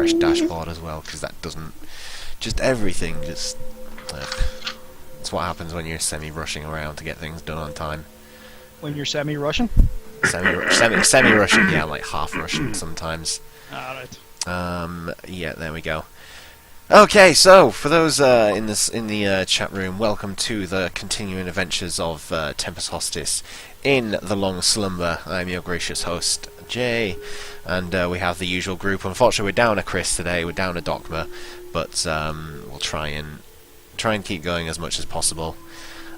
fresh dashboard as well, because that doesn't... Just everything, just... That's what happens when you're semi-rushing around to get things done on time. When you're semi-Russian? Semi-Russian, yeah, like half-Russian sometimes. Alright. Yeah, there we go. Okay, so for those in the chat room, welcome to the continuing adventures of Tempest Hostis in the Long Slumber. I'm your gracious host, Jay, and we have the usual group. Unfortunately, we're down a Chris today. We're down a Dokma, but we'll try and keep going as much as possible.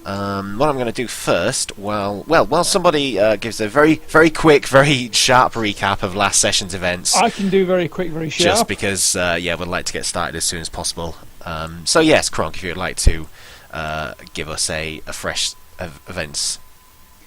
What I'm going to do first, while somebody gives a very, very quick, very sharp recap of last session's events. I can do very quick, very sharp. Just because, yeah, we'd like to get started as soon as possible. So yes, Kronk, if you'd like to give us a fresh events.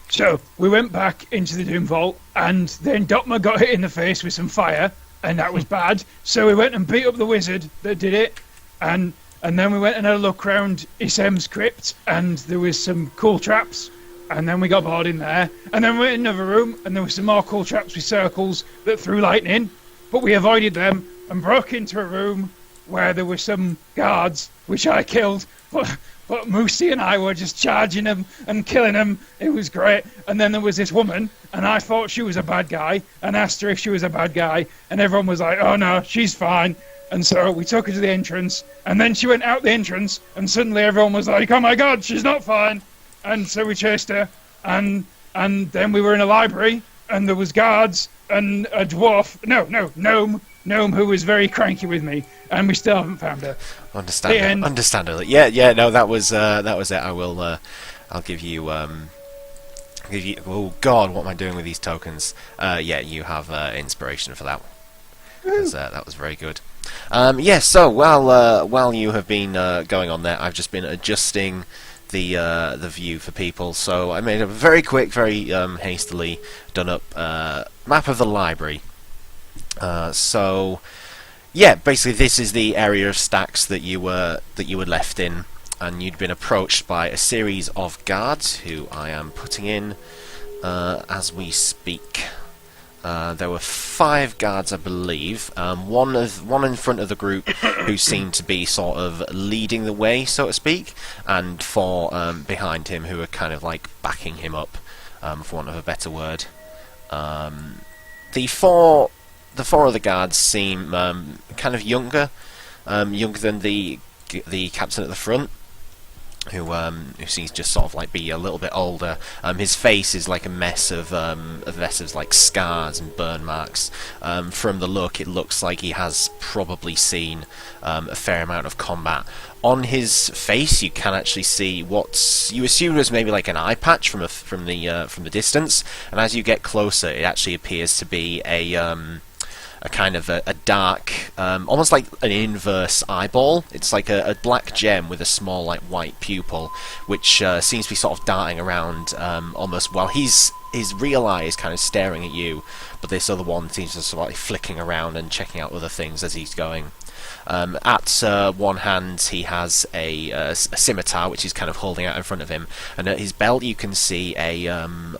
So, we went back into the Doom Vault, and then Dokma got hit in the face with some fire, and that was bad. So we went and beat up the wizard that did it, and then we went and had a look round Isem's crypt, and there was some cool traps, and then we got bored in there, and then we went in another room, and there were some more cool traps with circles that threw lightning, but we avoided them, and broke into a room where there were some guards, which I killed, but Moosey and I were just charging them and killing them. It was great. And then there was this woman, and I thought she was a bad guy, and asked her if she was a bad guy, and everyone was like, oh no, she's fine. And so we took her to the entrance, and then she went out the entrance, and suddenly everyone was like, oh my god, she's not fine. And so we chased her, and then we were in a library, and there was guards, and a dwarf, gnome who was very cranky with me, and we still haven't found her. Understandably. Yeah, no, that was it. I'll give you, oh god, what am I doing with these tokens? Yeah, you have inspiration for that. That was very good. Yeah, so while you have been going on there, I've just been adjusting the view for people. So I made a very quick, very hastily done up map of the library. So yeah, basically this is the area of stacks that you were left in, and you'd been approached by a series of guards who I am putting in as we speak. There were 5 guards, I believe. One in front of the group who seemed to be sort of leading the way, so to speak, and 4 behind him who were kind of like backing him up, for want of a better word. The four other guards seem kind of younger than the captain at the front, who seems just sort of like be a little bit older. His face is like a mess of like scars and burn marks. From the look, it looks like he has probably seen a fair amount of combat. On his face, you can actually see what you assume was maybe like an eye patch from the distance, and as you get closer, it actually appears to be a kind of a dark, almost like an inverse eyeball. It's like a black gem with a small like white pupil, which seems to be sort of darting around almost while his real eye is kind of staring at you, but this other one seems to sort of like flicking around and checking out other things as he's going. At one hand he has a scimitar which he's kind of holding out in front of him, and at his belt you can see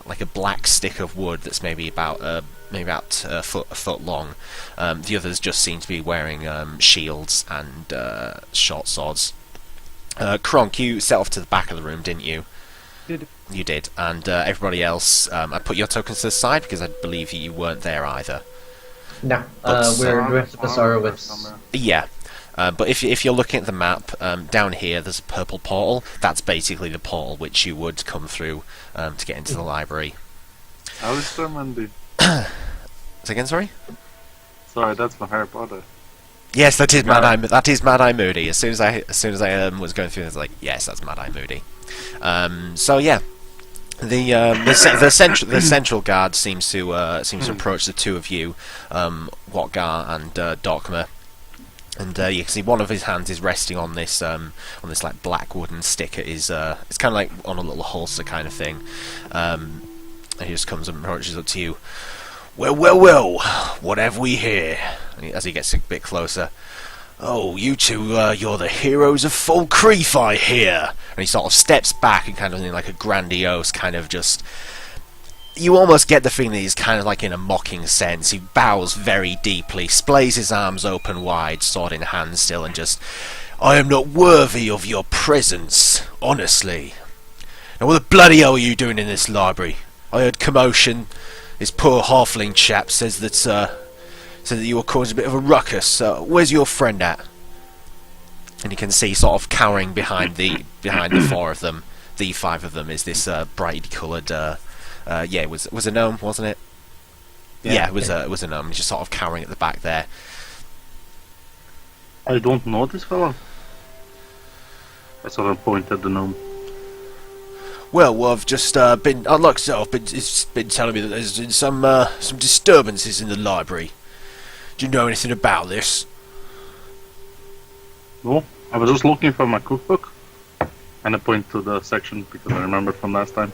like a black stick of wood that's maybe about a foot long. The others just seem to be wearing shields and short swords. Kronk, you set off to the back of the room, didn't you? You did, and everybody else, I put your tokens to the side because I believe you weren't there either. No, we're with Basara with... Yeah. But if you're looking at the map, down here there's a purple portal. That's basically the portal which you would come through to get into the library. Alistair Mundy. Say again, sorry? Sorry, that's from Harry Potter. Yes, that is Mad Eye. That is Mad Eye Moody. As soon as I was going through, I was like, yes, that's Mad Eye Moody. So yeah, the central guard seems to approach the two of you, Watgar and Dokma. And you can see one of his hands is resting on this like black wooden stick. It's kind of like on a little holster kind of thing. And he just comes and approaches up to you. Well, what have we here? As he gets a bit closer. Oh, you two, you're the heroes of Falkreath, I hear. And he sort of steps back and kind of in like a grandiose kind of just... you almost get the feeling that he's kind of like in a mocking sense. He bows very deeply, splays his arms open wide, sword in hand still, and just, I am not worthy of your presence, honestly. Now what the bloody hell are you doing in this library? I heard commotion. This poor halfling chap says that you were causing a bit of a ruckus. Where's your friend at? And you can see sort of cowering behind the four of them. The five of them is this brightly coloured. It was a gnome, wasn't it? Yeah, it was a gnome. He's just sort of cowering at the back there. I don't know this fella. I sort of point at the gnome. Well, I've just been. Like so, it's been telling me that there's been some disturbances in the library. Do you know anything about this? No, I was just looking for my cookbook. And I point to the section because I remember from last time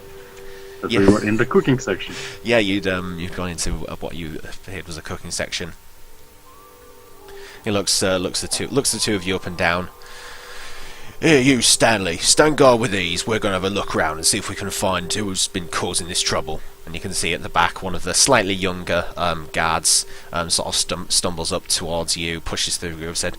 that we were in the cooking section. Yeah, you'd gone into what you heard was a cooking section. He looks the two of you up and down. Here, you Stanley, stand guard with these. We're gonna have a look around and see if we can find who's been causing this trouble. And you can see at the back one of the slightly younger guards sort of stumbles up towards you, pushes through you, and said,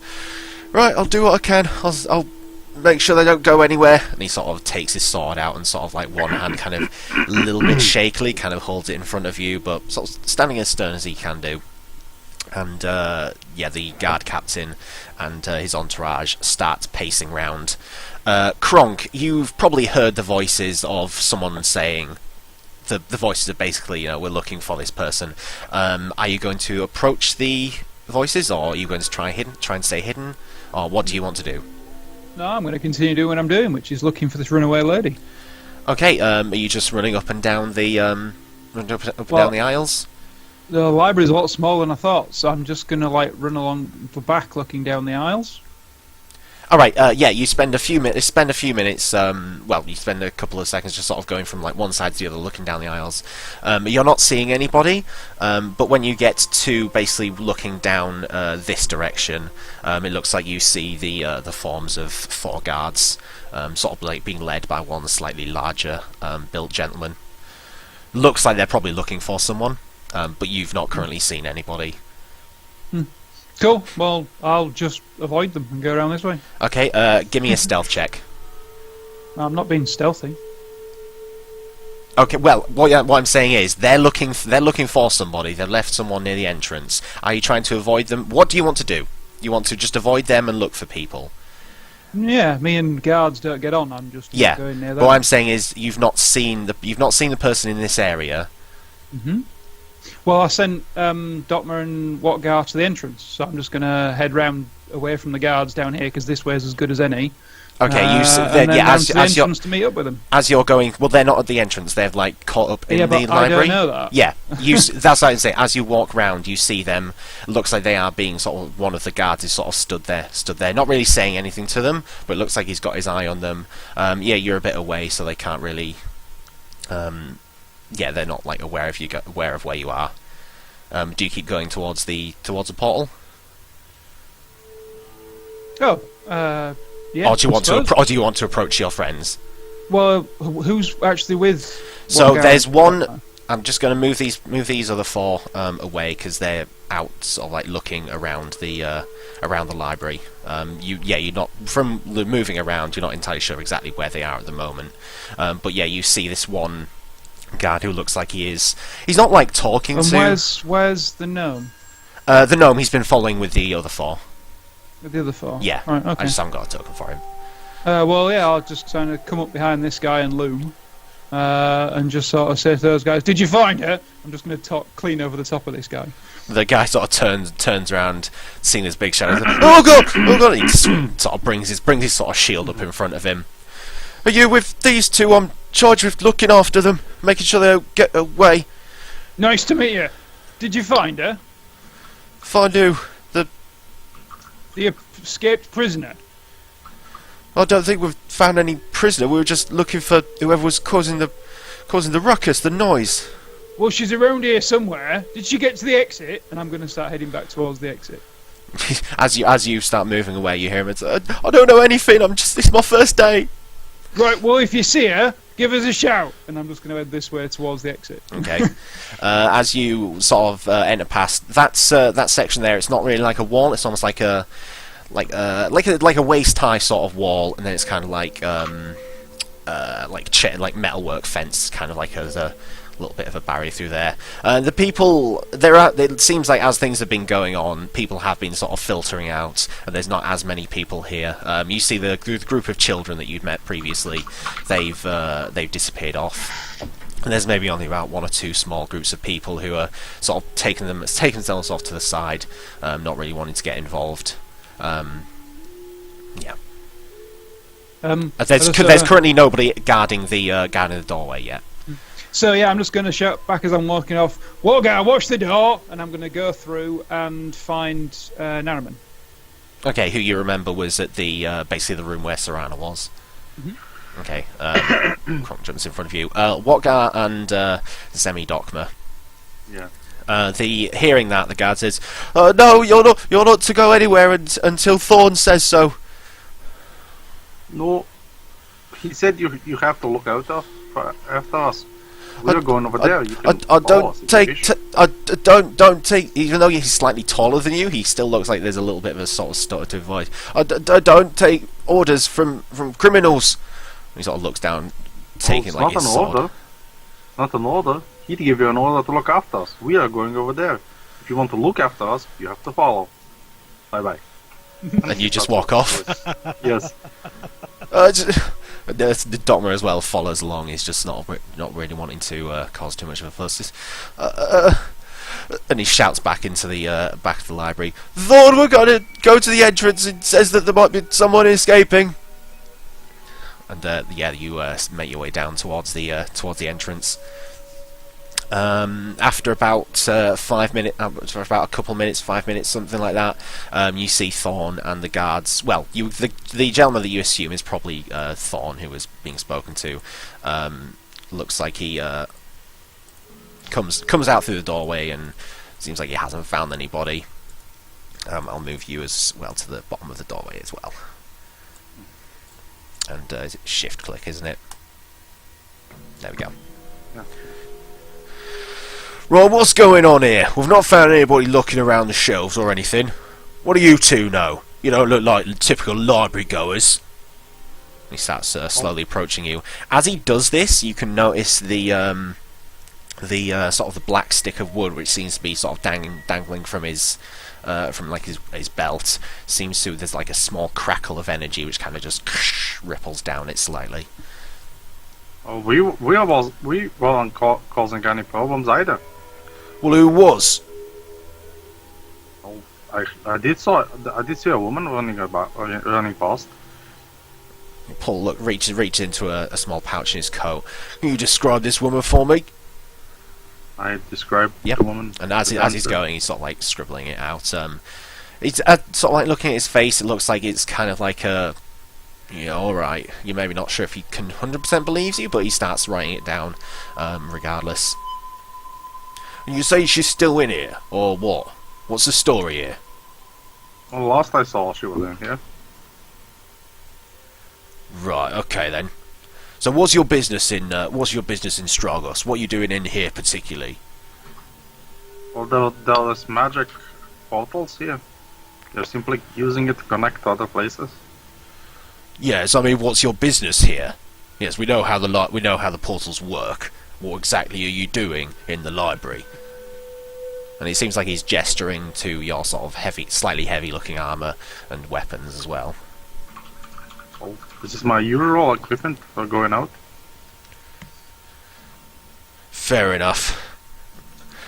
"Right, I'll do what I can. I'll make sure they don't go anywhere." And he sort of takes his sword out and sort of like one hand kind of a little bit shakily kind of holds it in front of you, but sort of standing as stern as he can do. And the guard captain and his entourage start pacing round. Kronk, you've probably heard the voices of someone saying, the voices are basically, we're looking for this person. Are you going to approach the voices, or are you going to try and stay hidden, or what do you want to do? No, I'm going to continue doing what I'm doing, which is looking for this runaway lady. Okay, are you just running up and down the down the aisles? The library's a lot smaller than I thought, so I'm just going to run along the back, looking down the aisles. All right, you spend a few minutes. You spend a couple of seconds just sort of going from like one side to the other, looking down the aisles. You're not seeing anybody, but when you get to basically looking down this direction, it looks like you see the forms of four guards, sort of like being led by one slightly larger built gentleman. Looks like they're probably looking for someone, but you've not currently seen anybody. Cool. Well, I'll just avoid them and go around this way. Okay, give me a stealth check. I'm not being stealthy. Okay, well, what I'm saying is they're looking for somebody. They've left someone near the entrance. Are you trying to avoid them? What do you want to do? You want to just avoid them and look for people? Yeah, me and guards don't get on. I'm just going near them. What I'm saying is you've not seen the person in this area. Mm-hmm. Well, I sent Dotmer and Watgar to the entrance, so I'm just going to head round away from the guards down here, because this way's as good as any. Okay, to meet up with them. As you're going, well, they're not at the entrance. They've like caught up in the library. I don't know that. Yeah, that's what I say. As you walk round, you see them. Looks like they are being sort of, one of the guards is sort of stood there, not really saying anything to them, but it looks like he's got his eye on them. You're a bit away, so they can't really. They're not like aware of where you are. Do you keep going towards the portal? Oh, yeah. Or do you want to approach your friends? Well, who's actually with? So there's one. I'm just going to move these other four away because they're out, sort of like looking around the library. You're not from moving around. You're not entirely sure exactly where they are at the moment. But you see this one guard who looks like he's not like talking to. And where's the gnome? The gnome, he's been following with the other four. With the other four? Yeah. Right, okay. I just haven't got a token for him. I'll just kind of come up behind this guy and loom, and just sort of say to those guys, "Did you find her?" I'm just going to talk clean over the top of this guy. The guy sort of turns around, seeing this big shadow. Oh god! Oh god! He just sort of brings his sort of shield up in front of him. Are you with these two? I'm charged with looking after them, making sure they don't get away. Nice to meet you. Did you find her? Find who? The escaped prisoner. I don't think we've found any prisoner. We were just looking for whoever was causing the ruckus, the noise. Well, she's around here somewhere. Did she get to the exit? And I'm going to start heading back towards the exit. as you start moving away, you hear him. I don't know anything. It's my first day. Right. Well, if you see her, give us a shout. And I'm just going to head this way towards the exit. Okay. As you sort of enter past that section there, it's not really like a wall. It's almost like a waist high sort of wall, and then it's kind of like metalwork fence, kind of like there's a little bit of a barrier through there. The people it seems like as things have been going on, people have been sort of filtering out, and there's not as many people here. You see the group of children that you'd met previously; they've disappeared off. And there's maybe only about one or two small groups of people who are sort of taking themselves off to the side, not really wanting to get involved. Yeah. There's currently nobody guarding the doorway yet. So yeah, I'm just going to shout back as I'm walking off, "Whoa, watch the door!" And I'm going to go through and find Nariman. Okay, who you remember was at the basically the room where Serana was. Mm-hmm. Okay, Kronk jumps in front of you. Wotgar and Zemi Dokma. Yeah. Hearing that, the guard says, "No, you're not to go anywhere until Thorn says so." No, he said you have to look out after us. We're going over there. You can don't take. Even though he's slightly taller than you, he still looks like there's a little bit of a sort of stuttered voice. Don't take orders from criminals. He sort of looks down, taking like his sword. Not an order. He'd give you an order to look after us. We are going over there. If you want to look after us, you have to follow. Bye bye. And you just walk off. Yes. The Doctor as well follows along. He's just not really wanting to cause too much of a fuss. And he shouts back into the back of the library. "Thorn, we're gonna go to the entrance. It says that there might be someone escaping." And yeah, you make your way down towards the entrance. After about 5 minutes, for about a couple minutes, 5 minutes, something like that, you see Thorn and the guards. Well, the gentleman that you assume is probably Thorn, who was being spoken to. Looks like he comes out through the doorway, and seems like he hasn't found anybody. I'll move you as well to the bottom of the doorway as well. And is it shift click, isn't it? There we go. Yeah. Right, what's going on here? We've not found anybody looking around the shelves or anything. What do you two know? You don't look like typical library goers. He starts slowly approaching you. As he does this, you can notice the sort of the black stick of wood, which seems to be sort of dangling from his belt. There's like a small crackle of energy, which kind of just ripples down it slightly. Oh, we weren't causing any problems either. Well, who was? Oh, I did see a woman running past. Paul reaches into a small pouch in his coat. Can you describe this woman for me? I described the woman. And as he's going, he's sort of like scribbling it out. It's sort of like looking at his face. It looks like it's kind of like a, alright. You're maybe not sure if he can 100% believes you, but he starts writing it down, regardless. And you say she's still in here, or what? What's the story here? Well, last I saw, she was in here. Right. Okay then. So what's your business in Stragos? What are you doing in here particularly? Well, there's magic portals here. They're simply using it to connect to other places. Yes, I mean, what's your business here? Yes, we know how the portals work. What exactly are you doing in the library? And it seems like he's gesturing to your sort of slightly heavy-looking armor and weapons as well. Oh, this is my usual equipment for going out. Fair enough.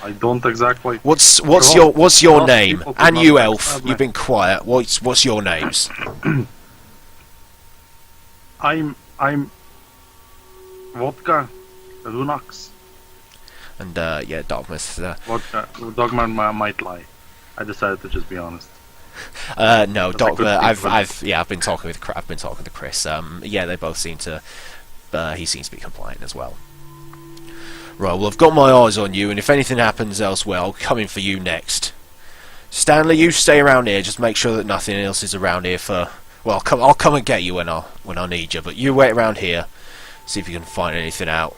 I don't exactly. What's your name? And you, elf, you've been quiet. What's your names? I'm Vodka Lunax. And yeah, Dogmas. Vodka Dogma might lie. I decided to just be honest. No, Dogma. I've been talking with Chris. Yeah, they both seem to. He seems to be compliant as well. Right, well, I've got my eyes on you, and if anything happens elsewhere, I'll come in for you next. Stanley, you stay around here. Just make sure that nothing else is around here for. Well, I'll come and get you when I need you. But you wait around here. See if you can find anything out.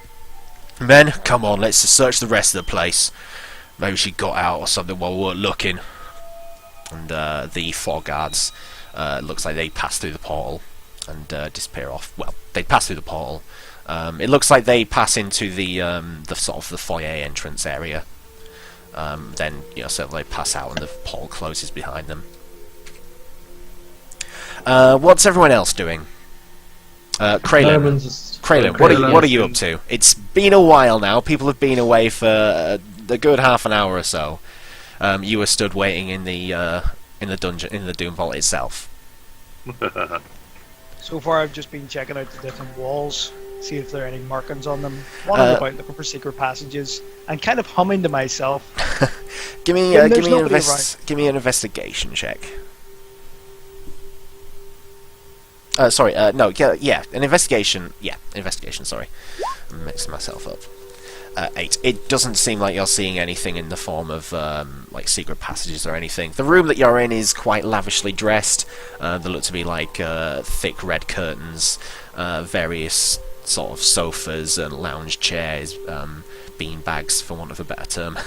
Men, come on, let's search the rest of the place. Maybe she got out or something while we weren't looking. And the 4 guards, looks like they pass through the portal and disappear off. Well, they pass through the portal. It looks like they pass into the sort of the foyer entrance area. Then, so they pass out and the portal closes behind them. What's everyone else doing? Kraylin, what are you up to? It's been a while now. People have been away for a good half an hour or so. You were stood waiting in the dungeon, in the Doom Vault itself. So far, I've just been checking out the different walls, see if there are any markings on them. Wandering about looking for secret passages, and kind of humming to myself. give me an investigation check. An investigation. Yeah, investigation. Sorry, I'm mixing myself up. 8. It doesn't seem like you're seeing anything in the form of like secret passages or anything. The room that you're in is quite lavishly dressed. There look to be like thick red curtains, various sort of sofas and lounge chairs, bean bags, for want of a better term.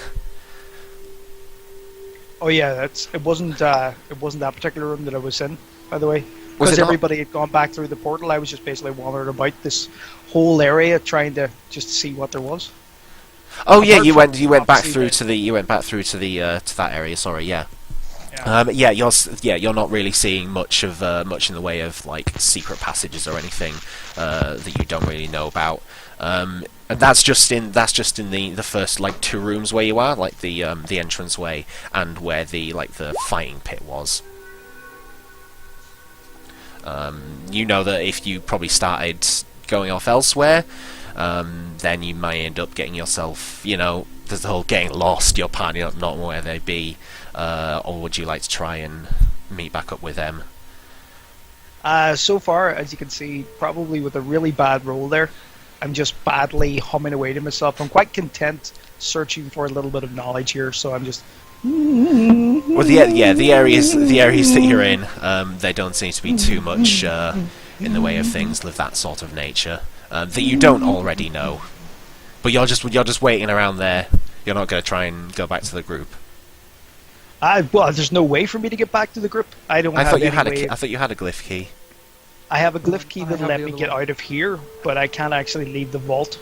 Oh yeah, it wasn't that particular room that I was in, by the way. Was Because it not? everybody had gone back through the portal, I was just basically wandering about this whole area trying to just see what there was. Oh yeah, you Apart went from back through obviously to that area. Sorry, yeah. Yeah. You're not really seeing much in the way of like secret passages or anything that you don't really know about. And that's just in the first like 2 rooms where you are, like the entrance way and where the fighting pit was. You know that if you probably started going off elsewhere, then you may end up getting yourself, there's the whole getting lost, your partner not where they be, or would you like to try and meet back up with them? So far, as you can see, probably with a really bad roll there, I'm just badly humming away to myself. I'm quite content searching for a little bit of knowledge here, so I'm just... Well, the areas that you're in, they don't seem to be too much in the way of things of that sort of nature that you don't already know. But you're just waiting around there. You're not going to try and go back to the group. Well, there's no way for me to get back to the group. I thought you had a glyph key. I have a glyph key that'll have let the me other get one. out of here, but I can't actually leave the vault.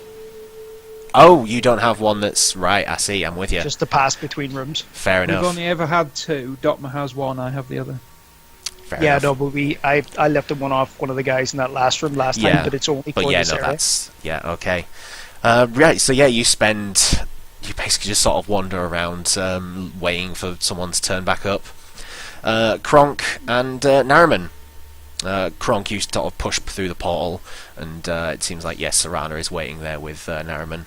Oh, you don't have one that's right. I see. I'm with you. Just to pass between rooms. Fair We've enough. only ever had 2. Dotma has 1, I have the other. Fair Yeah, enough. no, but I left one off one of the guys in that last room last time, but it's only for this area. Okay. Right. So yeah, you basically just sort of wander around, waiting for someone to turn back up. Kronk and Nariman. Kronk, you sort of push through the portal, and it seems like Sarana is waiting there with Nariman.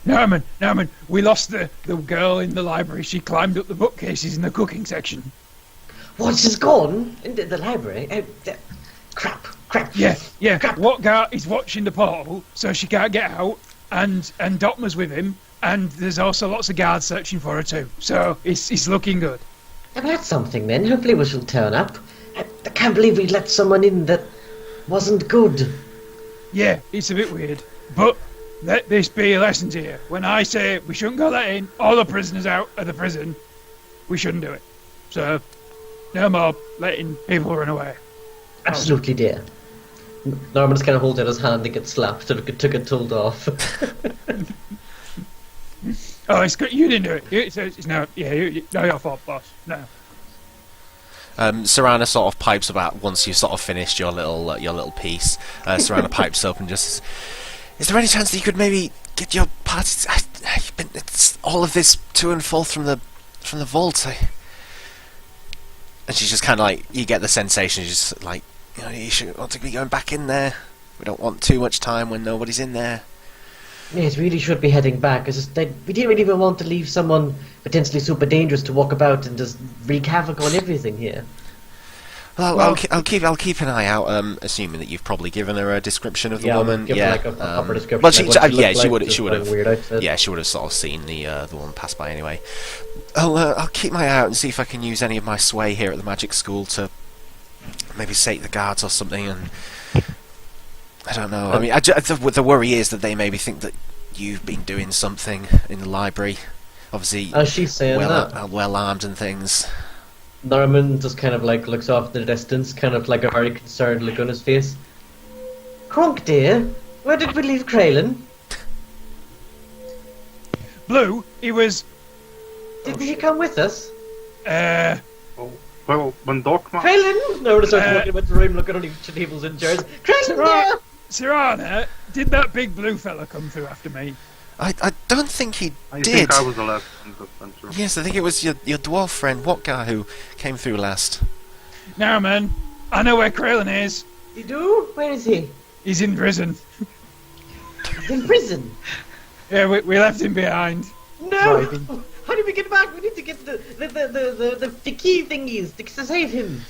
Nariman, we lost the girl in the library. She climbed up the bookcases in the cooking section. What, she's gone? Into the library? Crap. Yeah. Crap. Whatgar is watching the portal, so she can't get out, and Dotma's with him, and there's also lots of guards searching for her too. So it's looking good. Yeah, well, that's something then. Hopefully we shall turn up. I can't believe we let someone in that wasn't good. Yeah, it's a bit weird, but let this be a lesson to you. When I say we shouldn't go letting all the prisoners out of the prison, we shouldn't do it. So, no more letting people run away. Absolutely, dear. Norman just kind of holds out his hand and gets slapped so it took it told off. Oh, it's good. You didn't do it. It's no your fault, boss. No. Sarana sort of pipes about once you've sort of finished your little piece. Sarana pipes up and just, is there any chance that you could maybe get your party? It's all of this to and forth from the vault. And she's just kind of like, you get the sensation, she's just like, you should want to be going back in there. We don't want too much time when nobody's in there. Yes, we really should be heading back. We didn't even want to leave someone potentially super dangerous to walk about and just wreak havoc on everything here. Well, I'll keep an eye out. Assuming that you've probably given her a description of the woman. Give her, like, a proper description. Well, she would have. She would have sort of seen the woman pass by anyway. I'll keep my eye out and see if I can use any of my sway here at the magic school to maybe sate the guards or something, and I don't know. I mean, the worry is that they maybe think that you've been doing something in the library. Obviously, Oh, she's saying that. well armed and things. Norman just kind of like looks off in the distance, kind of like a very concerned look on his face. Kronk, dear, where did we leave Kralin? Blue, he was. Didn't he come with us? Oh, well, when Dogma... Kralin! No, starts walking about the room looking on each tables and chairs. Kralin, dear! Sirana, did that big blue fella come through after me? I don't think he I did. think I was the last one to venture. Yes, I think it was your dwarf friend, what guy, who came through last. Now, man, I know where Kralin is. You do? Where is he? He's in prison. He's in prison. Yeah, we left him behind. No! Driving. How do we get back? We need to get the key thingies to save him.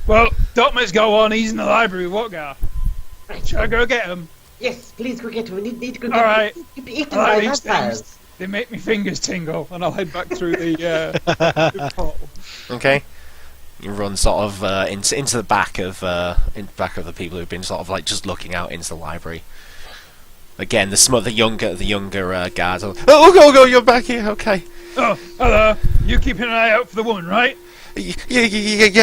Well, Dotma's go on. He's in the library with what guy? Right. Shall I go get him? Yes, please go get him. We need to go get All right. him. Eaten I by like these vampires. things. They make me fingers tingle, and I'll head back through the portal. Okay. You run sort of into the back of the people who've been sort of like just looking out into the library. Again, the younger guards are like, oh, you're back here, okay. Oh, hello. You keeping an eye out for the woman, right? Yeah,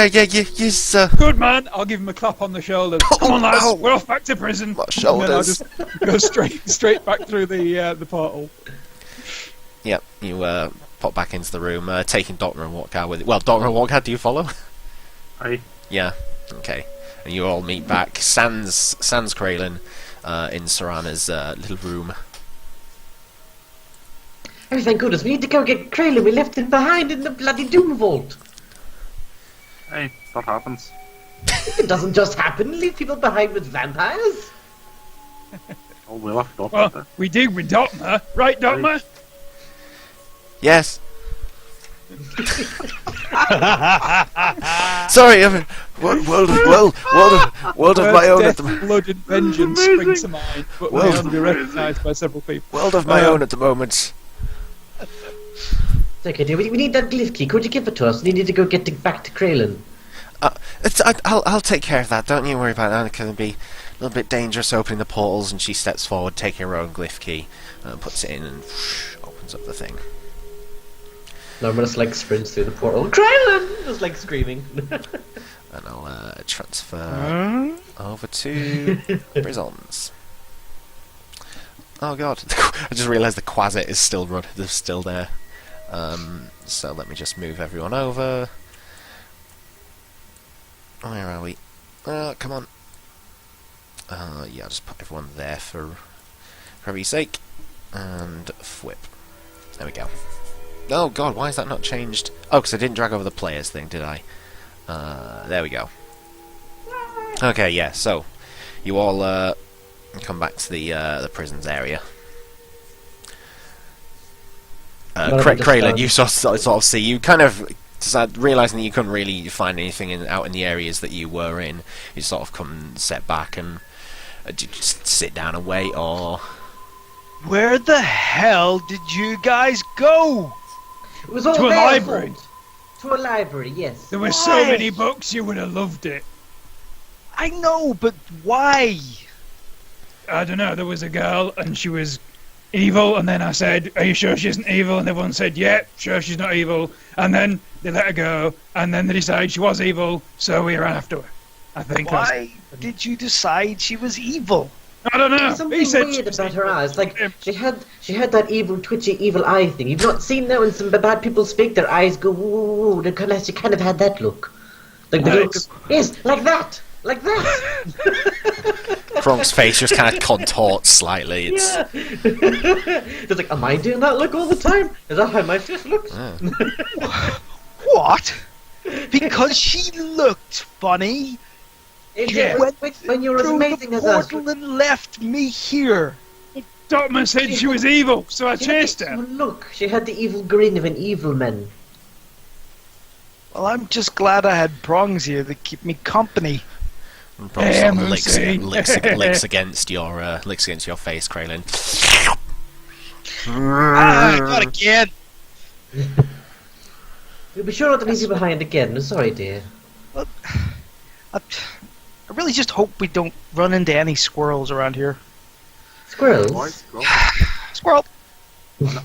yes, sir. Good man. I'll give him a clap on the shoulders. Come on, lads. Ow. We're off back to prison. My And then I'll shoulders. just go straight back through the portal. Yep, you pop back into the room, taking Doctor and Walker with it. Well, Doctor and Walker, do you follow? Aye. Yeah, okay. And you all meet back. Sans Kralin in Serana's little room. Oh, thank goodness. We need to go get Kralin. We left him behind in the bloody Doom Vault. Hey, that happens. It doesn't just happen. Leave people behind with vampires. Oh, we left Dogma Well, there. we did with Dotma, right, Dotma? Yes. Sorry, I mean, world of my own at the Blood and vengeance spring to mind, but Well, may only be recognised by several people. world of my own at the moment. It's okay, dear. We need that glyph key. Could you give it to us? We need to go back to Kralin. I'll take care of that. Don't you worry about that. It's going to be a little bit dangerous opening the portals. And she steps forward, taking her own glyph key, puts it in, and opens up the thing. Norman just like sprints through the portal. Kralin! Just like screaming. And I'll transfer over to prisons. Oh god! I just realised the Quasit is still there. So let me just move everyone over. Where are we? Come on. Yeah, I'll just put everyone there for everybody's sake. And whip. There we go. Oh god, why is that not changed? Oh, because I didn't drag over the players thing, did I? There we go. Okay, yeah, so you all come back to the prisons area. Kralin, you sort of see, you kind of realising that you couldn't really find anything out in the areas that you were in, you sort of come and set back and just sit down and wait, or... Where the hell did you guys go? It was all To a their library. fault. To a library, yes. There were so Why? many books, you would have loved it. I know, but why? I don't know, there was a girl and she was evil, and then I said, are you sure she isn't evil? And everyone said, yeah, sure she's not evil. And then they let her go, and then they decided she was evil, so we ran after her. I think Why did you decide she was evil? I don't know. There's something He said weird she was about her evil. eyes. Like she had that evil, twitchy, evil eye thing. You've not seen that when some bad people speak, their eyes go woo. She kind of had that look. Like the look. Nice. Yes, like that. Kronk's face just kind of contorts slightly. It's... Yeah. It's like, am I doing that look all the time? Is that how my face looks? What? Because she looked funny? Yeah. When you're as Through amazing the as us. portal and left me here. Dotman said she was evil, so I chased her. Look, she had the evil grin of an evil man. Well, I'm just glad I had prongs here that keep me company. Probably sort of Moosey. licks against your face, Kralin. Not again. You'll be sure not to leave you behind again. I'm sorry, dear. I really just hope we don't run into any squirrels around here. Squirrels? Why squirrel? Squirrel!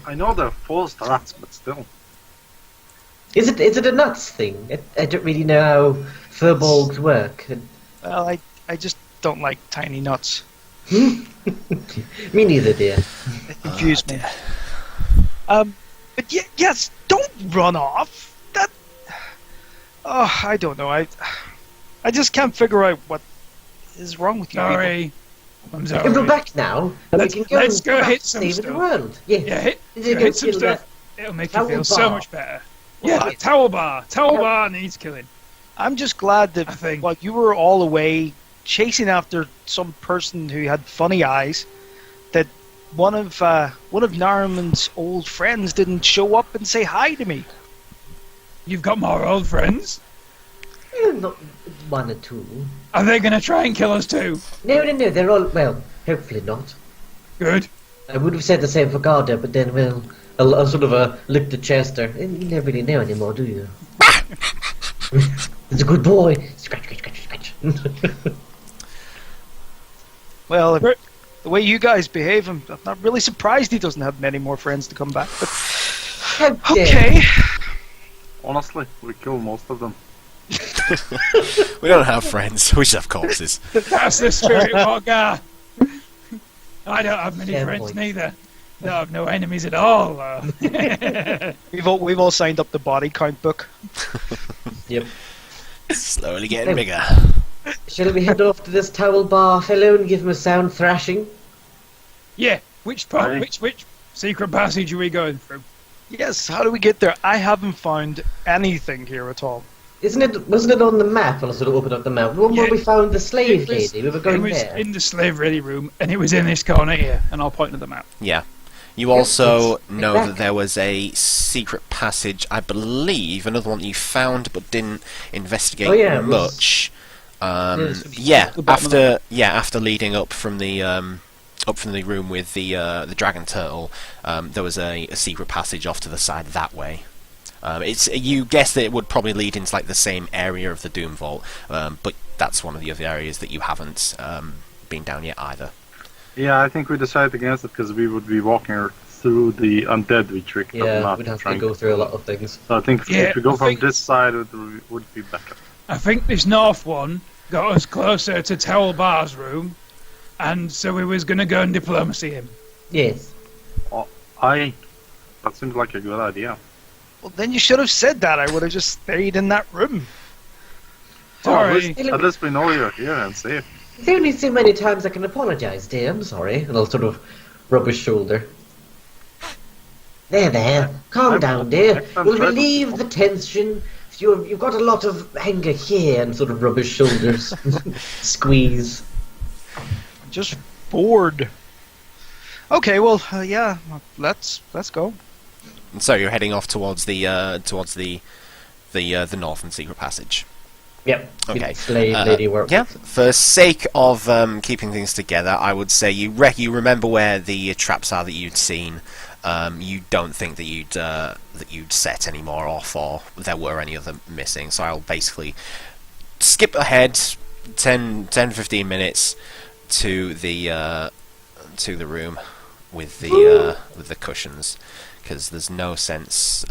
I know they're false rats, but still. Is it a nuts thing? I don't really know how furbolgs work. Well, I just don't like tiny nuts. Me neither, dear. It confused me. But yes, don't run off. That. Oh, I don't know. I just can't figure out what is wrong with you. Sorry. I'm If we're sorry. back now, and we can go Let's and go back hit to some save the stuff. world. Yes. Yeah, hit Go some kill stuff. that- It'll make you Towel feel so bar. much better. Yeah, Well, the towel bar. Towel bar needs killing. I'm just glad that I think. while you were all away chasing after some person who had funny eyes, that one of Nariman's old friends didn't show up and say hi to me. You've got more old friends. Not one or two. Are they going to try and kill us too? No, they're all, well, hopefully not. Good. I would have said the same for Garda, but then, well, I'll sort of looked at Chester. And you never really know anymore, do you? It's a good boy. Scratch, scratch, scratch, scratch. Well, Right. the way you guys behave, I'm not really surprised he doesn't have many more friends to come back. But How dare okay. Honestly, we kill most of them. We don't have friends. We just have corpses. That's the spirit, Walker. I don't have many Fair friends point. neither. I don't have no enemies at all. We've all signed up the body count book. Yep. Slowly getting Oh. bigger. Shall we head off to this towel bar fellow and give him a sound thrashing? Yeah. Which part? Aye. Which secret passage are we going through? Yes, how do we get there? I haven't found anything here at all. Wasn't it on the map? I'll sort of open up the map. When Yeah. we found the slave It was- lady, we were going it was there. in the slave ready room, and it was in this corner here, and I'll point to the map. Yeah. You also it's know back. that there was a secret passage, I believe, another one that you found but didn't investigate Oh, yeah, it was- much. Yes. The bottom of After leading up from the room with the dragon turtle, there was a secret passage off to the side that way. You guess that it would probably lead into like the same area of the Doom Vault, but that's one of the other areas that you haven't been down yet either. Yeah, I think we decided against it because we would be walking through the undead we tricked. but Yeah, not we'd have to trying go through a lot of things. So I think Yeah, if we go I from think- this side, it would be better. I think this north one got us closer to Towel Bar's room, and so we was going to go and diplomacy him. Yes. That seems like a good idea. Well, then you should have said that. I would have just stayed in that room. Sorry. At least we know you're here and safe. There's only so many times I can apologise, dear. I'm sorry. And I'll sort of rub his shoulder. There. Calm down, dear. I'm We'll trying- relieve the tension. You've got a lot of anger here, and sort of rub his shoulders. Squeeze. I'm just bored. Okay, well, yeah, let's go. And so you're heading off towards the northern secret passage. Yep. Okay. Slave lady work. Yeah. For sake of keeping things together, I would say you remember where the traps are that you'd seen. You don't think that you'd set any more off, or there were any other missing. So I'll basically skip ahead 10-15 minutes to the room with the cushions, because there's no sense.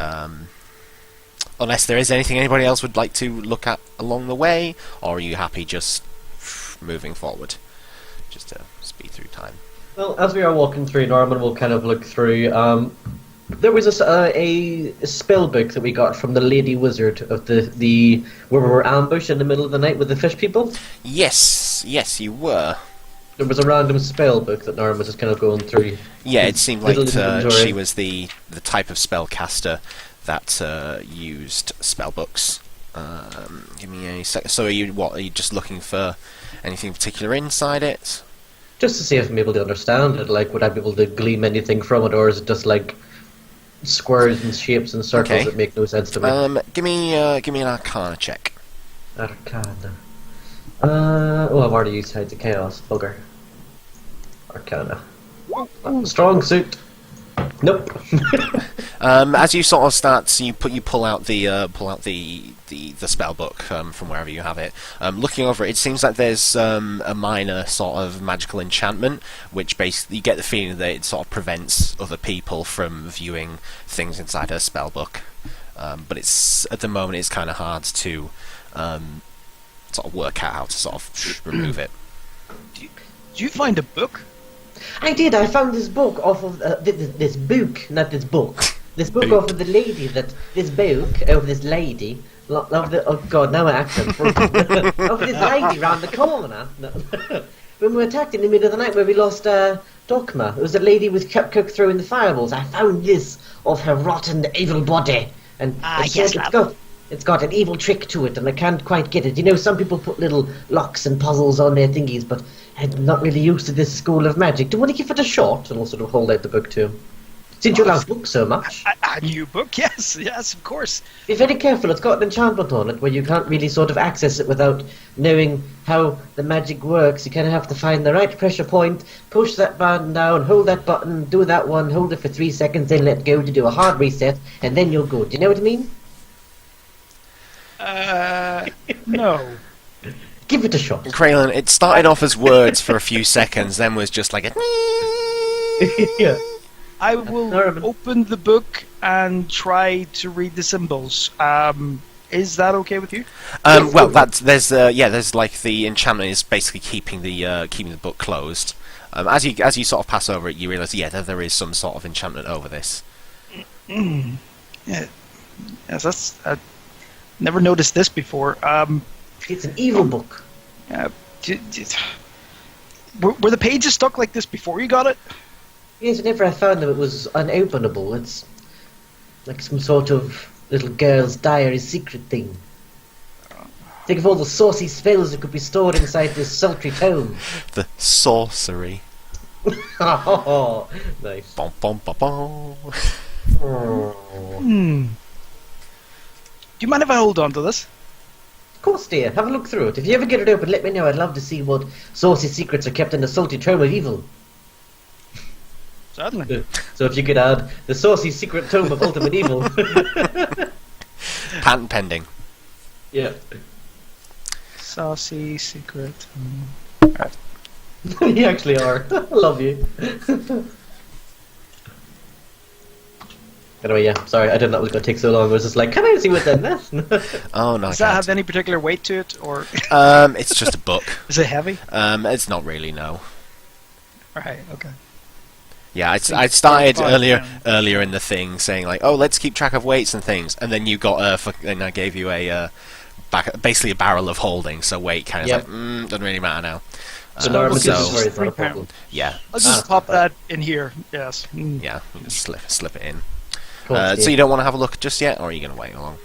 Unless there is anything anybody else would like to look at along the way, or are you happy just moving forward, just to speed through time? Well, as we are walking through, Norman will kind of look through. There was a spell book that we got from the Lady Wizard of the where we were ambushed in the middle of the night with the fish people. Yes, you were. There was a random spell book that Norman was just kind of going through. Yeah, it seemed like Little inventory. she was the type of spellcaster that used spell books. Give me a sec. So are you just looking for anything particular inside it? Just to see if I'm able to understand it. Like, would I be able to glean anything from it, or is it just like squares and shapes and circles Okay. that make no sense to me? Give me an Arcana check. Arcana. I've already used Tides of Chaos. Bugger. Arcana. Strong suit. Nope. As you sort of start, you pull out the spell book from wherever you have it. Looking over it, it seems like there's a minor sort of magical enchantment, which basically you get the feeling that it sort of prevents other people from viewing things inside a spell book. But it's at the moment it's kind of hard to sort of work out how to sort of remove it. Did you find a book? I did. I found this book off of this book, not this book. This book off of the lady that this book of this lady. Of the, oh God, now my accent. Of this lady round the corner. No. When we were attacked in the middle of the night, where we lost Dogma. It was a lady with kept cook throwing the fireballs. I found this of her rotten evil body, and it's got an evil trick to it, and I can't quite get it. You know, some people put little locks and puzzles on their thingies, but I'm not really used to this school of magic. Do you want to give it a shot? And I'll sort of hold out the book to him. Since you love books so much. A new book? Yes, of course. Be very careful. It's got an enchantment on it where you can't really sort of access it without knowing how the magic works. You kind of have to find the right pressure point, push that button down, hold that button, do that one, hold it for 3 seconds, then let go to do a hard reset, and then you're good. Do you know what I mean? No. Give it a shot. Kraylin, it started off as words for a few seconds, then was just like a... Yeah. I will open the book and try to read the symbols. Is that okay with you? Well, there's like the enchantment is basically keeping the book closed. As you sort of pass over it, you realise that there is some sort of enchantment over this. Yeah. Yes, that's. Never noticed this before. It's an evil book. Yeah. Were the pages stuck like this before you got it? Yes, whenever I found them, it was unopenable. It's like some sort of little girl's diary secret thing. Think of all the saucy spells that could be stored inside this sultry tome. The sorcery. Oh, nice. Bom, bom, bom, bom. Do you mind if I hold on to this? Of course, dear. Have a look through it. If you ever get it open, let me know. I'd love to see what saucy secrets are kept in the salty tome of evil. Certainly. So if you could add the saucy secret tome of ultimate evil. Patent pending. Yeah. Saucy secret. You actually are. I love you. Anyway, yeah, sorry, I didn't know it was going to take so long. I was just like, can I see what's in this? Oh, no, Does that have any particular weight to it, or...? It's just a book. Is it heavy? It's not really, no. Right, okay. Yeah, I started earlier in the thing saying like, oh, let's keep track of weights and things, and then you got and I gave you basically a barrel of holding, so weight kind of doesn't really matter now. So normally so it's not a problem. Yeah. I'll just pop that in here. Yes. Yeah, you just slip it in. Cool, so you don't want to have a look just yet, or are you going to wait along?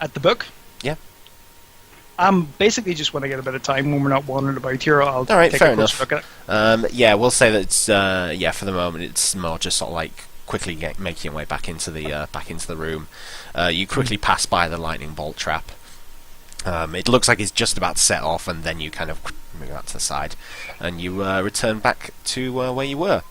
At the book? Yeah. Basically just when I get a bit of time when we're not wandering about here, I'll Alright, take fair a close enough. look at it. Yeah, we'll say that it's for the moment it's more just sort of like quickly making your way back into the room. You quickly pass by the lightning bolt trap. It looks like it's just about to set off, and then you kind of move out to the side, and you return back to where you were.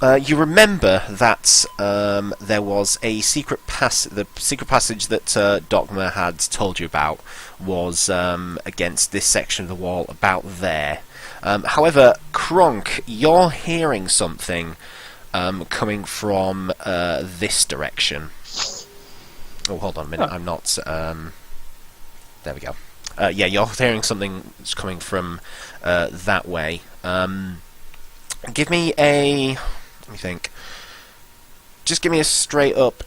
You remember that there was a secret the secret passage that Dogma had told you about was against this section of the wall about there. However, Kronk, you're hearing something coming from this direction. Oh, hold on a minute. I'm not... there we go. Yeah, you're hearing something that's coming from that way. Give me a... Let me think. Just give me a straight up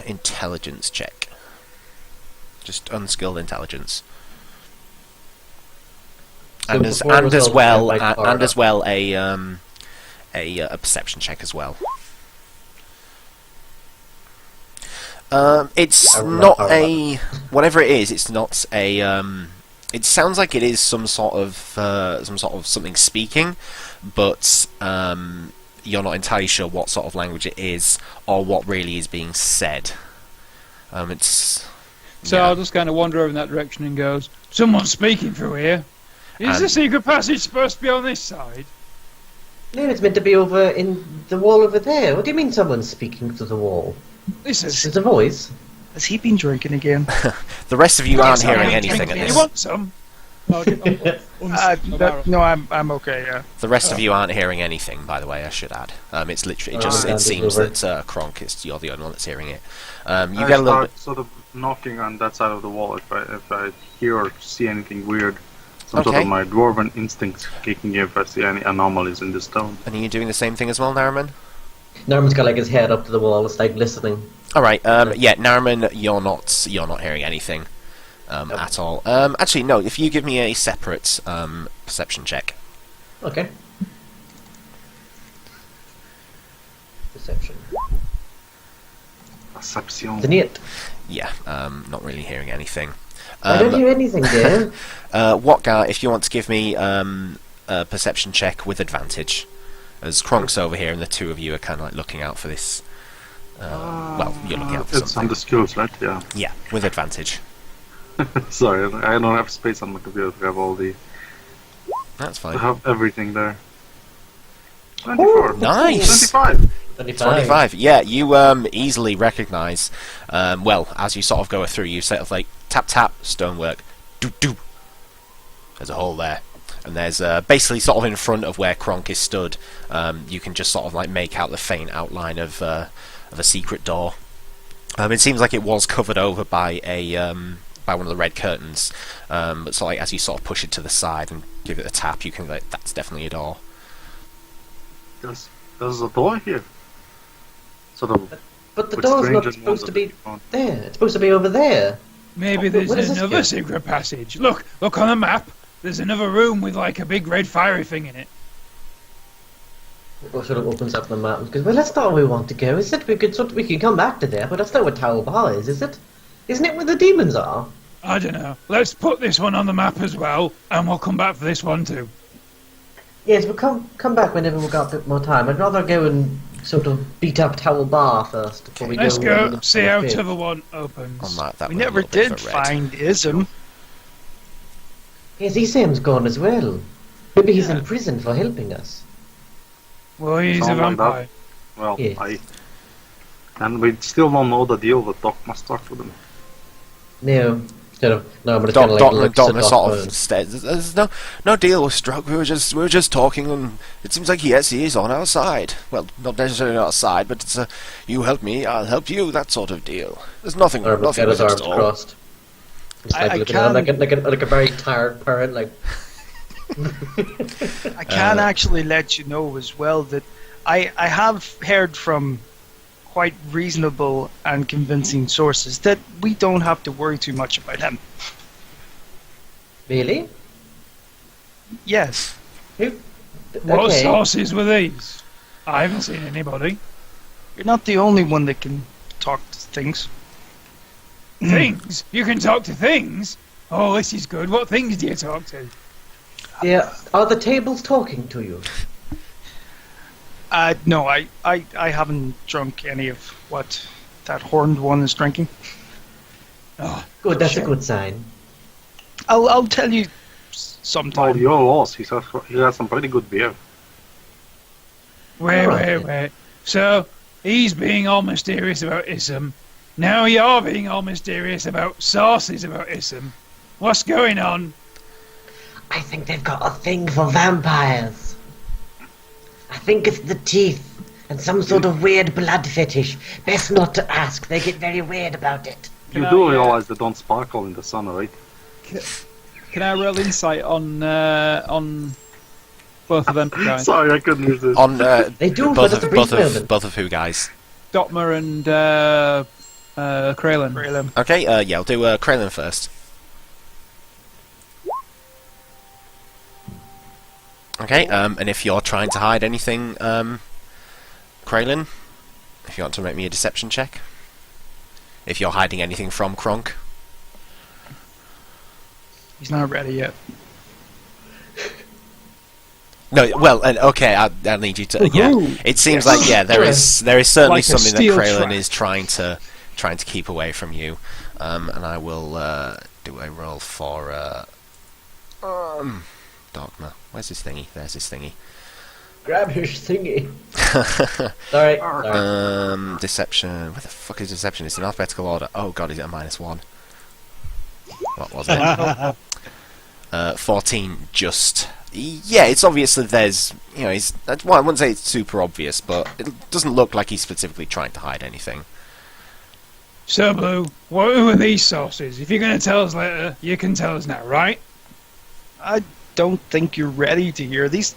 intelligence check. Just unskilled intelligence. So And as well a perception check as well. It's not a whatever it is. It's not a. It sounds like it is some sort of something speaking, but you're not entirely sure what sort of language it is or what really is being said. It's. So I'll just kind of wander over in that direction and goes, someone's speaking through here. Is the secret passage supposed to be on this side? No, it's meant to be over in the wall over there. What do you mean someone's speaking through the wall? This is. There's a voice. Has he been drinking again? The rest of you aren't Yes, hearing I anything at You this. want some? No, I'm okay. Yeah. The rest of you aren't hearing anything, by the way, I should add. It's literally Oh, it seems over. that Kronk, you're the only one that's hearing it. You I get a little start bit. sort of knocking on that side of the wall if I hear or see anything weird. Some sort Okay. of my dwarven instincts kicking in if I see any anomalies in the stone. And are you doing the same thing as well, Nariman? Norman's got like his head up to the wall, it's like listening. All right. Yeah, Nariman, you're not hearing anything at all. Actually, no. If you give me a separate perception check. Okay. Perception. Perception. The net. Yeah. Not really hearing anything. I don't hear anything, dear. Watgar, if you want to give me a perception check with advantage, as Kronk's over here and the two of you are kind of like looking out for this. Well, you're looking out for It's something. on the skills, right? Yeah. Yeah, with advantage. Sorry, I don't have space on my computer to have all the. That's I fine. have everything there. 24. Nice. 25. 25. Yeah, you easily recognise. Well, as you sort of go through, you sort of like tap tap stonework, do do. There's a hole there, and there's basically sort of in front of where Kronk is stood. You can just sort of like make out the faint outline of a secret door. It seems like it was covered over by by one of the red curtains, but so like as you sort of push it to the side and give it a tap, you can like that's definitely a door. There's a door here. Sort of. But the with door's strange not and supposed to be wonderful. there. It's supposed to be over there. Maybe Oh, there's what is this another here? secret passage. Look on the map. There's another room with like a big red fiery thing in it. Or sort of opens up the map and goes, well, that's not where we want to go, is it? We can come back to there, but that's not where Tower Bar is it? Isn't it where the demons are? I don't know. Let's put this one on the map as well, and we'll come back for this one too. Yes, we'll come back whenever we've got a bit more time. I'd rather go and sort of beat up Tower Bar first before we Let's go. go see how t'other one opens. On that We with a never little bit did of a red. find Ism. Yes, Isam's gone as well. Maybe he's in prison for helping us. Well, he's a Someone like that. vampire. Well, Yes. And we still don't know the deal that Doc must talk to them. No. No, but it's kind of like Dogma looks at sort Doc of says, "There's no deal was struck. We were just talking, and it seems like yes, he is on our side. Well, not necessarily on our side, but it's a you help me, I'll help you, that sort of deal. There's nothing Norman's nothing got his with it arms at all." crossed. Just like I looking at him can- like a very tired parent, like. I can actually let you know as well that I have heard from quite reasonable and convincing sources that we don't have to worry too much about him. Really? Yes. Who? What Okay. sources were these? I haven't seen anybody. You're not the only one that can talk to things. Things? You can talk to things? Oh, this is good. What things do you talk to? Yeah. Are the tables talking to you? No, I haven't drunk any of what that horned one is drinking. Oh, Good. That's shit. a good sign. I'll tell you Oh, sometime. you're lost. He has some pretty good beer. Wait. So, he's being all mysterious about Ism. Now you're being all mysterious about sources about Ism. What's going on? I think they've got a thing for vampires. I think it's the teeth and some sort of weird blood fetish. Best not to ask. They get very weird about it. You Can do I, realize they don't sparkle in the sun, right? Can I roll insight on both of them guys? Sorry, I couldn't resist. On They do, both but it's a of brief moment. both of who guys? Dotmer and Kralin. Really. Okay, yeah, I'll do Kralin first. Okay, and if you're trying to hide anything, Kralin, if you want to make me a deception check. If you're hiding anything from Kronk. He's not ready yet. No, well, okay, I need you to. Yeah, Woohoo! it seems like there is certainly Like a something that steel Kralin trap. is trying to keep away from you, and I will do a roll for Dogma. Where's this thingy? There's this thingy. Grab his thingy. Sorry. Deception. Where the fuck is deception? It's in alphabetical order. Oh god, is it a -1? What was it? 14. Just. Yeah, it's obvious that there's. Well, I wouldn't say it's super obvious, but it doesn't look like he's specifically trying to hide anything. So, Blue, who are these sources? If you're going to tell us later, you can tell us now, right? I don't think you're ready to hear these.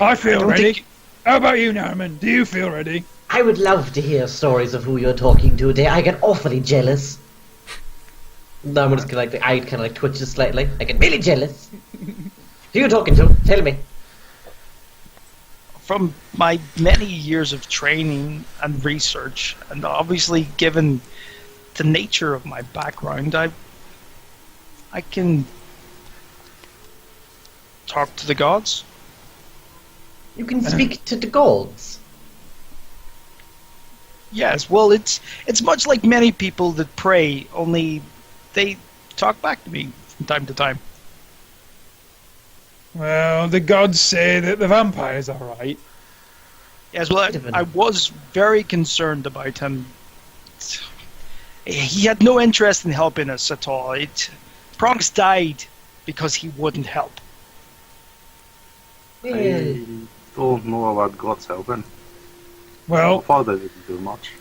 I feel ready. How about you, Norman? Do you feel ready? I would love to hear stories of who you're talking to today. I get awfully jealous. Norman's kind of eye kind of twitches slightly. I get really jealous. Who are you talking to? Tell me. From my many years of training and research, and obviously given the nature of my background, I can talk to the gods. You can speak to the gods. Yes, well, it's much like many people that pray, only they talk back to me from time to time. Well, the gods say that the vampire's alright. Yes, well, I was very concerned about him. He had no interest in helping us at all. Bronx died because he wouldn't help. Yeah. I don't know about God's helping. Well, My father didn't do much.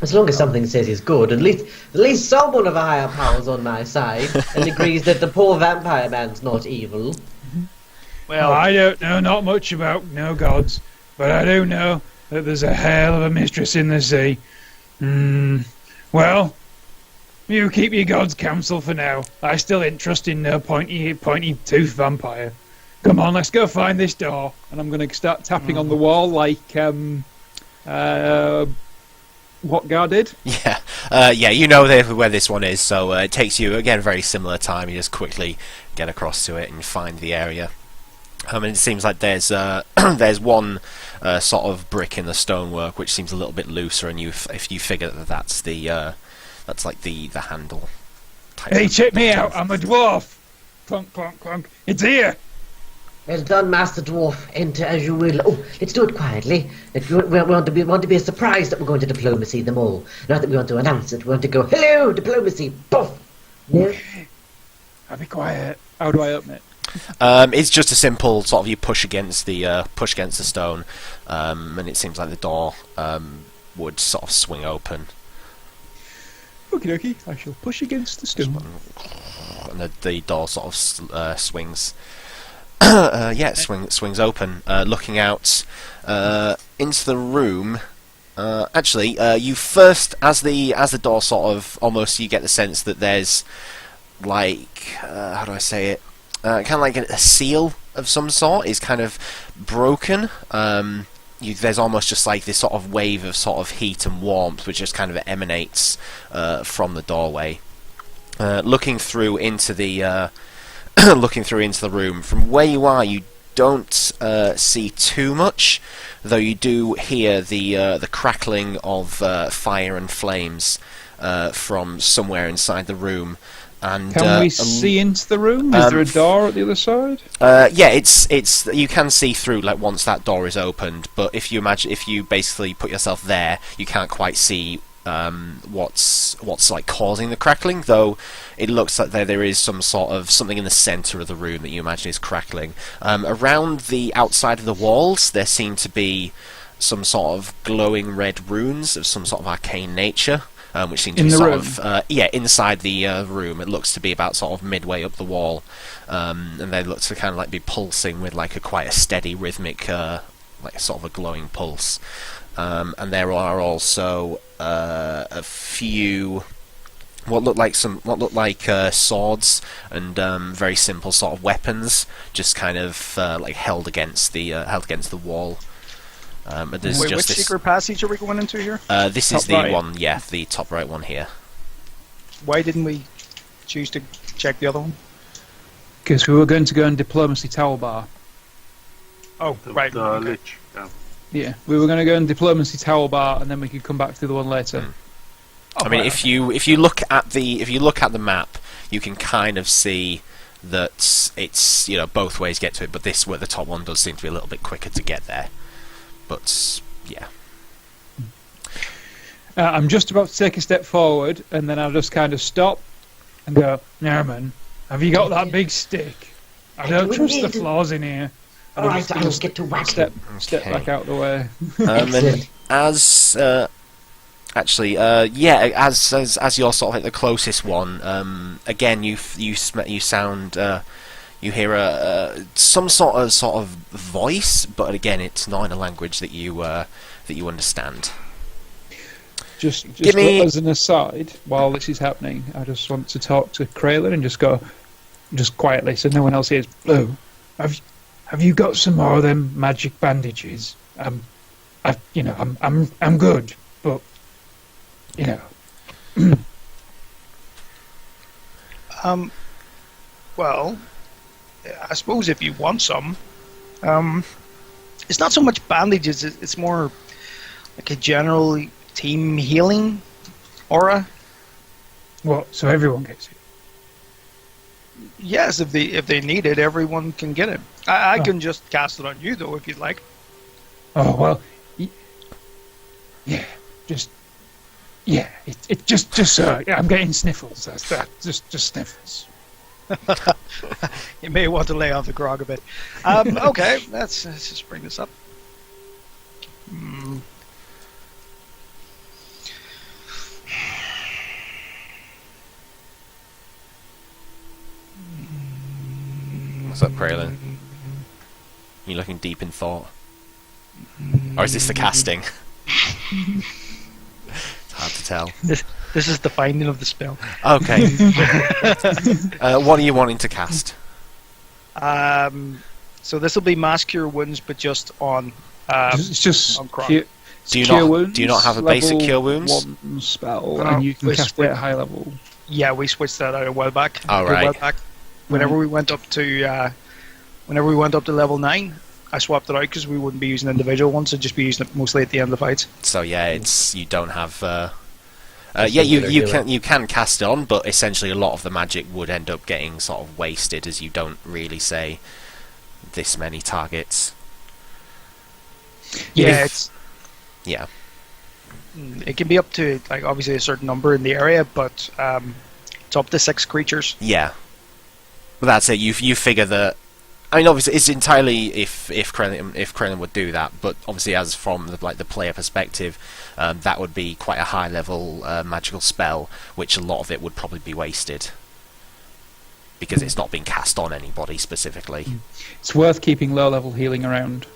As long as something says he's good, at least someone of a higher power's on my side and agrees that the poor vampire man's not evil. Well, I don't know not much about no gods, but I do know that there's a hell of a mistress in the sea. Well, you keep your god's counsel for now. I still ain't trusting no pointy tooth vampire. Come on, let's go find this door. And I'm going to start tapping on the wall like what Gar did. Yeah, you know where this one is, so it takes you, again, very similar time. You just quickly get across to it and find the area. And it seems like there's there's one sort of brick in the stonework which seems a little bit looser, and if you figure that that's like the handle. Hey, check me out. I'm a dwarf. Clunk, clunk, clunk. It's here. Well done, Master Dwarf. Enter as you will. Oh, let's do it quietly. We want to be surprised that we're going to diplomacy them all. Not that we want to announce it. We want to go, hello, diplomacy. Poof. No? I'll be quiet. How do I open it? It's just a simple sort of you push against the stone, and it seems like the door would sort of swing open. Okie dokie, I shall push against the stone. And the door sort of swings. Swings open, looking out into the room. Actually, you first, as the door sort of almost, you get the sense that there's like how do I say it? Kind of like a seal of some sort is kind of broken. There's almost just like this sort of wave of sort of heat and warmth which just kind of emanates from the doorway. Looking through into the room from where you are, you don't see too much, though you do hear the crackling of fire and flames from somewhere inside the room. And, can we see into the room? Is there a door at the other side? Yeah, it's you can see through like once that door is opened, but if you basically put yourself there, you can't quite see what's like causing the crackling, though it looks like there is some sort of something in the center of the room that you imagine is crackling. Around the outside of the walls there seem to be some sort of glowing red runes of some sort of arcane nature, which seem to be sort of inside the room. It looks to be about sort of midway up the wall, and they look to kind of like be pulsing with like quite a steady rhythmic like sort of a glowing pulse. And there are also a few what look like swords and very simple sort of weapons, just kind of like held against the wall. But there's Wait, just which this, secret passage are we going into here? this is the one, yeah, the top right one here. Why didn't we choose to check the other one? Because we were going to go in Diplomacy Tower Bar. Oh, right. Okay. Lich, yeah. Yeah, we were going to go in Diplomacy Tower Bar, and then we could come back to the other one later. I mean, if you look at the map, you can kind of see that it's both ways get to it, but this where the top one does seem to be a little bit quicker to get there. But yeah. I'm just about to take a step forward, and then I'll just kind of stop and go, Nerman, have you got that big stick? I don't trust the floors in here. All right, I'll just get to whack Step back out the way. And as as you're sort of like the closest one, again you sound you hear some sort of voice, but again it's not in a language that you understand. Just Give me- as an aside, while this is happening, I just want to talk to Kraylin and just go, just quietly, so no one else hears. Blue, have you got some more of them magic bandages? I'm good, but Well, I suppose if you want some, it's not so much bandages. It's more like a general team healing aura. what? So everyone gets it. Yes, if they need it, everyone can get it. I can just cast it on you though, if you'd like. Oh well, yeah, just yeah. It just I'm getting sniffles. That's that. Just sniffles. You may want to lay off the grog a bit. Okay, let's just bring this up. What's up, Kraylin? You looking deep in thought, or is this the casting? It's hard to tell. This is the finding of the spell. Okay. What are you wanting to cast? So this will be Mass Cure Wounds, but just on. It's just on Kronk. Do you cure not- wounds, do you not have a basic level cure wounds? 1 spell, No, and you can we cast it at high level. Yeah, we switched that out a while back. All right. Whenever we went up to level 9, I swapped it out because we wouldn't be using individual ones, so just be using it mostly at the end of the fights. So yeah, it's you don't have. You can cast it on, but essentially a lot of the magic would end up getting sort of wasted, as you don't really say this many targets. Yeah, Yeah. it can be up to like obviously a certain number in the area, but it's up to 6 creatures. Yeah. But that's it. You figure that. I mean, obviously, it's entirely if Krellin would do that, but obviously, as from the player perspective, that would be quite a high level magical spell, which a lot of it would probably be wasted because it's not being cast on anybody specifically. It's worth keeping low level healing around.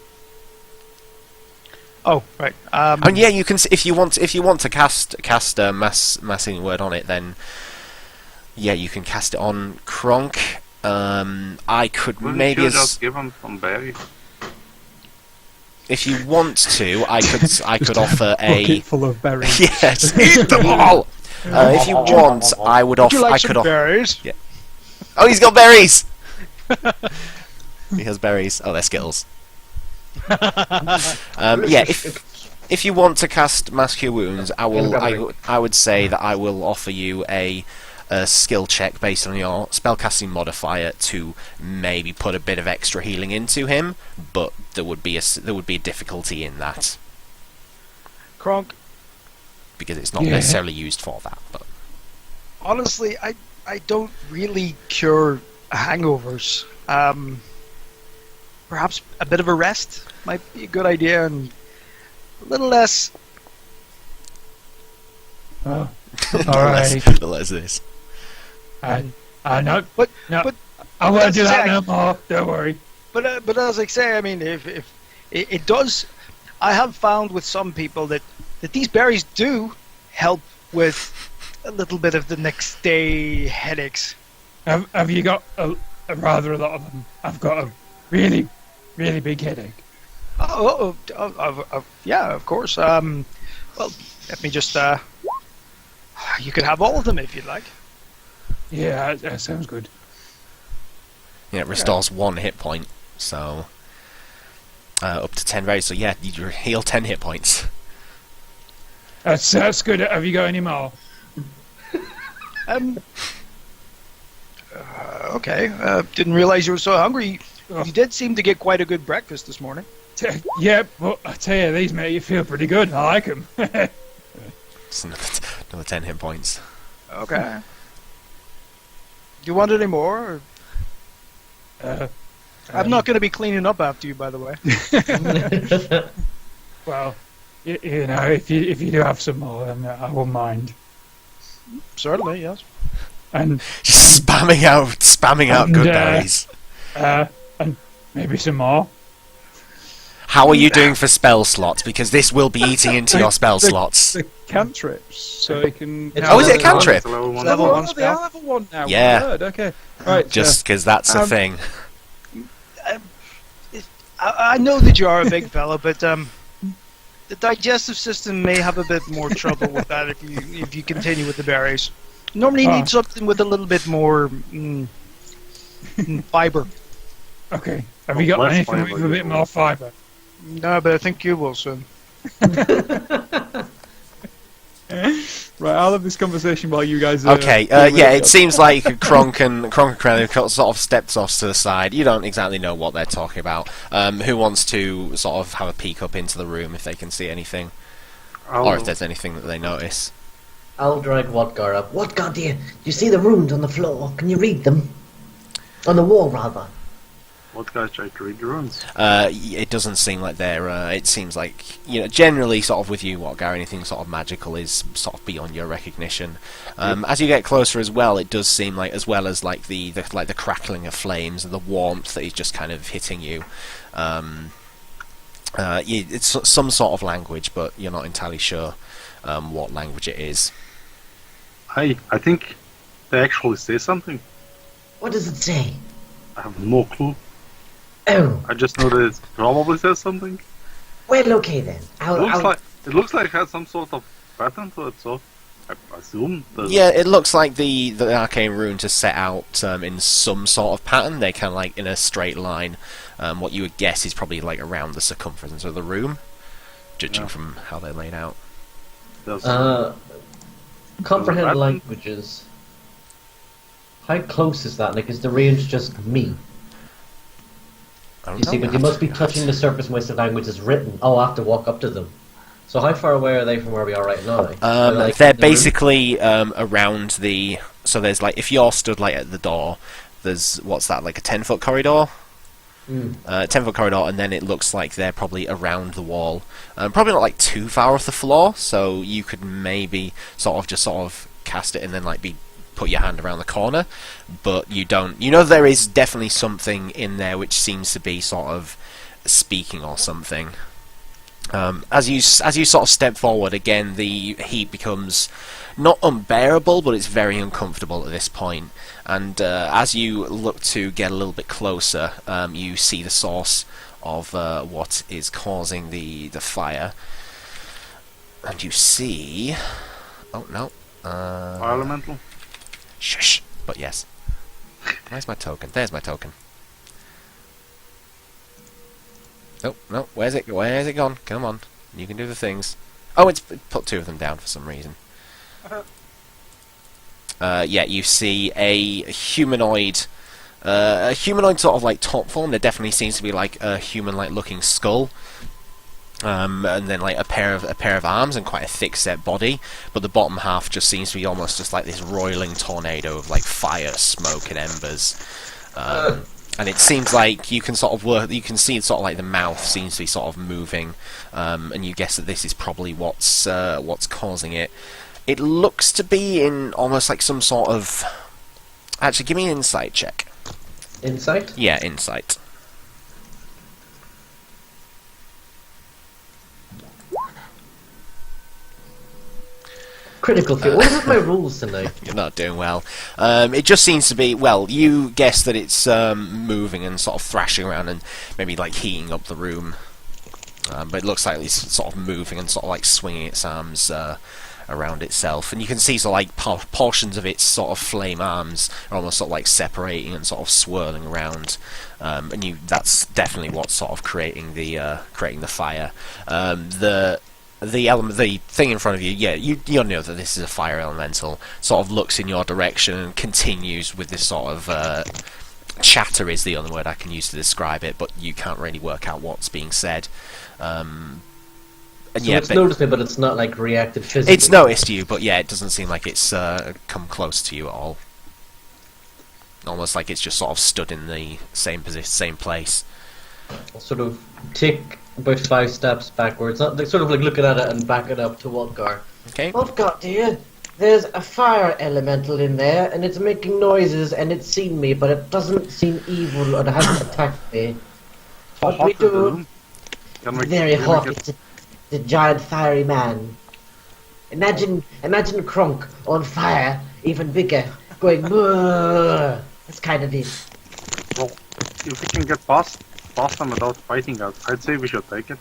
Oh, right. And yeah, you can if you want to cast mass healing word on it, then yeah, you can cast it on Kronk. I could Wouldn't maybe you just give him some berries? if you want to, I could offer Bucket full of berries. yes, eat them all. If you want, I would offer. Would you like I some could offer. berries? Yeah. Oh, he's got berries. He has berries. Oh, they're Skittles. Yeah, if you want to cast Mass Cure Wounds, I would say that I will offer you a skill check based on your spellcasting modifier to maybe put a bit of extra healing into him, but there would be a difficulty in that Kronk, because it's not Yeah. necessarily used for that. But honestly, I don't really cure hangovers. Perhaps a bit of a rest might be a good idea, and a little less. Oh, the alright. less- the less this. I know. But No, but I won't that's do that exact- no more. Don't worry. but as I say, I mean, if it does, I have found with some people that these berries do help with a little bit of the next day headaches. Have you got a rather a lot of them? I've got a really big headache. Yeah, of course. Well, let me just. You could have all of them if you'd like. Yeah, that sounds good. Yeah, it restores 1 hit point, so up to 10 rays. So yeah, you heal 10 hit points. That's good. Have you got any more? Okay. Didn't realize you were so hungry. Oh. You did seem to get quite a good breakfast this morning. Yeah, but I tell you, these make you feel pretty good. I like them. It's another 10 hit points. Okay. Do you want any more? I'm not going to be cleaning up after you, by the way. Well, you know, if you do have some more, then I won't mind. Certainly, yes. And Just spamming out good berries. and maybe some more. How are you doing for spell slots? Because this will be eating into your spell slots. The cantrips, so you can. It's Is it a cantrip? It's a level one. Level Oh, one they spell. are level 1 now. Yeah. Word, okay. Right. Just because that's a thing. I know that you are a big fella, but the digestive system may have a bit more trouble with that if you continue with the berries. Normally, you need something with a little bit more fiber. Okay. Have you got Less anything fibre, with a bit more fibre? No, but I think you will soon. Right, I'll have this conversation while you guys. Okay, do a yeah, bit it seems like Kronk and Crown have sort of stepped off to the side. You don't exactly know what they're talking about. Who wants to sort of have a peek up into the room if they can see anything? Or if there's anything that they notice? I'll drag Whatgar up. Whatgar, do you see the runes on the floor? Can you read them? On the wall, rather. What guys try to read the runes? It doesn't seem like they're. It seems like, you know, generally sort of with you, Whatgar, anything sort of magical is sort of beyond your recognition. As you get closer as well, it does seem like, as well as like the crackling of flames and the warmth that is just kind of hitting you. It's some sort of language, but you're not entirely sure what language it is. I think they actually say something. What does it say? I have no clue. Oh, I just know that it probably says something. well, okay then. It looks like it has some sort of pattern to it, so I assume that. Yeah, it looks like the arcane runes are set out in some sort of pattern. They're kind of like in a straight line. What you would guess is probably like around the circumference of the room, judging from how they're laid out. There's Comprehend pattern? languages. How close is that? Like, is the range just me? I don't You see, know, but you I'll must be have to- touching the surface most of the language is written. Oh, I have to walk up to them. So how far away are they from where we are right now? Like, They're in the room? basically around the. So there's like, if you're stood like at the door, there's what's that, like a 10-foot corridor? 10-foot corridor, and then it looks like they're probably around the wall. Probably not like too far off the floor, so you could maybe sort of cast it and then like put your hand around the corner, but you don't. You know there is definitely something in there which seems to be sort of speaking or something. As you sort of step forward again, the heat becomes not unbearable, but it's very uncomfortable at this point. And as you look to get a little bit closer, you see the source of what is causing the fire, and you see. Oh no! Elemental. Shush. But yes. Where's my token? There's my token. Oh no! Where's it? Where's it gone? Come on! You can do the things. Oh, it's put two of them down for some reason. Yeah, you see a humanoid sort of like top form. There definitely seems to be like a human-like looking skull, and then like a pair of arms and quite a thick-set body. But the bottom half just seems to be almost just like this roiling tornado of like fire, smoke, and embers. And it seems like you can you can see sort of like the mouth seems to be sort of moving, and you guess that this is probably what's causing it. It looks to be in almost like some sort of. Actually, give me an insight check. Insight? Yeah, insight. Critical fail. What are my rules tonight? You're not doing well. It just seems to be, well, you guess that it's moving and sort of thrashing around and maybe like heating up the room. But it looks like it's sort of moving and sort of like swinging its arms around itself. And you can see sort of like portions of its sort of flame arms are almost sort of like separating and sort of swirling around. And that's definitely what's sort of creating the fire. the thing in front of you, yeah, you know that this is a fire elemental. Sort of looks in your direction and continues with this sort of chatter is the only word I can use to describe it, but you can't really work out what's being said. And So it's noticed me, but it's not like reacted physically. it's noticed you, but yeah, it doesn't seem like it's come close to you at all. Almost like it's just sort of stood in the same position, same place. I'll sort of take about 5 steps backwards, not sort of like looking at it and back it up to Wodgar. Okay. Wodgar, dear, there's a fire elemental in there, and it's making noises, and it's seen me, but it doesn't seem evil or it hasn't attacked me. How What we hot is the do? room? Very can we hot. get- It's a giant fiery man. Imagine Kronk on fire, even bigger, going. "Brrr." That's kind of it. Well, if we can get past them without fighting us, I'd say we should take it.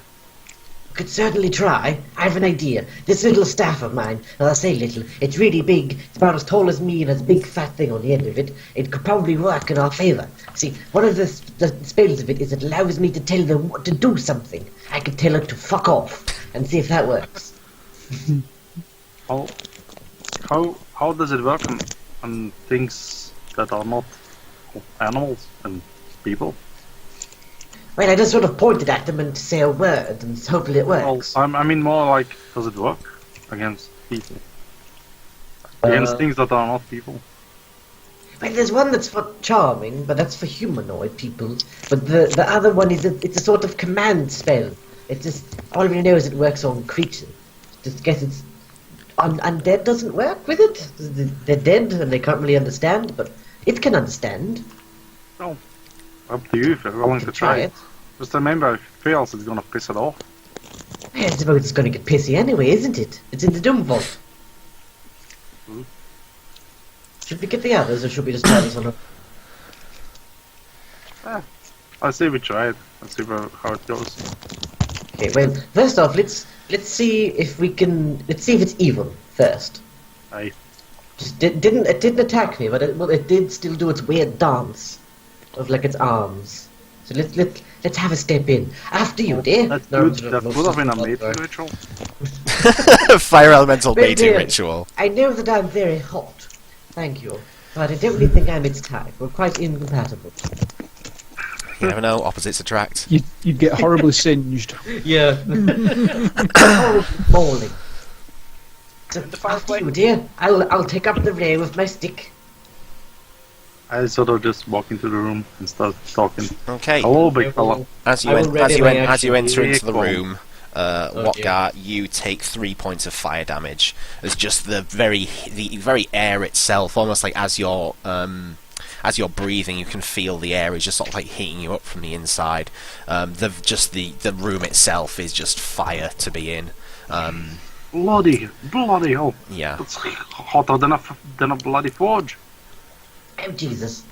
Could certainly try. I have an idea. This little staff of mine, well, I say little, it's really big. It's about as tall as me and has a big fat thing on the end of it. It could probably work in our favour. See, one of the spells of it is it allows me to tell them what to do something. I could tell it to fuck off and see if that works. How does it work on things that are not animals and people? Well, I just sort of pointed at them and say a word, and hopefully it Well, works. I mean more like, does it work against people? Against things that are not people? Well, there's one that's for charming, but that's for humanoid people. But the other one is it's a sort of command spell. It's just all we know is it works on creatures. Just guess it's undead doesn't work with it. They're dead and they can't really understand, but it can understand. Well, up to you if you're willing to try it. Just remember, if it fails, it's gonna piss it off. I suppose it's going to get pissy anyway, isn't it? It's in the Doom Vault. Hmm. Should we get the others, or should we just try this one? I say we try it and see how it goes. Okay, well, first off, let's see if we can. Let's see if it's evil first. Aye. Just it didn't attack me, but it did still do its weird dance of like its arms. So let's have a step in after you, dear. That's No, good. That would have been a mating ritual. Fire elemental Well, mating dear, ritual. I know that I'm very hot. Thank you. But I don't really think I'm its type. We're quite incompatible. You never know, opposites attract. You'd get horribly singed. Yeah. Mauling. So, after you, dear. I'll take up the rear with my stick. I sort of just walk into the room and start talking. Okay. Hello, big fella. As you I will ready my enter action. into the room, dear. Whatgar, you take 3 points of fire damage. It's just the very air itself, almost like as you're breathing, you can feel the air is just sort of like heating you up from the inside. The room itself is just fire to be in. Bloody hell! Yeah. It's hotter than a bloody forge. Oh, Jesus.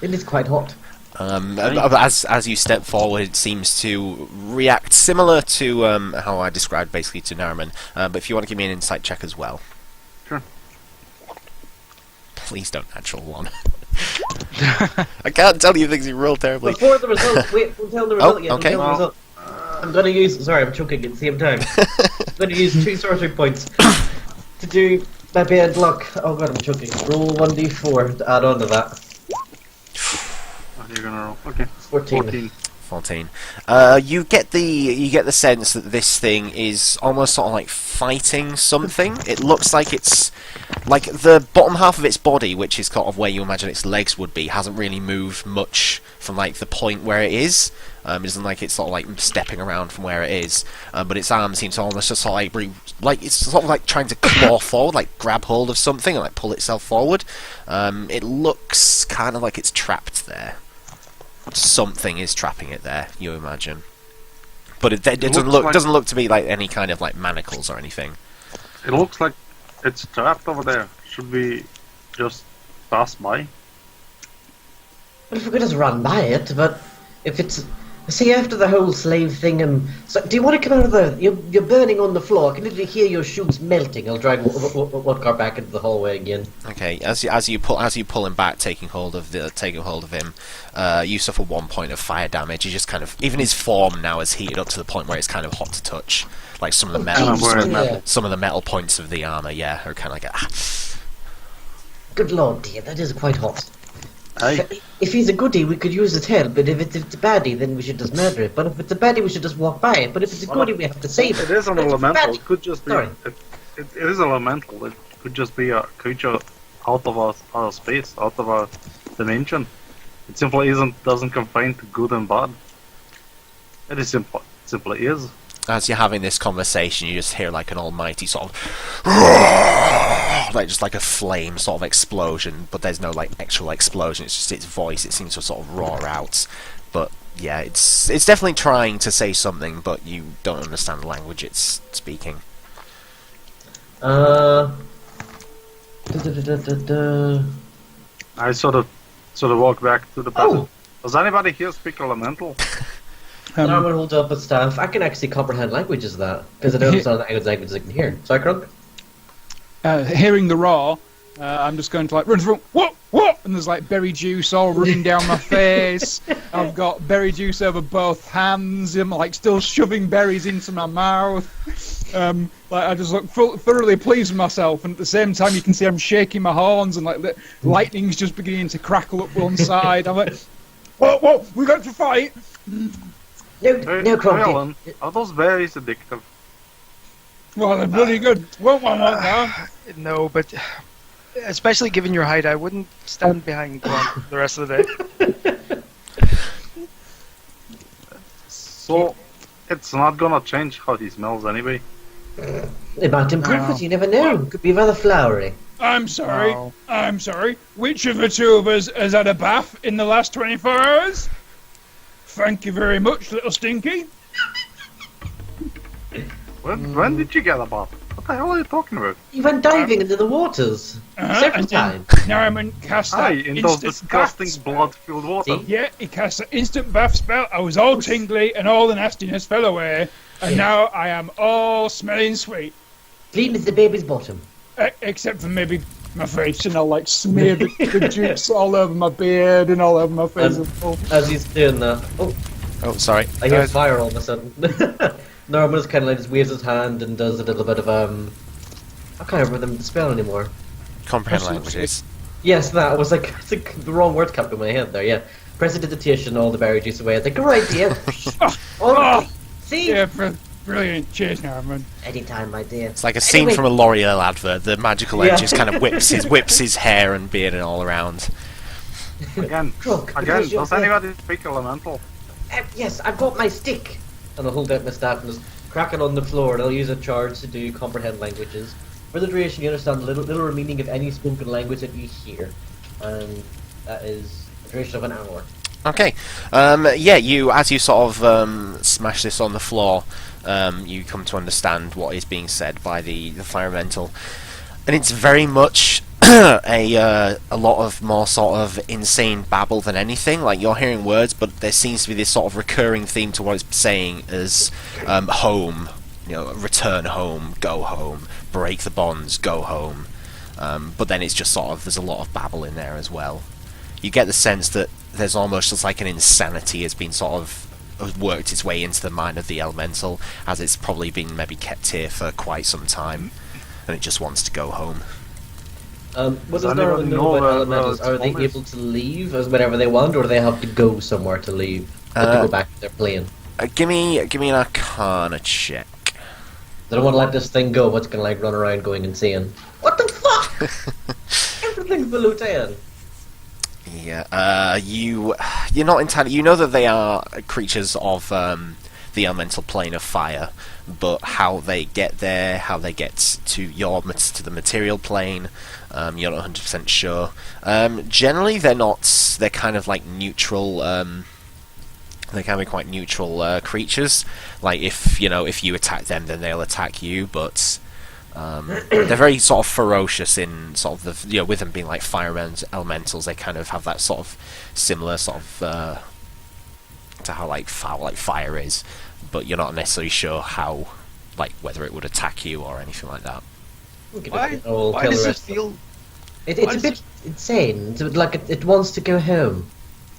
It is quite hot. As you step forward, it seems to react similar to how I described basically to Nariman. But if you want to give me an insight check as well. Sure. Please don't natural one. I can't tell you things you roll terribly. Before the result, wait, don't tell the result yet. okay. Don't tell the result. I'm going to use... Sorry, I'm choking at the same time. I'm going to use 2 sorcery points to do my bad luck. Oh god, I'm choking. Roll 1d4 to add on to that. What are you gonna roll? Okay. 14. 14. You get the sense that this thing is almost sort of like fighting something. It looks like it's like the bottom half of its body, which is kind of where you imagine its legs would be, hasn't really moved much from like the point where it is. It isn't like it's sort of like stepping around from where it is, but its arms seem to almost just sort of like it's sort of like trying to claw forward, like grab hold of something and like pull itself forward. It looks kind of like it's trapped there. Something is trapping it there, you imagine, but it doesn't look to be like any kind of like manacles or anything. It looks like it's trapped over there. Should we just pass by? Well, if we could just run by it, but if it's... See, after the whole slave thing, so do you want to come out of the? You're burning on the floor. I can literally hear your shoes melting. I'll drag Wodgar back into the hallway again. Okay, as you pull him back, taking hold of him, you suffer 1 point of fire damage. He just kind of, even his form now is heated up to the point where it's kind of hot to touch. Like some of the metal, some of the metal points of the armor, are kind of like Good lord, dear, that is quite hot. Hey, If he's a goodie, we could use his help, but if it's a baddie, then we should just murder it. But if it's a baddie, we should just walk by it. But if it's a goodie, we have to save it. it is an But if it's a elemental. baddie- It could just be. Sorry. It is an elemental. It could just be a creature out of our space, out of our dimension. It simply doesn't confine to good and bad. It is simply is. as you're having this conversation, you just hear like an almighty sort of like just like a flame sort of explosion, but there's no like actual explosion. It's just its voice. It seems to sort of roar out. But yeah, it's definitely trying to say something, but you don't understand the language it's speaking. Da, da, da, da, da. I sort of walk back to the passage. Oh! Does anybody here speak elemental? Norman holds up his staff. I can actually comprehend languages of that, because I don't understand the languages I can hear. Sorry, Crunk? Hearing the roar, I'm just going to like run through. What? And there's like berry juice all running down my face. I've got berry juice over both hands. I'm like still shoving berries into my mouth. Like I just look thoroughly pleased with myself, and at the same time you can see I'm shaking my horns, and like the lightning's just beginning to crackle up one side. I'm like, what? We got to fight. No, Crunk. Alan, are those berries addictive? Well, they're bloody good. Won't one want that? No, but especially given your height, I wouldn't stand behind Grunt the rest of the day. So, it's not gonna change how he smells anyway. It might improve it, you never know. Could be rather flowery. I'm sorry. No. I'm sorry. Which of the two of us has had a bath in the last 24 hours? Thank you very much, little Stinky. When did you get a bath? What the hell are you talking about? You went diving into the waters. Several And then times. Norman cast Aye, that in those instant disgusting bath. blood-filled water. See? Yeah, he cast an instant bath spell. I was all tingly and all the nastiness fell away. And now I am all smelling sweet. Clean as the baby's bottom. Except for maybe my face. And I'll like smear the juice all over my beard and all over my face. As he's doing that. Oh, sorry. I hear fire all of a sudden. Norman just kind of like just waves his hand and does a little bit of I can't remember the spell anymore. Comprehend languages. Yes, that was like, it's like the wrong word kept in my head there. Yeah, prestidigitation, all the berry juice away. It's like good idea. Oh, See, yeah, brilliant. Cheers, Norman. anytime, my dear. It's like a scene Anyway. from a L'Oreal advert. The magical Yeah. edge just kind of whips his hair and beard and all around. Again, Crook, again, because you're does anybody speak elemental? Yes, I've got my stick. And I'll hold out my staff and just crack it on the floor, and I'll use a charge to do comprehend languages. For the duration, you understand the little meaning of any spoken language that you hear, and that is a duration of an hour. Okay. Yeah, as you sort of smash this on the floor, you come to understand what is being said by the firemental, and it's very much a lot of more sort of insane babble than anything. Like you're hearing words, but there seems to be this sort of recurring theme to what it's saying as home, return home, go home, break the bonds, go home. But then it's just sort of there's a lot of babble in there as well. You get the sense that there's almost just like an insanity has been sort of worked its way into the mind of the elemental, as it's probably been maybe kept here for quite some time, and it just wants to go home. What does anybody Norman know know about where elementals? its Are they home is? able to leave as whenever they want, or do they have to go somewhere to leave? Or to go back to their plane? Give me an Arcana check. They don't want to let this thing go, what's gonna like run around going insane. What the fuck? Everything's below 10. Yeah, you're not entirely. You know that they are creatures of the elemental plane of fire, but how they get there, how they get to the material plane, you're not 100% sure. Generally, they're not. They're kind of like neutral. They can be quite neutral creatures. Like if you attack them, then they'll attack you, but. They're very sort of ferocious in sort of the with them being like fire elementals. They kind of have that sort of similar sort of to how like foul like fire is, but you're not necessarily sure how, like whether it would attack you or anything like that. Why does it feel? It's a bit insane. It's like it wants to go home.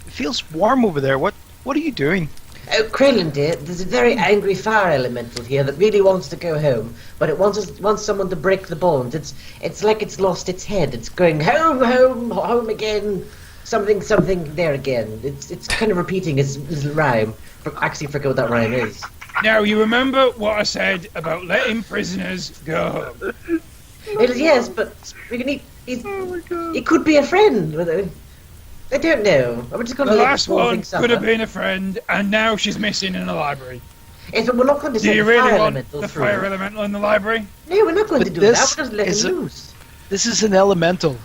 It feels warm over there. What are you doing? Oh, Krillin, dear, there's a very angry fire elemental here that really wants to go home, but it wants someone to break the bonds. It's like it's lost its head. It's going home, home, home again, something, something there again. It's kind of repeating its rhyme. I actually forgot what that rhyme is. Now, you remember what I said about letting prisoners go home. Yes, but we can he could be a friend. I don't know. I'm just going to The let last this whole one thing suffer. could have been a friend, and now she's missing in the library. Yes, but we're not going to Do send you the really fire want elemental the through. fire elemental in the library? No, we're not going to But do that. this We're just letting is him a- loose. This is an elemental.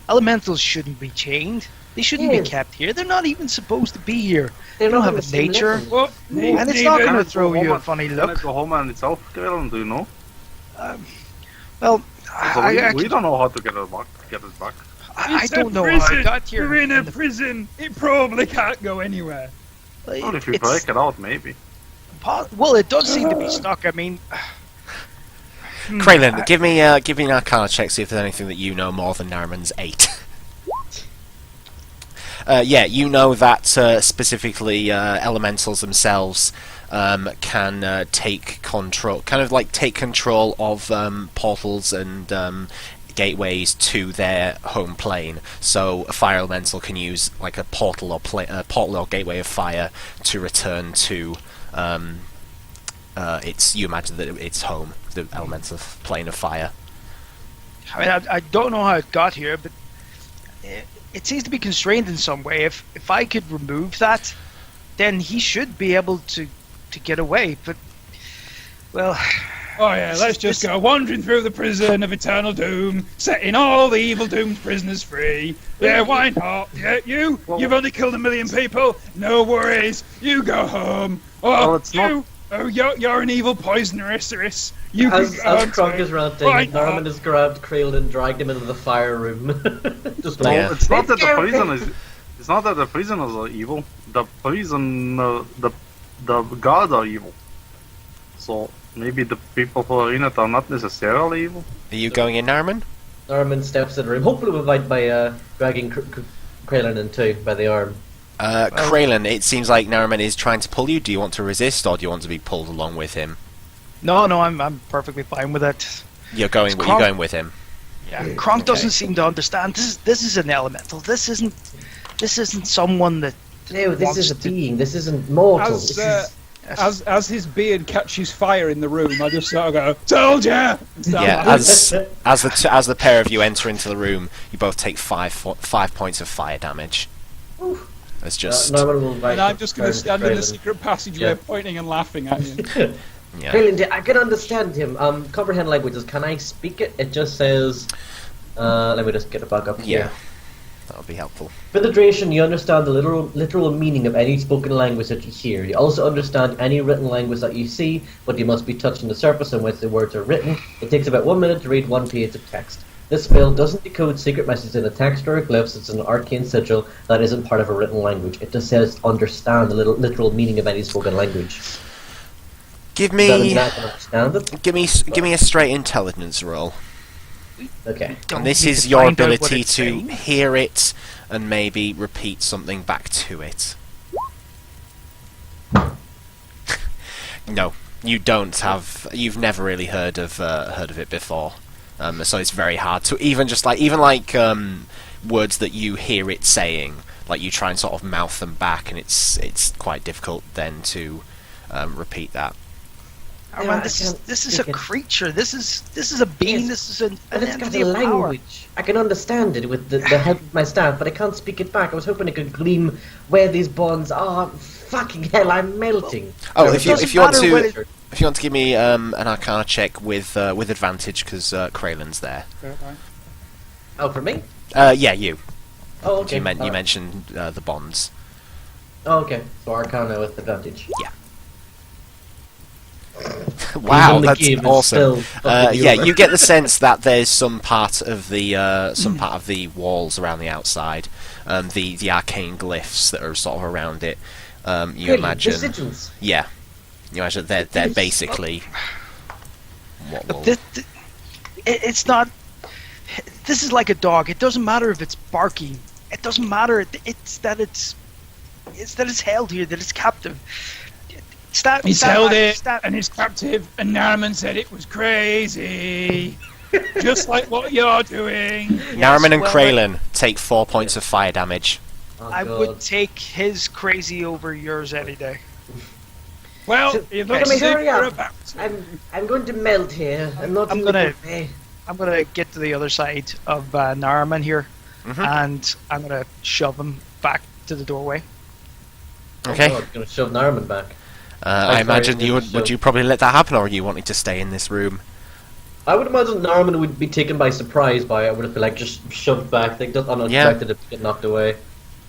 Elementals shouldn't be chained. They shouldn't Yes. be kept here. They're not even supposed to be here. They're They don't not have on a the same nature. level. Well, And it's not neither- going to Can it throw go you home a funny Can look. it go home on itself, Krillin? Do you know? Well, We don't know how to get it back. I It's don't a know prison. how I got here. We're in a the- prison. It probably can't go anywhere. Well, if you it's break it out, maybe. well, it does seem to be stuck. I mean, Kraylin, give me an Arcana check, see if there's anything that you know more than Nariman's 8. Yeah, you know that specifically elementals themselves can take control, take control of portals and gateways to their home plane. So a fire elemental can use like a portal or gateway of fire to return to you imagine that it's home, the elemental plane of fire. I mean, I don't know how it got here, but it seems to be constrained in some way. If I could remove that, then he should be able to get away. But well, Oh yeah, let's just go wandering through the prison of eternal doom, setting all the evil doomed prisoners free. Yeah, why not? Yeah, you've only killed 1 million people. No worries, you go home. Oh, Well, it's not- you're an evil poisoneress. You As can go Kronk too. is ranting, Why Norman not? has grabbed Krillin and dragged him into the fire room. Just Well, like, Yeah. it's not that the Let's go. prison is. It's not that the prisoners are evil. The prison, the guards are evil. So maybe the people who are in it are not necessarily evil. Are you going in, Nariman? Norman steps in the room, hopefully revived by dragging Krillin in too, by the arm. Kraylin, it seems like Nariman is trying to pull you. Do you want to resist, or do you want to be pulled along with him? no, I'm perfectly fine with it. You're going. It's You're going with him. Yeah, Kronk doesn't seem to understand. This is an elemental. This isn't someone that. No, this wants is a to- being. This isn't mortal. As, This is... as his beard catches fire in the room, I just sort of go, "Told ya!" and start Yeah, laughing. as the pair of you enter into the room, you both take 5 points of fire damage. It's just Norman will invite And I'm just going to stand in the Krillin. secret passageway, Yeah. pointing and laughing at you. yeah. Krillin, I can understand him. Comprehend languages. Can I speak it? It just says. Let me just get it back up Yeah, here. that would be helpful. For the duration, you understand the literal meaning of any spoken language that you hear. You also understand any written language that you see, but you must be touching the surface on which the words are written. It takes about 1 minute to read 1 page of text. This spell doesn't decode secret messages in a text or a glyphs. It's an arcane sigil that isn't part of a written language. It just says understand the literal meaning of any spoken language. Give Does that mean me, I can understand it? give me a straight intelligence roll. Okay. Don't And this need is to your find out what ability it's to saying. hear it and maybe repeat something back to it. No, you don't have. You've never really heard of it before, so it's very hard to even words that you hear it saying. Like you try and sort of mouth them back, and it's quite difficult then to repeat that. Oh, Yeah, man, I this is can't a speak it. creature. This is a being. Yes. This is an And it's got entity a of power. language. I can understand it with the help of my staff, but I can't speak it back. I was hoping it could gleam where these bonds are. Fucking hell, I'm melting. Oh, No, if it doesn't you want matter to what it- if you want to give me an Arcana check with advantage because Kraylin's there. Oh, for me? Yeah, you. Oh, okay. You Alright. mentioned the bonds. Oh, okay. So Arcana with advantage. Wow, Even the that's game is awesome. still fucking Yeah, over. you get the sense that there's some part of the walls around the outside, the arcane glyphs that are sort of around it, You Really? imagine, The sigils? yeah, you imagine they're basically. It's not. This is like a dog. It doesn't matter if it's barking. It doesn't matter. It's that it's held here. That it's captive. He's held it, and he's captive, and Narman said it was crazy. Just like what you're doing. Nariman and Kraylin take 4 points of fire damage. Oh, I God. would take his crazy over yours any day. Well, So- it looks Let me as if hurry we're up. about to. I'm going to melt here. I'm not I'm in the gonna- good way. I'm gonna get to the other side of Naraman here, and I'm gonna shove him back to the doorway. Okay. Oh, God, going to shove Narman back. I imagine sorry, you would you probably let that happen, or are you wanting to stay in this room? I would imagine Narman would be taken by surprise by it. Would have been like just shoved back, like just unexpected to get knocked away.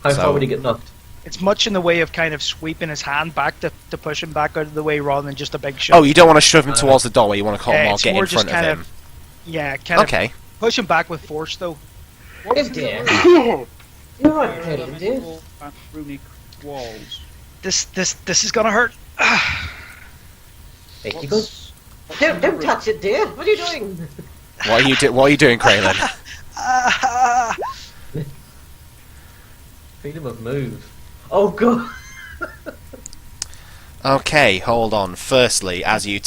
How So- far would he get knocked? It's much in the way of kind of sweeping his hand back to push him back out of the way rather than just a big shove. Oh, you don't want to shove him towards the doorway. You want to call him or it's get more in front just of kind him. Yeah, kind Okay. of push him back with force though. Yes, dear. You're right, Caleb, dear. And runic walls. This is gonna hurt. Hey, you go. Don't touch it, dear. What are you doing? What are you doing, Kraylin? Freedom of move. Oh God. Okay, hold on. Firstly, as you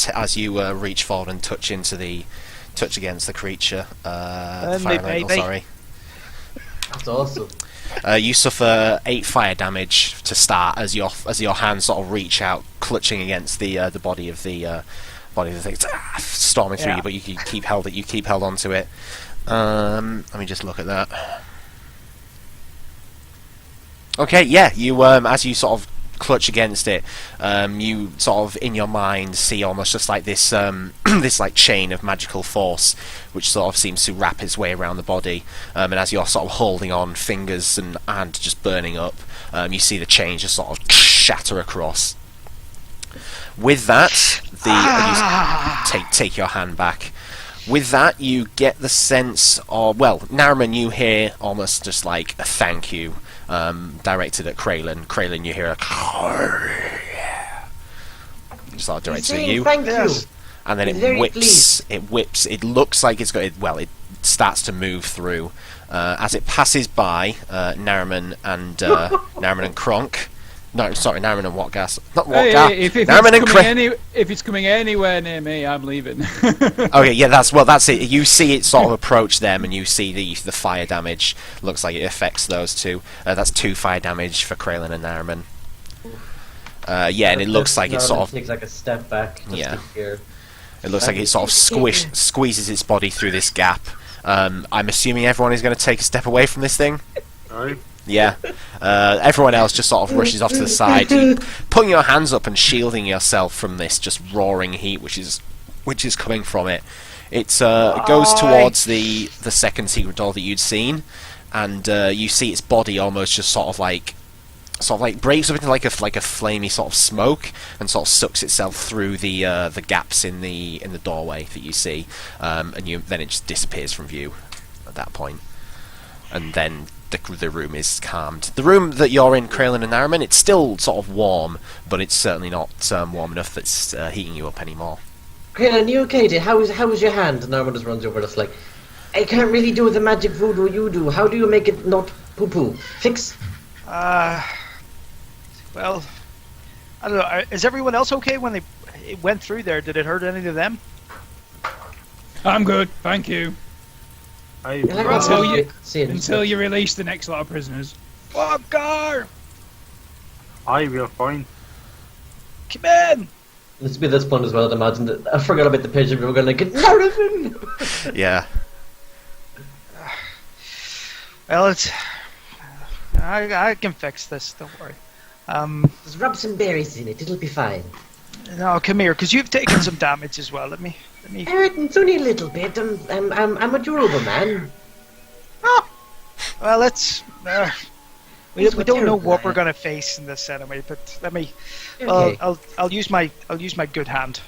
reach forward and touch against the creature, the fire elemental, baby. sorry, That's awesome. you suffer 8 fire damage to start as your hands sort of reach out, clutching against the body of the thing, storming through Yeah. you, but you keep held onto it. Let me just look at that. Okay, yeah, you as you sort of clutch against it, you sort of in your mind see almost just like this this like chain of magical force which sort of seems to wrap its way around the body, and as you're sort of holding on, fingers and hand just burning up, you see the chain just sort of shatter across. With that, you take your hand back. With that, you get the sense of, well, Nariman, you hear almost just like a thank you directed at Kraylin. Kraylin, you hear a just like directed at you, Thank Yes. you. and then Very it whips. It looks like it's got it. Well, it starts to move through as it passes by Nariman and Nariman and Kronk. No, sorry, Nariman and Watgas. Not Watgas. Hey, if Nariman and Kronk. if it's coming anywhere near me, I'm leaving. Okay, yeah, that's it. You see it sort of approach them, and you see the fire damage. Looks like it affects those two. That's 2 fire damage for Kraylin and Nariman. Yeah, and it looks like it sort of takes like a step back. Just Yeah. to hear. it looks like it sort of squeezes its body through this gap. I'm assuming everyone is going to take a step away from this thing. Aye. Yeah. Everyone else just sort of rushes off to the side, you putting your hands up and shielding yourself from this just roaring heat, which is coming from it. It goes towards the second secret door that you'd seen, and you see its body almost just sort of like breaks up into like a flamey sort of smoke, and sort of sucks itself through the gaps in the doorway that you see, and then it just disappears from view at that point, and then the room is calmed. The room that you're in, Kraylin and Nariman, it's still sort of warm, but it's certainly not warm enough that's heating you up anymore. Kraylin, you okay, dear? How is your hand? And Narman just runs over. Just like, I can't really do the magic voodoo you do. How do you make it not poo-poo? Fix. Well, I don't know. Is everyone else okay when it went through there? Did it hurt any of them? I'm good, thank you. Aye. You're like, Until oh, you- seeing Until you release the next lot of prisoners. Walker, Aye, we're fine. come in. Let's be this point as well. I'd imagine that I forgot about the pigeon. We were going to get Narman. Yeah. Well, it's. I can fix this. Don't worry. Just rub some berries in it. It'll be fine. No, come here, because you've taken some damage as well. Let me. It's only a little bit. I'm a Yoruba man. Well, let's. We That's don't what know terrible what I we're am. gonna face in this anyway. But let me. Okay. I'll use my good hand.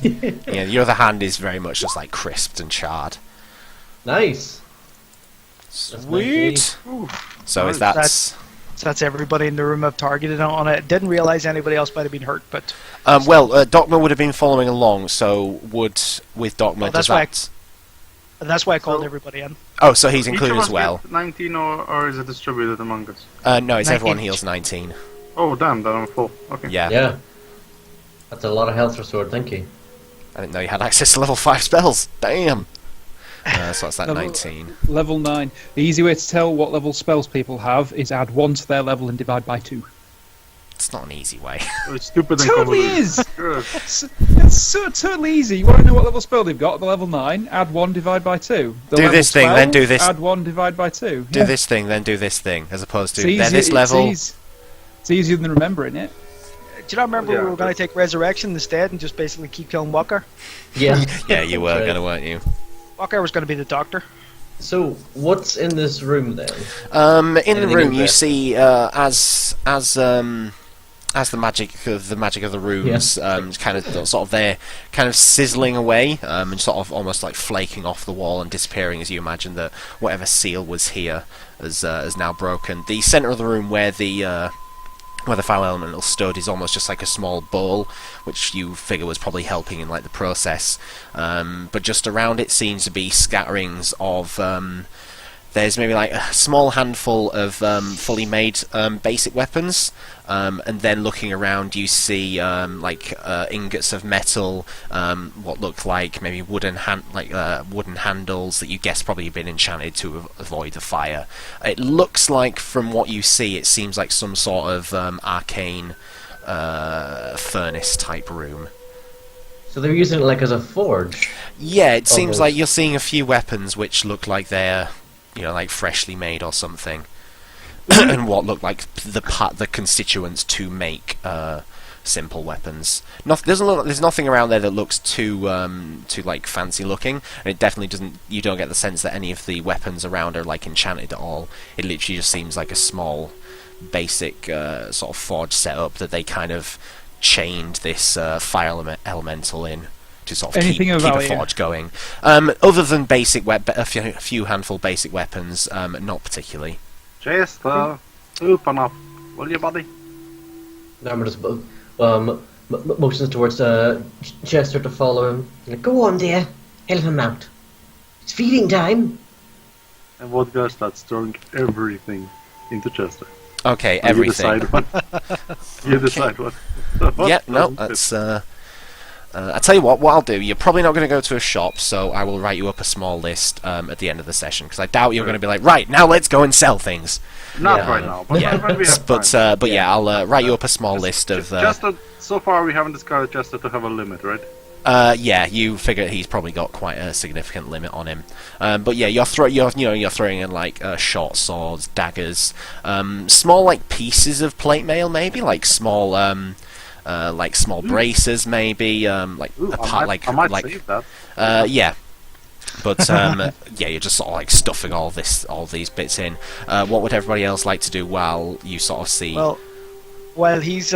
Yeah, your other hand is very much just like crisped and charred. Nice. Sweet. So is Nice. that that's everybody in the room have targeted on it. Didn't realize anybody else might have been hurt, but Docma would have been following along, so with Docma, that's why I called So- everybody in. Oh, so he's Each included of us as well. get 19, or is it distributed among us? No, it's everyone 19. heals 19. Oh, damn, then I'm full. Okay. Yeah. Yeah. That's a lot of health restored, thank you. I didn't know you had access to level 5 spells. Damn. So that's that Level- 19. Level 9. The easy way to tell what level spells people have is add 1 to their level and divide by 2. It's not an easy way. Oh, it's stupid and Totally convoluted. is! Good. It's so totally easy. You want to know what level spell they've got? The level 9, add 1, divide by 2. The Do level this thing, then 12, do this. Add 1, divide by 2. Do this thing, then do this thing, as opposed to It's they're easy- this level. It's easier than remembering it. Do you not remember Yeah, we were going to take Resurrection instead and just basically keep killing Walker? Yeah. Yeah, you were Right. gonna, weren't you? Walker was going to be the doctor. So, what's in this room then? In the Anything room, you interesting? see as the magic of the rooms kind of sort of they're kind of sizzling away and sort of almost like flaking off the wall and disappearing as you imagine that whatever seal was here is now broken. The center of the room where the fire elemental stood is almost just like a small bowl, which you figure was probably helping in like the process. But just around it seems to be scatterings of. There's maybe like a small handful of fully made basic weapons, and then looking around you see ingots of metal, what look like maybe wooden handles that you guess probably been enchanted to avoid the fire. It looks like, from what you see, it seems like some sort of arcane furnace type room. So they're using it like as a forge. Yeah, it seems Almost. like you're seeing a few weapons which look like they're, like freshly made or something, and what look like the constituents to make simple weapons. There's nothing around there that looks too like fancy looking, and it definitely doesn't. You don't get the sense that any of the weapons around are like enchanted at all. It literally just seems like a small, basic sort of forge setup that they kind of chained this fire elemental in to sort of Anything keep of a value? forge going. Other than basic a few handful basic weapons, not particularly. Chester, open up. Will you, buddy? Narmer just motions towards Chester to follow him. Like, go on, dear. Help him out. It's feeding time. And what goes that's throwing everything into Chester. Okay, You everything. decide what. You decide what. what Yeah, no, doesn't fit. that's. I'll tell you what I'll do. You're probably not going to go to a shop, so I will write you up a small list at the end of the session, because I doubt you're going to be like, right, now let's go and sell things. Not Yeah. right now, but Yeah, when we have time. but yeah, I'll write you up a small list of. Chester, so far we haven't discovered Chester to have a limit, right? Yeah, you figure he's probably got quite a significant limit on him. But yeah, you're throwing in like short swords, daggers, small like pieces of plate mail, maybe like small braces, maybe like Ooh, a part I might save that. yeah. But yeah, you're just sort of like stuffing all these bits in. What would everybody else like to do while you sort of see? Well, while he's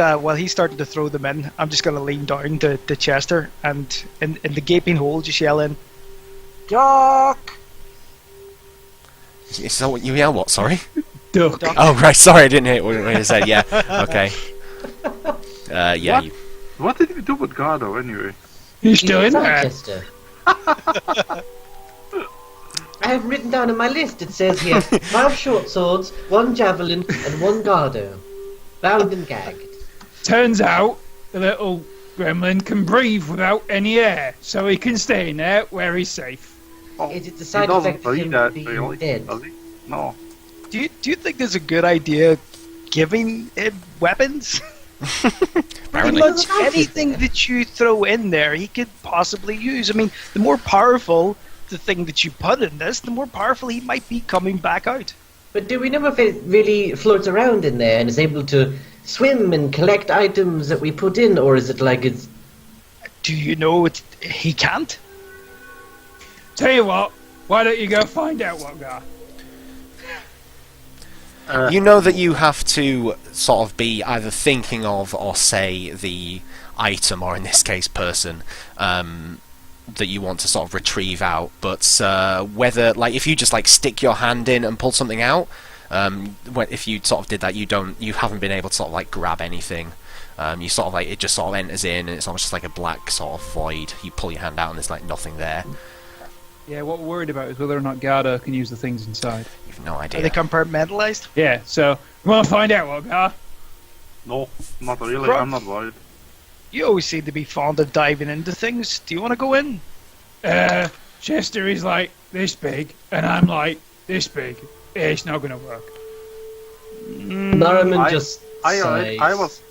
starting to throw them in, I'm just going to lean down to Chester and in the gaping hole just yell in, Doc! So you yell what? Sorry. Duck. Doc. Oh right, sorry, I didn't hear what you said. Yeah, okay. Yeah. What? What did you do with Gardo anyway? He's still in there. Chester. I have written down in my list, it says here, 5 short swords, 1 javelin, and 1 gardo. Bound and gagged. Turns out the little gremlin can breathe without any air, so he can stay in there where he's safe. Oh, Is it the he side doesn't effect of breathe him that being really, dead? does he? No. Do you think there's a good idea giving him weapons? Pretty Apparently. much anything that you throw in there, he could possibly use. I mean, the more powerful the thing that you put in this, the more powerful he might be coming back out. But do we know if it really floats around in there and is able to swim and collect items that we put in, or is it like it's... Do you know he can't? Tell you what, why don't you go find out what guy? You know that you have to sort of be either thinking of or say the item, or in this case person, that you want to sort of retrieve out, but whether, like, if you just like stick your hand in and pull something out, If you sort of did that, you haven't been able to sort of like grab anything. You sort of like it just sort of enters in, and it's almost just like a black sort of void. You pull your hand out, and there's like nothing there. Yeah, what we're worried about is whether or not Gardo can use the things inside. You've no Are idea. they compartmentalized? Yeah, so we want to find out what, Gar. No, not really. Right. I'm not worried. You always seem to be fond of diving into things. Do you want to go in? Chester is like this big, and I'm like this big. It's not going to work. Norman just sighs. I was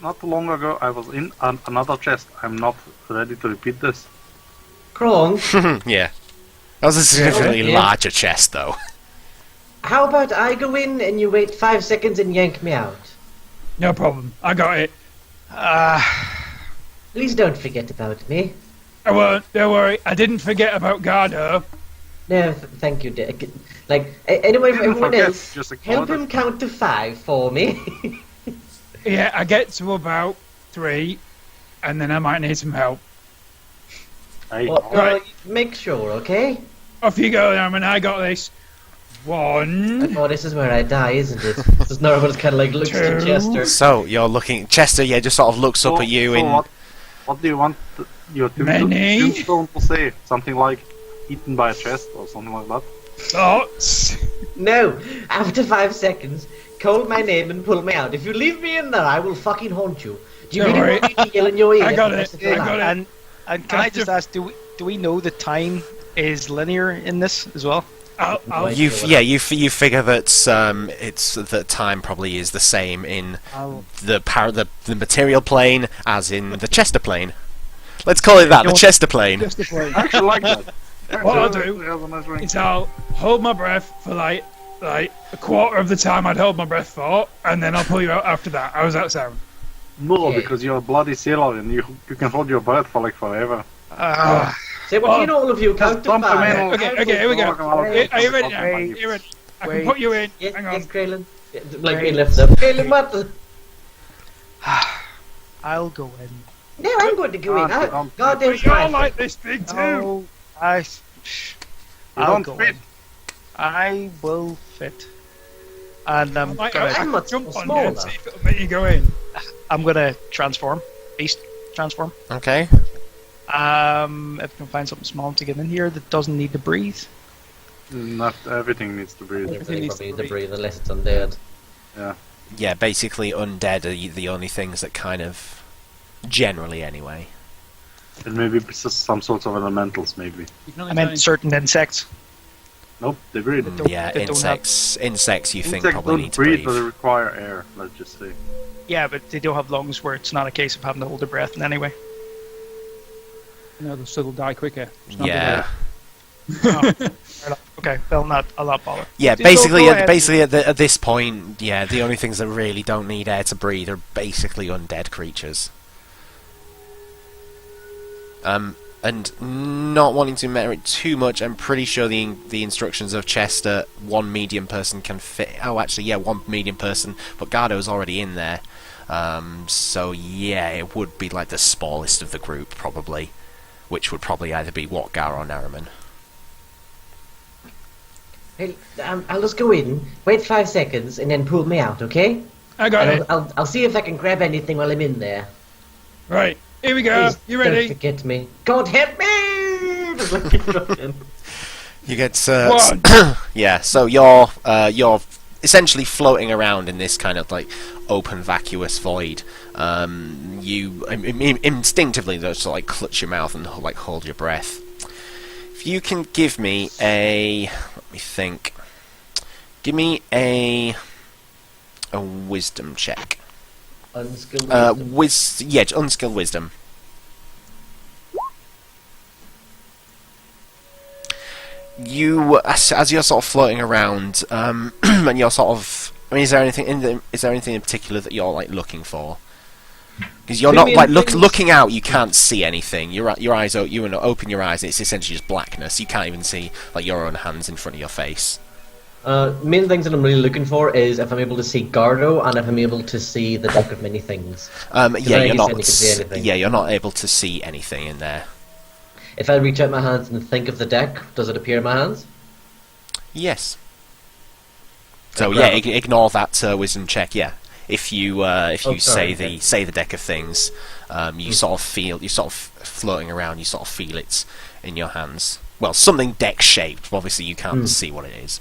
not too long ago. I was in another chest. I'm not ready to repeat this. Krong, Yeah. That was a significantly Yeah. larger chest, though. how about I go in and you wait 5 seconds and yank me out? No problem. I got it. Please don't forget about me. I won't. Don't worry. I didn't forget about Gardo. No, thank you, Dick. Like, anyway, for Didn't everyone forget, else, just ignore help him it. count to 5 for me. Yeah, I get to about 3, and then I might need some help. Hey, well, Right. make sure, okay? Off you go, Norman. I got this. 1. Oh, this is where I die, isn't it? This Norman kind of like looks to Two. Chester. So you're looking, Chester. Yeah, just sort of looks up so- at you so in. what do you want your Many. tombstone to say? Something like eaten by a chest or something like that? Thoughts? No, after 5 seconds, call my name and pull me out. If you leave me in there, I will fucking haunt you. Do you Don't really worry. want me to yell in your ear? I got for the it. rest of your I life? got it. And can I just ask, do we know the time is linear in this as well? I'll You figure that it's that time probably is the same in the material plane as in the Chester plane. Let's call it that, the Chester plane. Just the plane. I actually like that. What I'll Actually, do it has a nice ring. is I'll hold my breath for like a quarter of the time I'd hold my breath for, and then I'll pull you out after that. How does that sound? No, Okay. because you're a bloody sailor and you can hold your breath for like forever. Say what you know, all of you. Count to 5. Fundamental- Okay, here we go. Okay. Are you ready now? Okay. Are you ready? I can Wait. put you in. Yes, Hang yes, on. Graylin. Yeah, like being lifted up. Graylin, what? I'll go in. No, I'm going to go in. God damn You're all strike. like this big too. No, You I'll don't go fit. in. I will fit. And I'm I'm gonna I'm not jump so on small, you and though. see if it'll make you go in. transform. Beast transform. Okay. If I can find something small to get in here that doesn't need to breathe. Not everything needs to breathe. Everything probably needs to breathe unless it's undead. Yeah, basically undead are the only things that kind of generally anyway. And maybe some sorts of elementals, maybe. You can only I turn meant certain insects. Nope, they breathe. Don't- Yeah, they don't insects you think Insects probably don't need to breathe, breathe. but they require air, let's just say. Yeah, but they don't have lungs where it's not a case of having to hold their breath in any way. No, they'll still die quicker. It's not Yeah. Okay, well, I'll not bother. Yeah, So basically, go ahead. at this point, yeah, the only things that really don't need air to breathe are basically undead creatures. And not wanting to merit too much, I'm pretty sure the instructions of Chester, one medium person can fit. Oh, actually, yeah, one medium person, but Gardo's already in there. So yeah, it would be like the smallest of the group, probably, which would probably either be Watgar or Nariman. Hey, I'll just go in, wait 5 seconds, and then pull me out, okay? I got And it. I'll see if I can grab anything while I'm in there. Right. Here we go. Please You Don't ready? forget me. God help me! Just like keep running. You get One. yeah. So you're essentially floating around in this kind of like open vacuous void. You instinctively though, sort of like clutch your mouth and like hold your breath. If you can give me let me think. Give me a wisdom check. Unskilled. Unskilled wisdom. You, as you're sort of floating around, and you're sort of, I mean, is there anything in particular that you're like looking for? Because you're See not me in like things? looking out, you can't see anything. Your eyes, you open your eyes, it's essentially just blackness. You can't even see like your own hands in front of your face. Main things that I'm really looking for is if I'm able to see Gardo and if I'm able to see the Duck of Many Things. Yeah, I you're guess not. then you can see anything. Yeah, you're not able to see anything in there. If I reach out my hands and think of the deck, does it appear in my hands? Yes. So yeah, ignore that wisdom check. Yeah, if you sorry, say the deck of things, you sort of floating around. You sort of feel it in your hands. Well, something deck shaped. Obviously, you can't see what it is.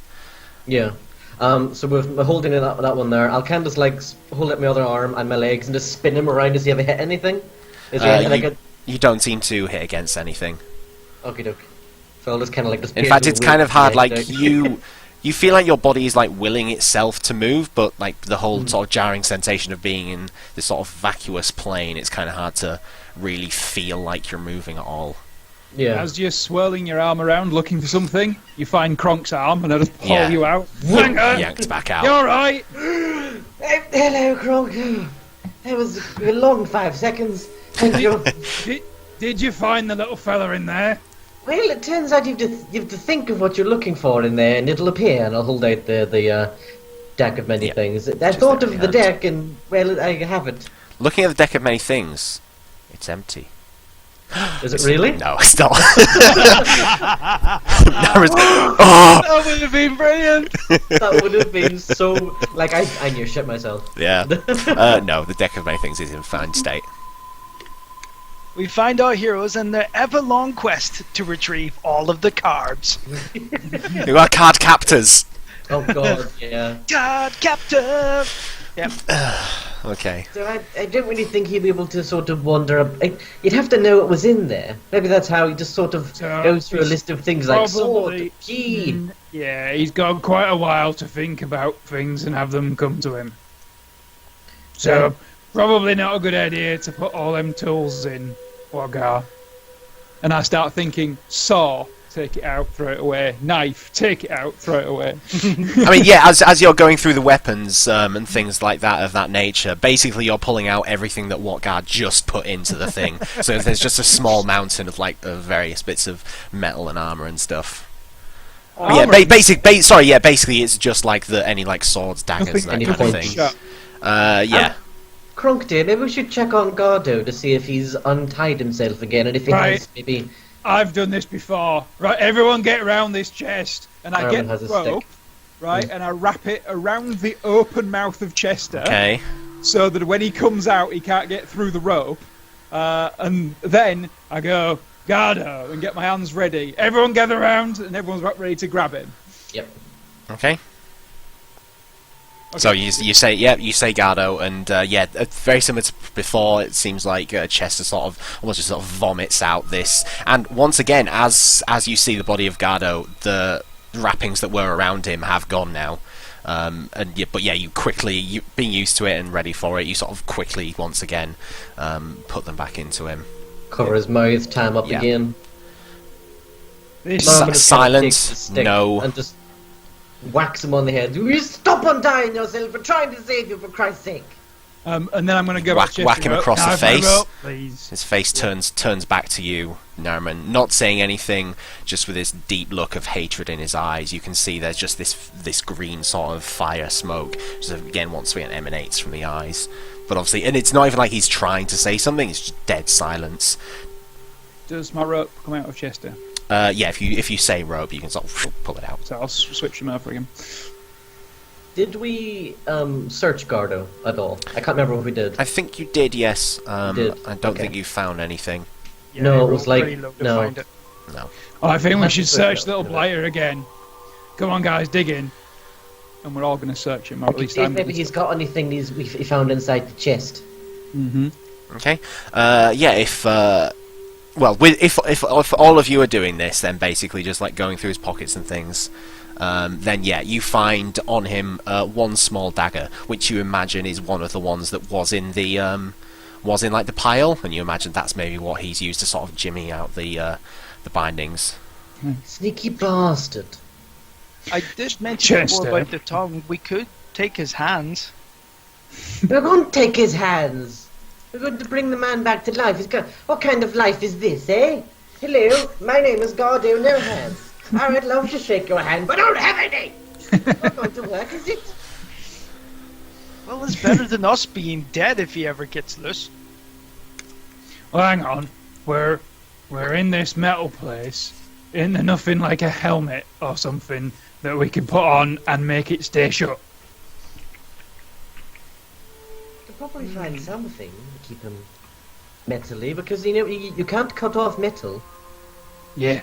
Yeah. So we're holding that one there. I'll kind of just like hold up my other arm and my legs and just spin him around to see if I hit anything. Is there anything like you don't seem to hit against anything. Okie doke. So I'll just kind of like In fact, it's kind of hard. Like you feel like your body is like willing itself to move, but like the whole sort of jarring sensation of being in this sort of vacuous plane, it's kind of hard to really feel like you're moving at all. Yeah. As you're swirling your arm around looking for something, you find Kronk's arm and I just pull Yeah. you out. Hang on! Yanked back out. You're alright! Hello, Kronk. It was a long 5 seconds. Thank you. Did you find the little fella in there? Well, it turns out you have to think of what you're looking for in there, and it'll appear. And I'll hold out the deck of many things. I thought of the deck, and well, I haven't. Looking at the deck of many things, it's empty. Is it really? No, it's not. That would have been brilliant. That would have been so. Like I near shit myself. Yeah. No, the deck of many things is in fine state. We find our heroes in their ever-long quest to retrieve all of the cards. You are card captors. Oh God, yeah. Card captor. Yep. Okay. So I don't really think he'd be able to sort of wander. You'd have to know what was in there. Maybe that's how he just sort of goes through a list of things like sword, key. Yeah, he's got quite a while to think about things and have them come to him. So, probably not a good idea to put all them tools in Wagar. And I start thinking, saw, take it out, throw it away. Knife, take it out, throw it away. I mean, yeah, as you're going through the weapons and things like that of that nature, basically you're pulling out everything that Watgard just put into the thing. So there's just a small mountain of like various bits of metal and armor and stuff. Yeah, basically it's just like any like swords, daggers, that kind of thing. Yeah. Kronk dear, maybe we should check on Gardo to see if he's untied himself again, and if he has, maybe. I've done this before. Right, everyone get around this chest, and I get the rope, right, and I wrap it around the open mouth of Chester, okay, so that when he comes out, he can't get through the rope. And then I go, Gardo, and get my hands ready. Everyone gather around, and everyone's about ready to grab him. Yep. Okay. So you say Gardo, and very similar to before. It seems like Chester almost just vomits out this, and once again, as you see the body of Gardo, the wrappings that were around him have gone now. You quickly, being used to it and ready for it, you sort of quickly once again put them back into him. Cover his mouth, tie him up again. Silence. No. And just whacks him on the head. You stop untying yourself! We're trying to save you, for Christ's sake! And then I'm going to go whack him across the face. Rope, please. His face turns back to you, Narman, not saying anything, just with this deep look of hatred in his eyes. You can see there's just this green sort of fire smoke, just again once again emanates from the eyes. But obviously, and it's not even like he's trying to say something; it's just dead silence. Does my rope come out of Chester? Yeah, if you say rope, you can sort of pull it out. So I'll switch them over again. Did we search Gardo at all? I can't remember if we did. I think you did, yes. Did. I don't think you found anything. Yeah, No, it was like really low to no. find it. No. Oh, I think we Let's should search search Little it. Blighter again. Come on, guys, dig in. And we're all going to search him, or at least If I'm maybe he's got anything he found inside the chest. Mm-hmm. Okay. Yeah. If all of you are doing this, then basically just like going through his pockets and things. Then yeah, you find on him one small dagger, which you imagine is one of the ones that was in the like the pile, and you imagine that's maybe what he's used to sort of jimmy out the bindings. Sneaky bastard. I did mention before Chester. about the tongue. We could take his hands. We're going to take his hands. We're going to bring the man back to life. What kind of life is this, eh? Hello, my name is Gardo No Hands. I'd love to shake your hand, but I don't have any. Not going to work, is it? Well, it's better than us being dead if he ever gets loose. Well, hang on. We're in this metal place. Isn't there nothing like a helmet or something that we can put on and make it stay shut? probably find something to keep him metally, because you can't cut off metal. Yeah.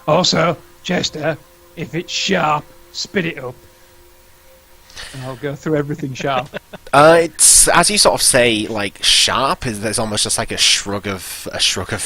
Also, Chester, if it's sharp, spit it up. And I'll go through everything sharp. It's as you sort of say, like sharp. There's almost just like a shrug of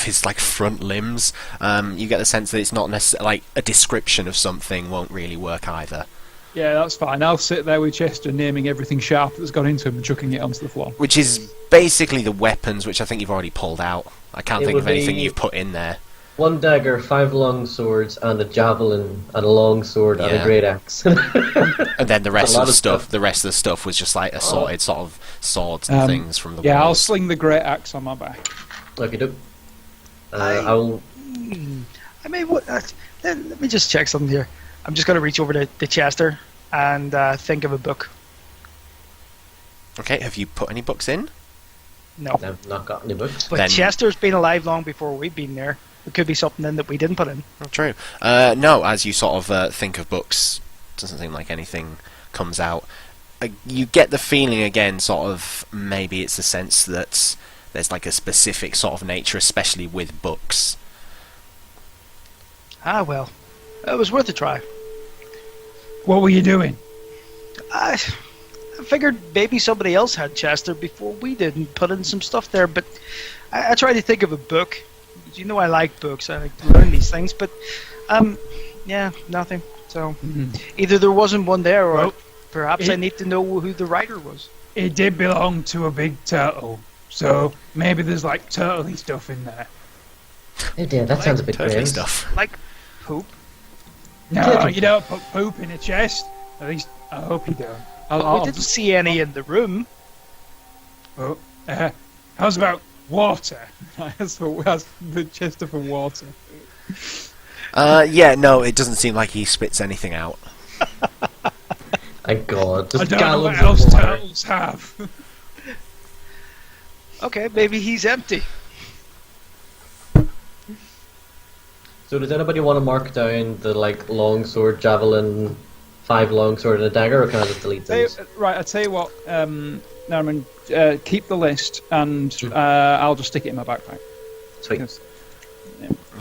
his like front limbs. You get the sense that it's not necessarily like a description of something won't really work either. Yeah, that's fine. I'll sit there with Chester naming everything sharp that's gone into him and chucking it onto the floor. Which is basically the weapons, which I think you've already pulled out. I can't think of anything you've put in there. 1 dagger, 5 long swords, and a javelin, and a long sword, and a great axe. And then the rest of the stuff. The rest of the stuff was just like assorted sort of swords and things from the Yeah, I'll walls. sling the great axe on my back. Okay, do. I'll. I mean, what? Let me just check something here. I'm just going to reach over to Chester and think of a book. Okay, have you put any books in? No. I've not got any books. But Then- Chester's been alive long before we've been there. It could be something in that we didn't put in. True. No, as you sort of think of books, doesn't seem like anything comes out. You get the feeling again, sort of, maybe it's the sense that there's like a specific sort of nature, especially with books. Ah, well. It was worth a try. What were you doing? I figured maybe somebody else had Chester before we did and put in some stuff there, but I tried to think of a book. You know I like books, I like to learn these things, but yeah, nothing. So either there wasn't one there, or Well, perhaps I need to know who the writer was. It did belong to a big turtle, so maybe there's like turtle-y stuff in there. Oh dear, that sounds a bit Turtly grim. stuff. Like poop. No, Turtle. you don't put poop in a chest. At least, I hope you don't. We didn't see any in the room. Oh, how's about water? That's the Chester for water. Yeah, no, it doesn't seem like he spits anything out. Thank God. I Just don't know what gallons of else water. turtles have. Okay, maybe he's empty. So does anybody want to mark down the long sword, javelin, 5 long sword and a dagger, or can I just delete those? Right, I'll tell you what, Norman, keep the list and I'll just stick it in my backpack. Sweet. Yes.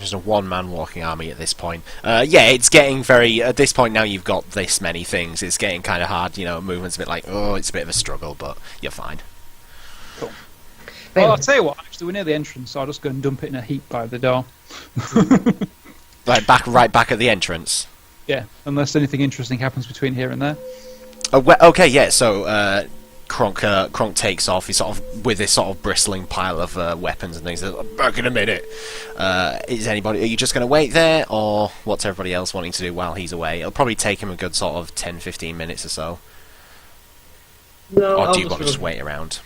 Just a one-man walking army at this point. Yeah, it's getting very... At this point now you've got this many things, it's getting kind of hard, movement's a bit like, it's a bit of a struggle, but you're fine. Well, I'll tell you what, actually, we're near the entrance, so I'll just go and dump it in a heap by the door. Right back at the entrance. Yeah, unless anything interesting happens between here and there. Okay, yeah, so Kronk takes off. He's sort of with this sort of bristling pile of weapons and things. Back in a minute. Are you just going to wait there, or what's everybody else wanting to do while he's away? It'll probably take him a good sort of 10-15 minutes or so. No, Or I'll do you want to sort just of wait around?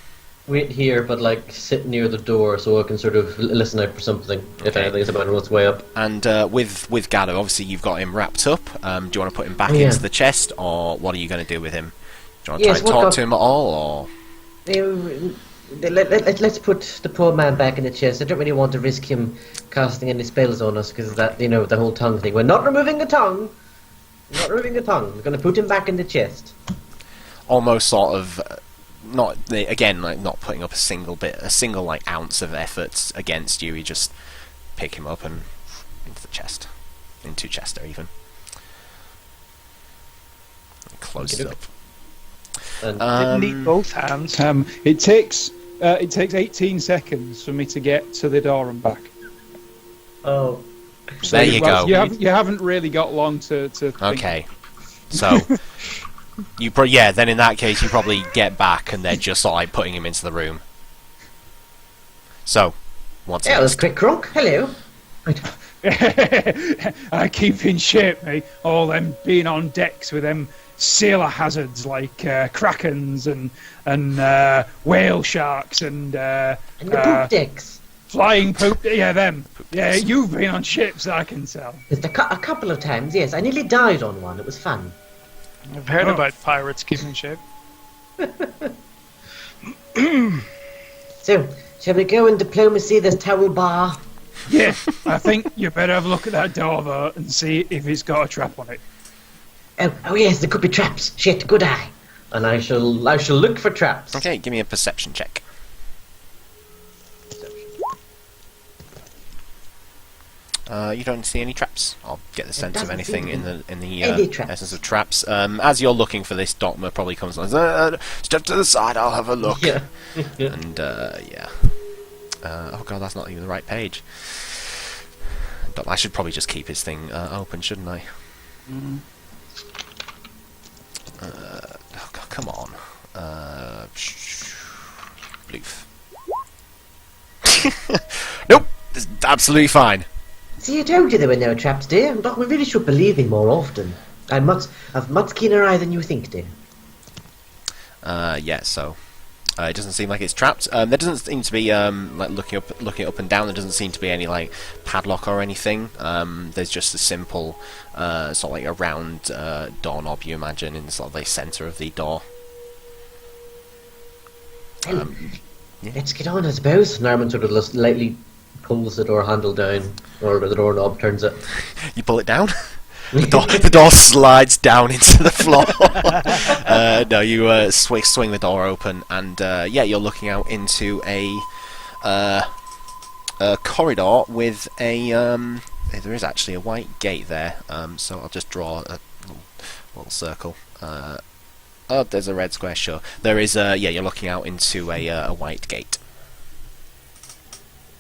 wait here, but sit near the door so I can sort of listen out for something if Okay. anything is about on its way up. And with Gatto, obviously you've got him wrapped up. Do you want to put him back Oh, yeah. into the chest, or what are you going to do with him? Do you want to Yes, try and what talk got- to him at all, or...? Let's put the poor man back in the chest. I don't really want to risk him casting any spells on us because of that, the whole tongue thing. We're not removing the tongue. We're not removing the tongue. We're going to put him back in the chest. Almost sort of... not putting up a single ounce of effort against you. You just pick him up and into the chest, into Chester even. Close it up. And Didn't need both hands. It takes 18 seconds for me to get to the door and back. oh, There you go. You haven't really got long to think. Okay, so then in that case you probably get back and they're just sort of like putting him into the room. So, what's yeah, that was next? quick, Kronk. Hello. I keep in shape, mate. All them being on decks with them sailor hazards like krakens and whale sharks and And the poop decks. flying poop. Yeah, them. Yeah, you've been on ships, I can tell. Just a couple of times, yes. I nearly died on one. It was fun. I've heard Oh. about pirates keeping shape. So, shall we go in diplomacy this towel bar? Yeah, I think you better have a look at that door though and see if it's got a trap on it. Oh yes, there could be traps. Shit, good eye. and I shall look for traps. Okay, give me a perception check. You don't see any traps. I'll get the sense of doesn't anything seem in the any traps. essence of traps. As you're looking for this, Dogma probably comes on. Step to the side. I'll have a look. Yeah. And yeah. Oh god, that's not even the right page. I should probably just keep his thing open, shouldn't I? Oh god, come on. Bloof. Nope, it's absolutely fine. See, I told you there were no traps, dear. But we really should believe him more often. I've much keener eye than you think, dear. Yeah, so it doesn't seem like it's trapped. There doesn't seem to be like looking up and down. There doesn't seem to be any like padlock or anything. There's just a simple sort of like a round doorknob, you imagine, in sort of the centre of the door. Well, Yeah. let's get on, I suppose. Norman sort of just lightly pulls the door handle down, or the doorknob turns it. You pull it down. The door slides down into the floor. No, you swing the door open, and yeah, you're looking out into a corridor with a. There is actually a white gate there, so I'll just draw a little circle. Oh, there's a red square. Sure, there is. Yeah, you're looking out into a white gate.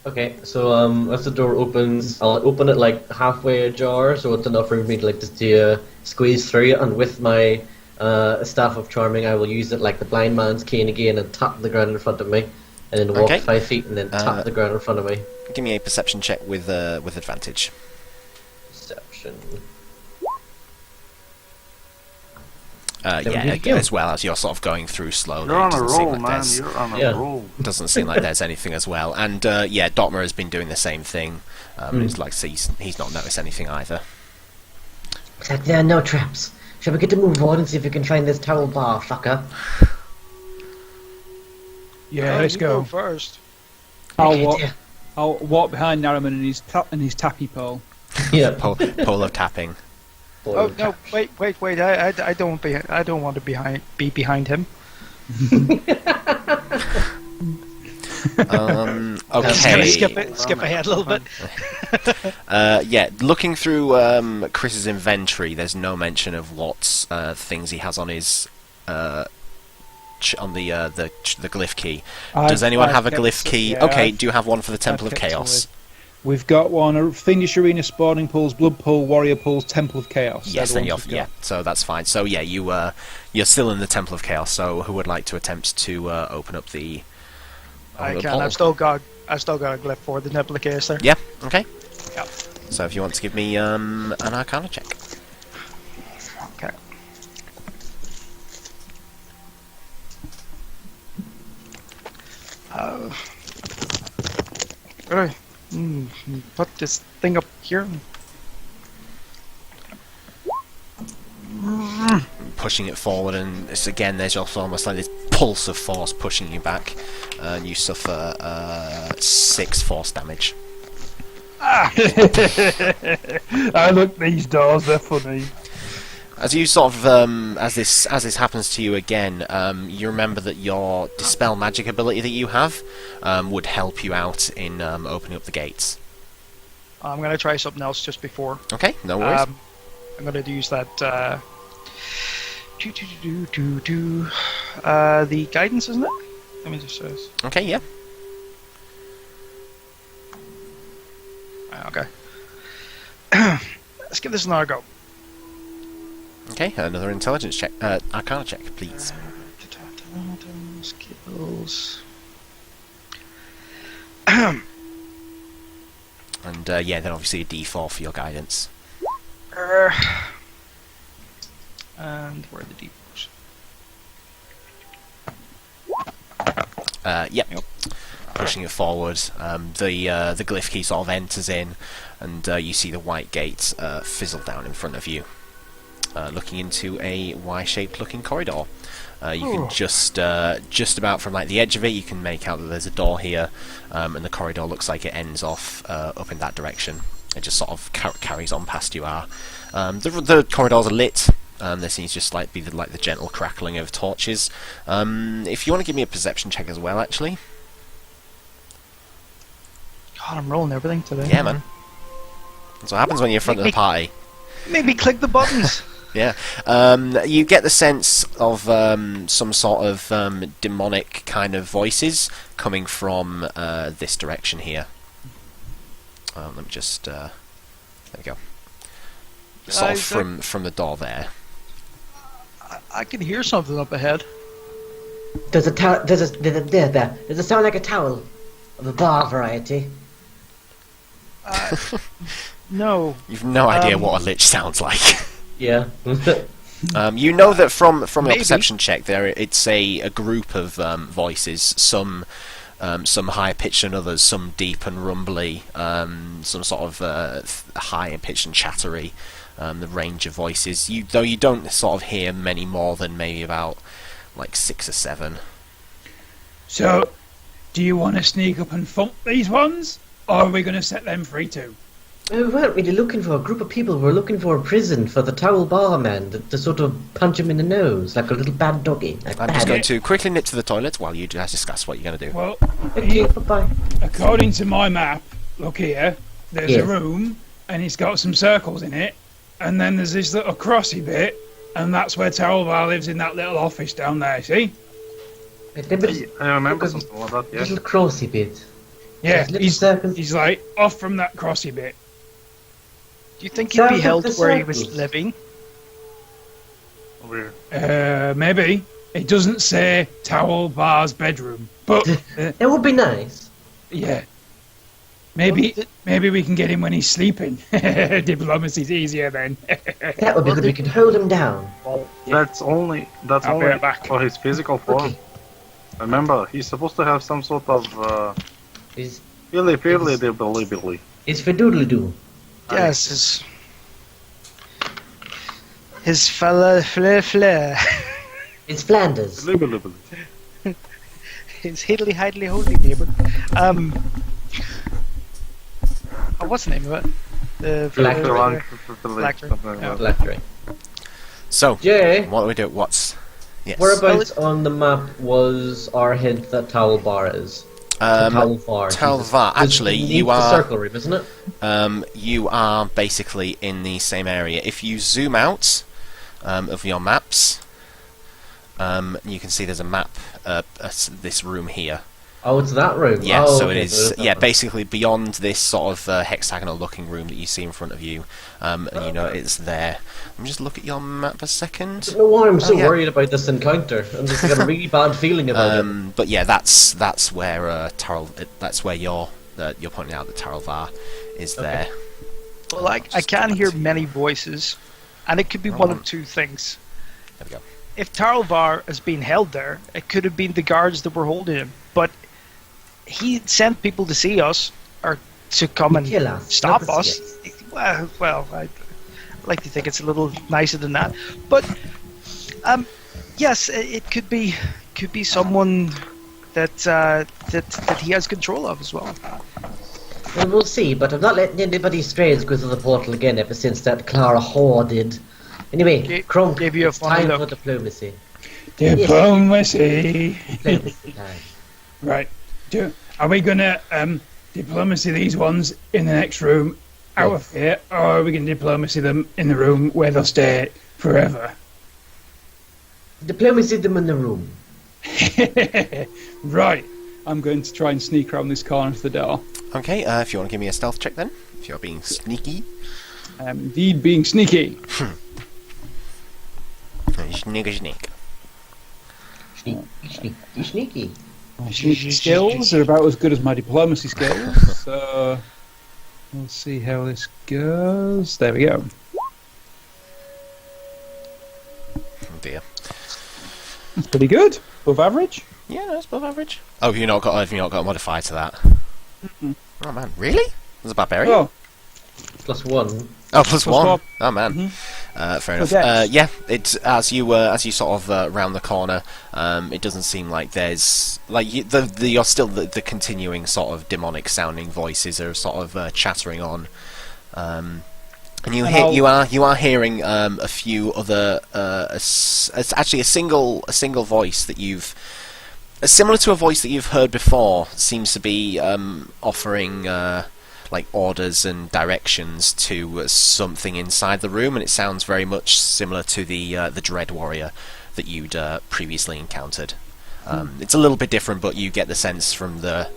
Okay, so as the door opens, I'll open it like halfway ajar, so it's enough for me to like just squeeze through it, and with my staff of charming, I will use it like the blind man's cane again and tap the ground in front of me, and then walk Okay. 5 feet and then tap the ground in front of me. Give me a perception check with advantage. Perception. Yeah, you go. as well as you're sort of going through slowly. You're on it a doesn't seem roll, like man. there's- You're on a Yeah. roll. Doesn't seem like there's anything as well. And yeah, Dotmer has been doing the same thing. It's like he's not noticed anything either. Looks like there are no traps. Shall we get to move on and see if we can find this towel bar, fucker? Yeah, Oh, let's you go. first. Okay, I'll walk behind Narraman and his tappy pole. Yeah. Pole of tapping. Oh no! Wait! I don't want to be behind him. Okay. Skip ahead a little bit. Yeah, looking through Chris's inventory, there's no mention of what things he has on his on the glyph key. Does anyone have a glyph key? Yeah, Okay, do you have one for the Temple of I've kept Chaos? We've got one: a Fiendish Arena, Spawning Pools, Blood Pool, Warrior Pools, Temple of Chaos. Yes, They're then the ones we've yeah, got. so that's fine. So yeah, you're still in the Temple of Chaos. So who would like to attempt to open up the? I the can. portal? I've still got a glyph for the nipple case there. Yeah. Okay. Yep. So if you want to give me an Arcana check. Okay. Alright. Put this thing up here. Pushing it forward, and it's again there's also almost like this pulse of force pushing you back, and you suffer 6 force damage. I look these doors, they're funny. As you sort of as this happens to you again, you remember that your dispel magic ability that you have would help you out in opening up the gates. I'm gonna try something else just before. Okay, no worries. I'm gonna use that. The guidance, isn't it? Let me just say this. Okay, yeah. Okay. Let's give this another go. Okay, another intelligence check, Arcana check, please. Skills. And yeah, then obviously a D4 for your guidance. And where are the D4s? Yep. Yep. Pushing it forward, the glyph key sort of enters in, and you see the white gate fizzle down in front of you, looking into a Y-shaped looking corridor. You can just about from like the edge of it, you can make out that there's a door here, and the corridor looks like it ends off up in that direction. It just sort of carries on past you. The corridors are lit There seems just like be the gentle crackling of torches. If you want to give me a perception check as well, actually. God, I'm rolling everything today. Yeah, man. That's what happens when you're in front of the party. Maybe click the buttons. Yeah. You get the sense of some sort of demonic kind of voices coming from this direction here. Let me just... there we go. Sort of from the door there. I can hear something up ahead. Does it sound like a towel of a bar variety? No. You've no idea what a lich sounds like. Yeah. You know that from your Maybe. perception check there, it's a group of voices, some higher pitched than others, some deep and rumbly, some sort of higher pitched and chattery. The range of voices, though you don't sort of hear many more than maybe about like 6 or 7. So, do you want to sneak up and thump these ones, or are we going to set them free too? We weren't really looking for a group of people. We were looking for a prison for the towel bar man to sort of punch him in the nose like a little bad doggy. I'm just going to quickly nip to the toilet while you guys discuss what you're going to do. Well, Okay, bye-bye. according to my map, look here, there's Yes. a room, and it's got some circles in it, and then there's this little crossy bit, and that's where Towelbar lives in that little office down there, see? I remember something like that, yeah. Little crossy bit. Yeah, Little he's circles. like off from that crossy bit. Do you think he'd be Sound of held the where he was circles. living? Over here. Maybe. It doesn't say Towelbar's bedroom, but That would be nice. yeah. Maybe we can get him when he's sleeping. Diplomacy's easier then. That would be good. We could hold him down. That's only I'll be right back. for his physical form. Okay. Remember, he's supposed to have some sort of It's really dibbly. it's for doodly-doo. Yes, his fella flair. It's Flanders. His hiddly hiddly holy neighbor. What's the name of it? The Blackberry. Blackberry. So, Jay, what do we do? What's... Yes. whereabouts on the map was our hint that Towel Bar is? Talvar. Talvar. Actually, you the are... circle room, isn't it? You are basically in the same area. If you zoom out of your maps, you can see there's a map this room here. Oh, it's that room. Yeah, oh, so okay, it is. that Yeah, room. basically beyond this sort of hexagonal-looking room that you see in front of you, and you know it's there. Let me just look at your map a second. I don't know why I'm so yeah. worried about this encounter. I'm just got a really bad feeling about it. But yeah, that's where that's where you're pointing out that Taralvar is there. Well, I can hear many voices, and it could be one of two things. There we go. If Tarlvar has been held there, it could have been the guards that were holding him. But he sent people to see us, or to come and Kill us. stop Not us. see Well, I like to think it's a little nicer than that. But yes, it could be someone that he has control of as well. Well, we'll see, but I'm not letting anybody strange go through the portal again ever since that Clara Hoare did. Anyway, Crunk, gave you a it's funny time look. for diplomacy. Diplomacy. Diplomacy time. Right. Are we gonna diplomacy these ones in the next room out of here, or are we gonna diplomacy them in the room where they'll stay forever? Diplomacy them in the room. Right. I'm going to try and sneak around this corner to the door. Okay, if you want to give me a stealth check then, if you're being sneaky. Indeed, being sneaky. Sneaky. Sneaky. My sneaky skills are about as good as my diplomacy skills, so we'll see how this goes. There we go. Oh dear. That's pretty good. Above average. Yeah, that's above average. Oh, have you not got a modifier to that? Oh man, really? There's a barbarian? Oh, +1. Oh, plus one. one. Oh man, fair enough. dex. Yeah, it's as you sort of round the corner. It doesn't seem like there's you're still the continuing sort of demonic sounding voices are sort of chattering on. And you And hear I'll- you are hearing a few other it's actually a single voice that you've similar to a voice that you've heard before seems to be offering like orders and directions to something inside the room, and it sounds very much similar to the Dread Warrior that you'd previously encountered. It's a little bit different, but you get the sense from the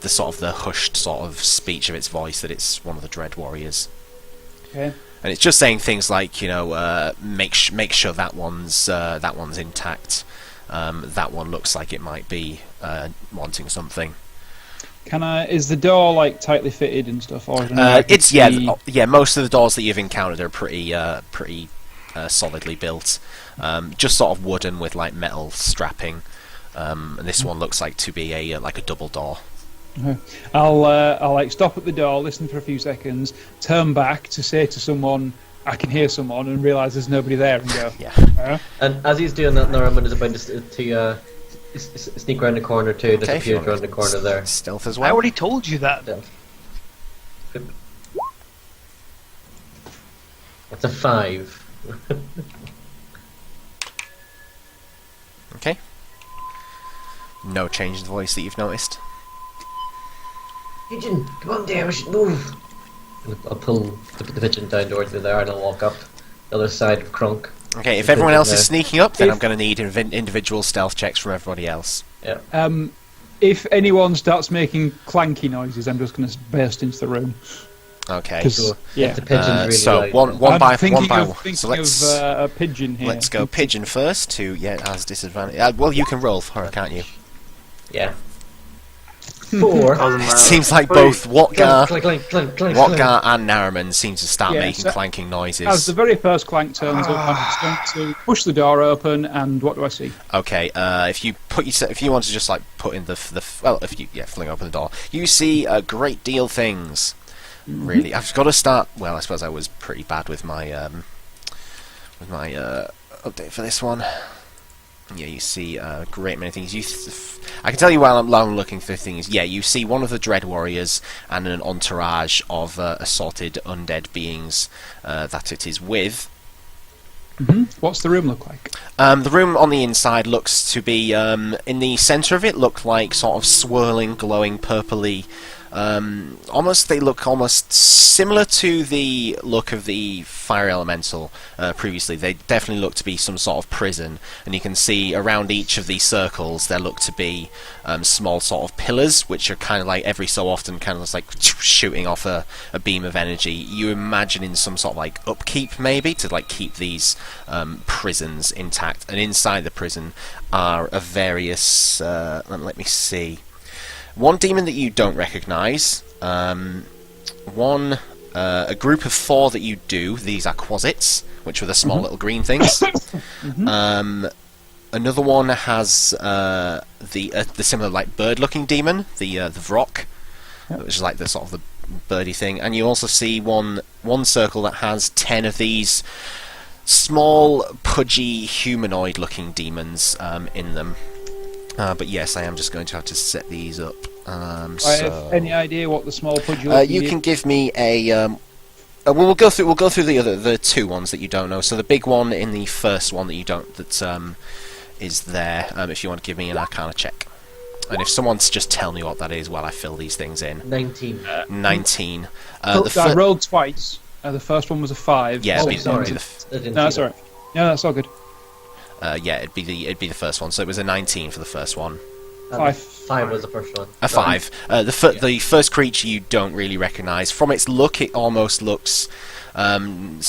sort of the hushed sort of speech of its voice that it's one of the Dread Warriors. Okay. And it's just saying things like, make sure that one's intact. That one looks like it might be wanting something. Is the door like tightly fitted and stuff, or is there any way I can It's yeah, see- most of the doors that you've encountered are pretty solidly built, just sort of wooden with like metal strapping. And this one looks like to be a like a double door. I'll like stop at the door, listen for a few seconds, turn back to say to someone I can hear someone, and realise there's nobody there, and go. Yeah. And as he's doing that, Norman is about to sneak around the corner too. Okay, if you Disappears want around the corner there. Stealth as I well. already told you that. Yeah. That's a 5. Okay. No change in the voice that you've noticed. Pigeon, come on there, we should move. I'll pull the pigeon down towards me there, and I'll walk up the other side of Kronk. Okay, if The everyone pigeon else is there. sneaking up, then If- I'm going to need individual stealth checks from everybody else. Yeah. If anyone starts making clanky noises, I'm just going to burst into the room. Okay. 'Cause- So yeah. if the pigeon's really So loud, one then- by one thinking by of, one. thinking So let's of a pigeon here. let's go pigeon first. It has disadvantage. Well, you can roll for her, can't you? Yeah. 4. Doesn't It matter. seems like Wait, both Watgar, Clank, clank, clank, clank, clank. Watgar and Naraman seem to start Yeah, making so- clanking As noises. the very first clank turns up, I'm just going to push the door open, and what do I see? Okay, if you want to just like put in fling open the door, you see a great deal things. Really, I've got to start. Well, I suppose I was pretty bad with my update for this one. Yeah, you see a great many things. I can tell you while I'm looking through things. Yeah, you see one of the Dread Warriors and an entourage of assorted undead beings that it is with. What's the room look like? The room on the inside looks to be, in the centre of it, look like sort of swirling, glowing, purpley. They look almost similar to the look of the fire elemental previously. They definitely look to be some sort of prison, and you can see around each of these circles there look to be small sort of pillars, which are kind of like every so often kind of just like shooting off a beam of energy. You imagine in some sort of like upkeep maybe to like keep these prisons intact, and inside the prison are a various let me see. One demon that you don't recognise, a group of 4 that you do. These are quasits, which are the small little green things. Another one has the similar like bird-looking demon, the Vrock, which is like the sort of the birdie thing. And you also see one circle that has 10 of these small, pudgy, humanoid-looking demons in them. But yes, I am just going to have to set these up. I have any idea what the small pudgy You can give me a. We'll go through the 2 ones that you don't know. So the big one in the first one that you don't is there. If you want to give me an Arcana check, and if someone's just tell me what that is while I fill these things in. 19. 19. I rolled twice. The first one was a 5. Yeah, Oh, it'd be, sorry. it'd be I didn't No, that's see alright. No, that's all good. it'd be the first one. So it was a 19 for the first one. that. 5. 5 was the first one. A 5. The first creature you don't really recognise. From its look, it almost looks kind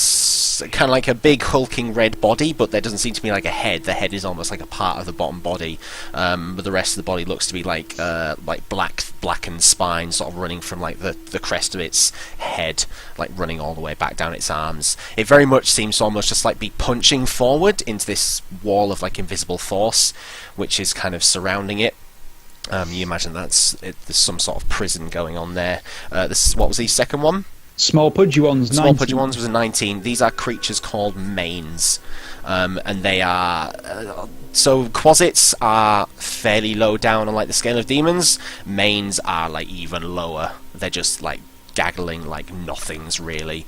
of like a big hulking red body, but there doesn't seem to be like a head. The head is almost like a part of the bottom body, but the rest of the body looks to be like blackened spine, sort of running from like the crest of its head, like running all the way back down its arms. It very much seems to almost just like be punching forward into this wall of like invisible force, which is kind of surrounding it. You imagine there's some sort of prison going on there. What was the second one? Small pudgy ones, Small 19. pudgy ones was a 19. These are creatures called mains, and they are so quasits are fairly low down on like the scale of demons. Mains are like even lower. They're just like gaggling like nothings really.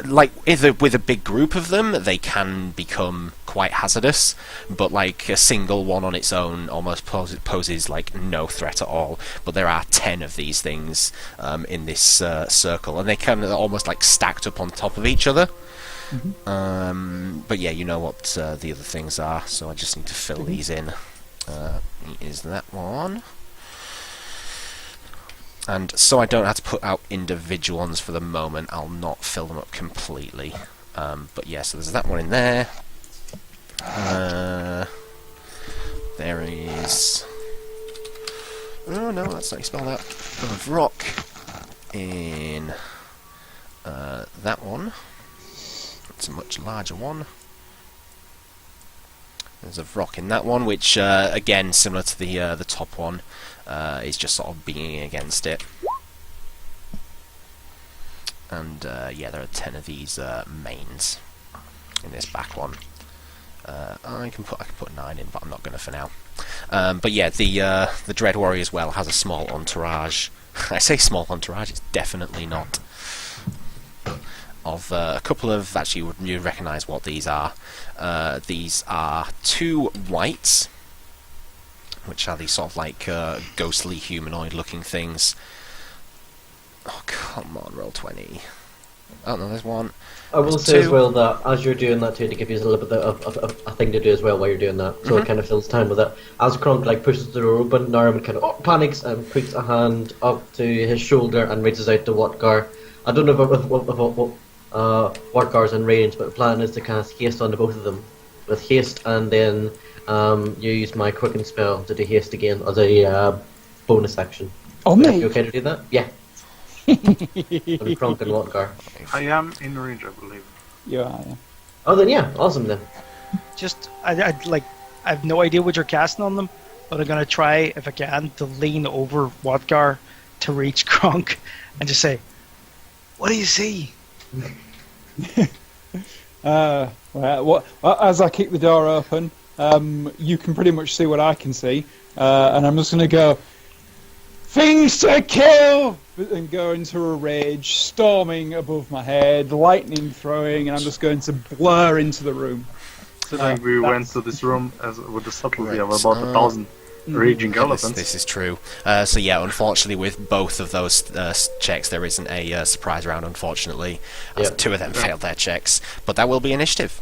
Like with a big group of them, they can become quite hazardous, but like a single one on its own almost poses like no threat at all. But there are 10 of these things in this circle, and they kind of almost like stacked up on top of each other. But yeah, you know what the other things are, so I just need to fill these in. Is that one? And so I don't have to put out individual ones for the moment, I'll not fill them up completely. But yeah, so there's that one in there. There is... Oh no, that's not how you spell that. Of rock in that one. It's a much larger one. There's a rock in that one, which again, similar to the top one, is just sort of being against it. And yeah, there are 10 of these mains in this back one. I can put 9 in, but I'm not going to for now. But yeah, the Dread Warrior as well has a small entourage. I say small entourage; it's definitely not. Of a couple of, actually you recognise what these are. These are 2 whites, which are these sort of like ghostly humanoid-looking things. Oh come on, roll 20. Oh no, there's one. I will There's say 2. as well that as you're doing that too, to give you a little bit of a thing to do as well while you're doing that, so it kind of fills time with it. As Kronk like pushes the door open, Norman kind of panics and puts a hand up to his shoulder and reaches out to Watgar. I don't know if Watgar's in range, but the plan is to cast haste onto both of them with haste, and then use my quicken spell to do haste again as a bonus action. Oh, Are me? you okay to do that? Yeah. I'm Kronk and Watgar. I am in range, I believe. Yeah. Oh, then yeah, awesome then. Just, I have no idea what you're casting on them, but I'm gonna try, if I can, to lean over Watgar to reach Kronk and just say, "What do you see?" Well, as I kick the door open, you can pretty much see what I can see, and I'm just going to go, "Things to kill!" and go into a rage, storming above my head, lightning throwing, and I'm just going to blur into the room. So then we went to this room with the subtlety of about 1,000 raging elephants. This is true. So yeah, unfortunately, with both of those checks, there isn't a surprise round. Unfortunately, as 2 of them failed their checks, but that will be initiative.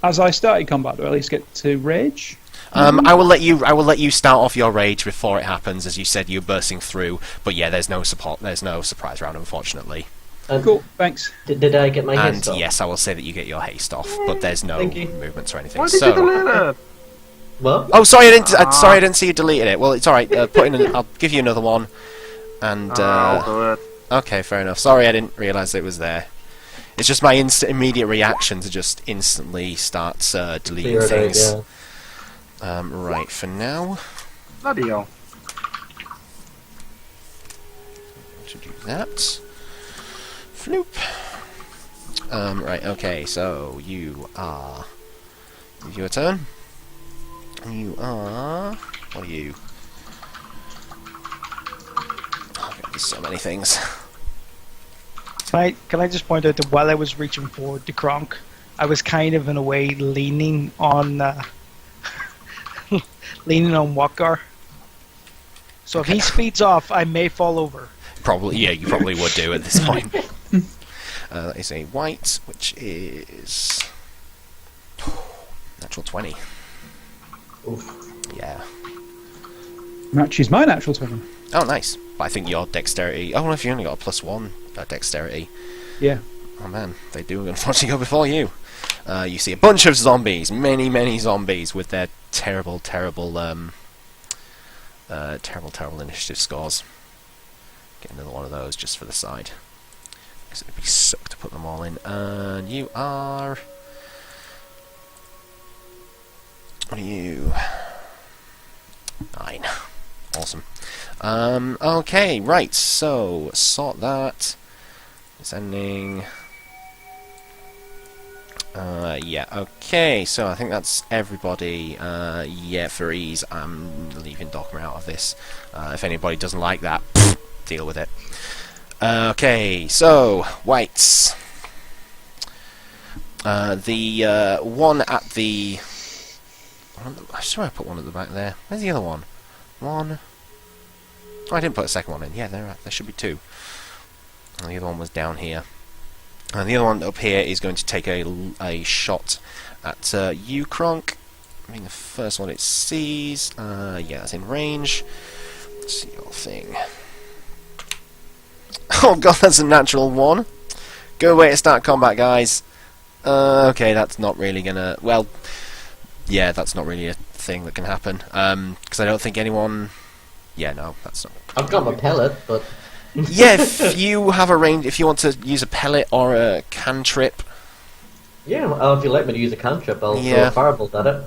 As I started combat, do I at least get to rage? I will let you start off your rage before it happens, as you said you're bursting through. But yeah, there's no surprise round, unfortunately. Cool, thanks. Did I get my And haste off? yes, I will say that you get your haste off, but there's no Thank you. movements or anything. Why did you So, delete it? What? oh, sorry, I didn't see you deleted it. Well, it's all right. I'll give you another one. And I'll do it. okay, fair enough. Sorry, I didn't realise it was there. It's just my immediate reaction to just instantly start deleting Clear it out, things. yeah. Right, for now, Bloody hell. to do that. Floop. Right, okay, so you are... Your turn. You are... What are you? Oh, God, there's so many things. Can I just point out that while I was reaching forward to Kronk, I was kind of in a way leaning on leaning on Watgar. So if he speeds off, I may fall over. Probably, yeah, you probably would do at this point. That is a white, which is... Natural 20. Oof. Yeah. Matches my natural 20. Oh, nice. But I think your dexterity... Oh, well, if you only got a +1 dexterity... Yeah. Oh, man. They do unfortunately go before you. You see a bunch of zombies. Many, many zombies with their terrible, terrible... terrible initiative scores. Get another one of those just for the side. Because it'd be suck to put them all in. And you are... What are you? 9. Awesome. Okay, right, so sort that. It's ending. Yeah, okay, so I think that's everybody. Yeah, for ease, I'm leaving Dogma out of this. If anybody doesn't like that, deal with it. Okay, so, whites. The one at the... I swear I put one at the back there. Where's the other one? One... Oh, I didn't put a second one in. Yeah, there should be two. And the other one was down here. And the other one up here is going to take a shot at you, Kronk. I mean, the first one it sees. Yeah, that's in range. Let's see your thing. Oh god, that's a natural one. Good way to start combat, guys. Okay, that's not really gonna... Well, yeah, that's not really a thing that can happen. Because I don't think anyone... Yeah, no, that's not... I've got my pellet, but... Yeah, if you have a range... If you want to use a pellet or a cantrip... Yeah, well, if you let me to use a cantrip, I'll throw Yeah. a firebolt at it.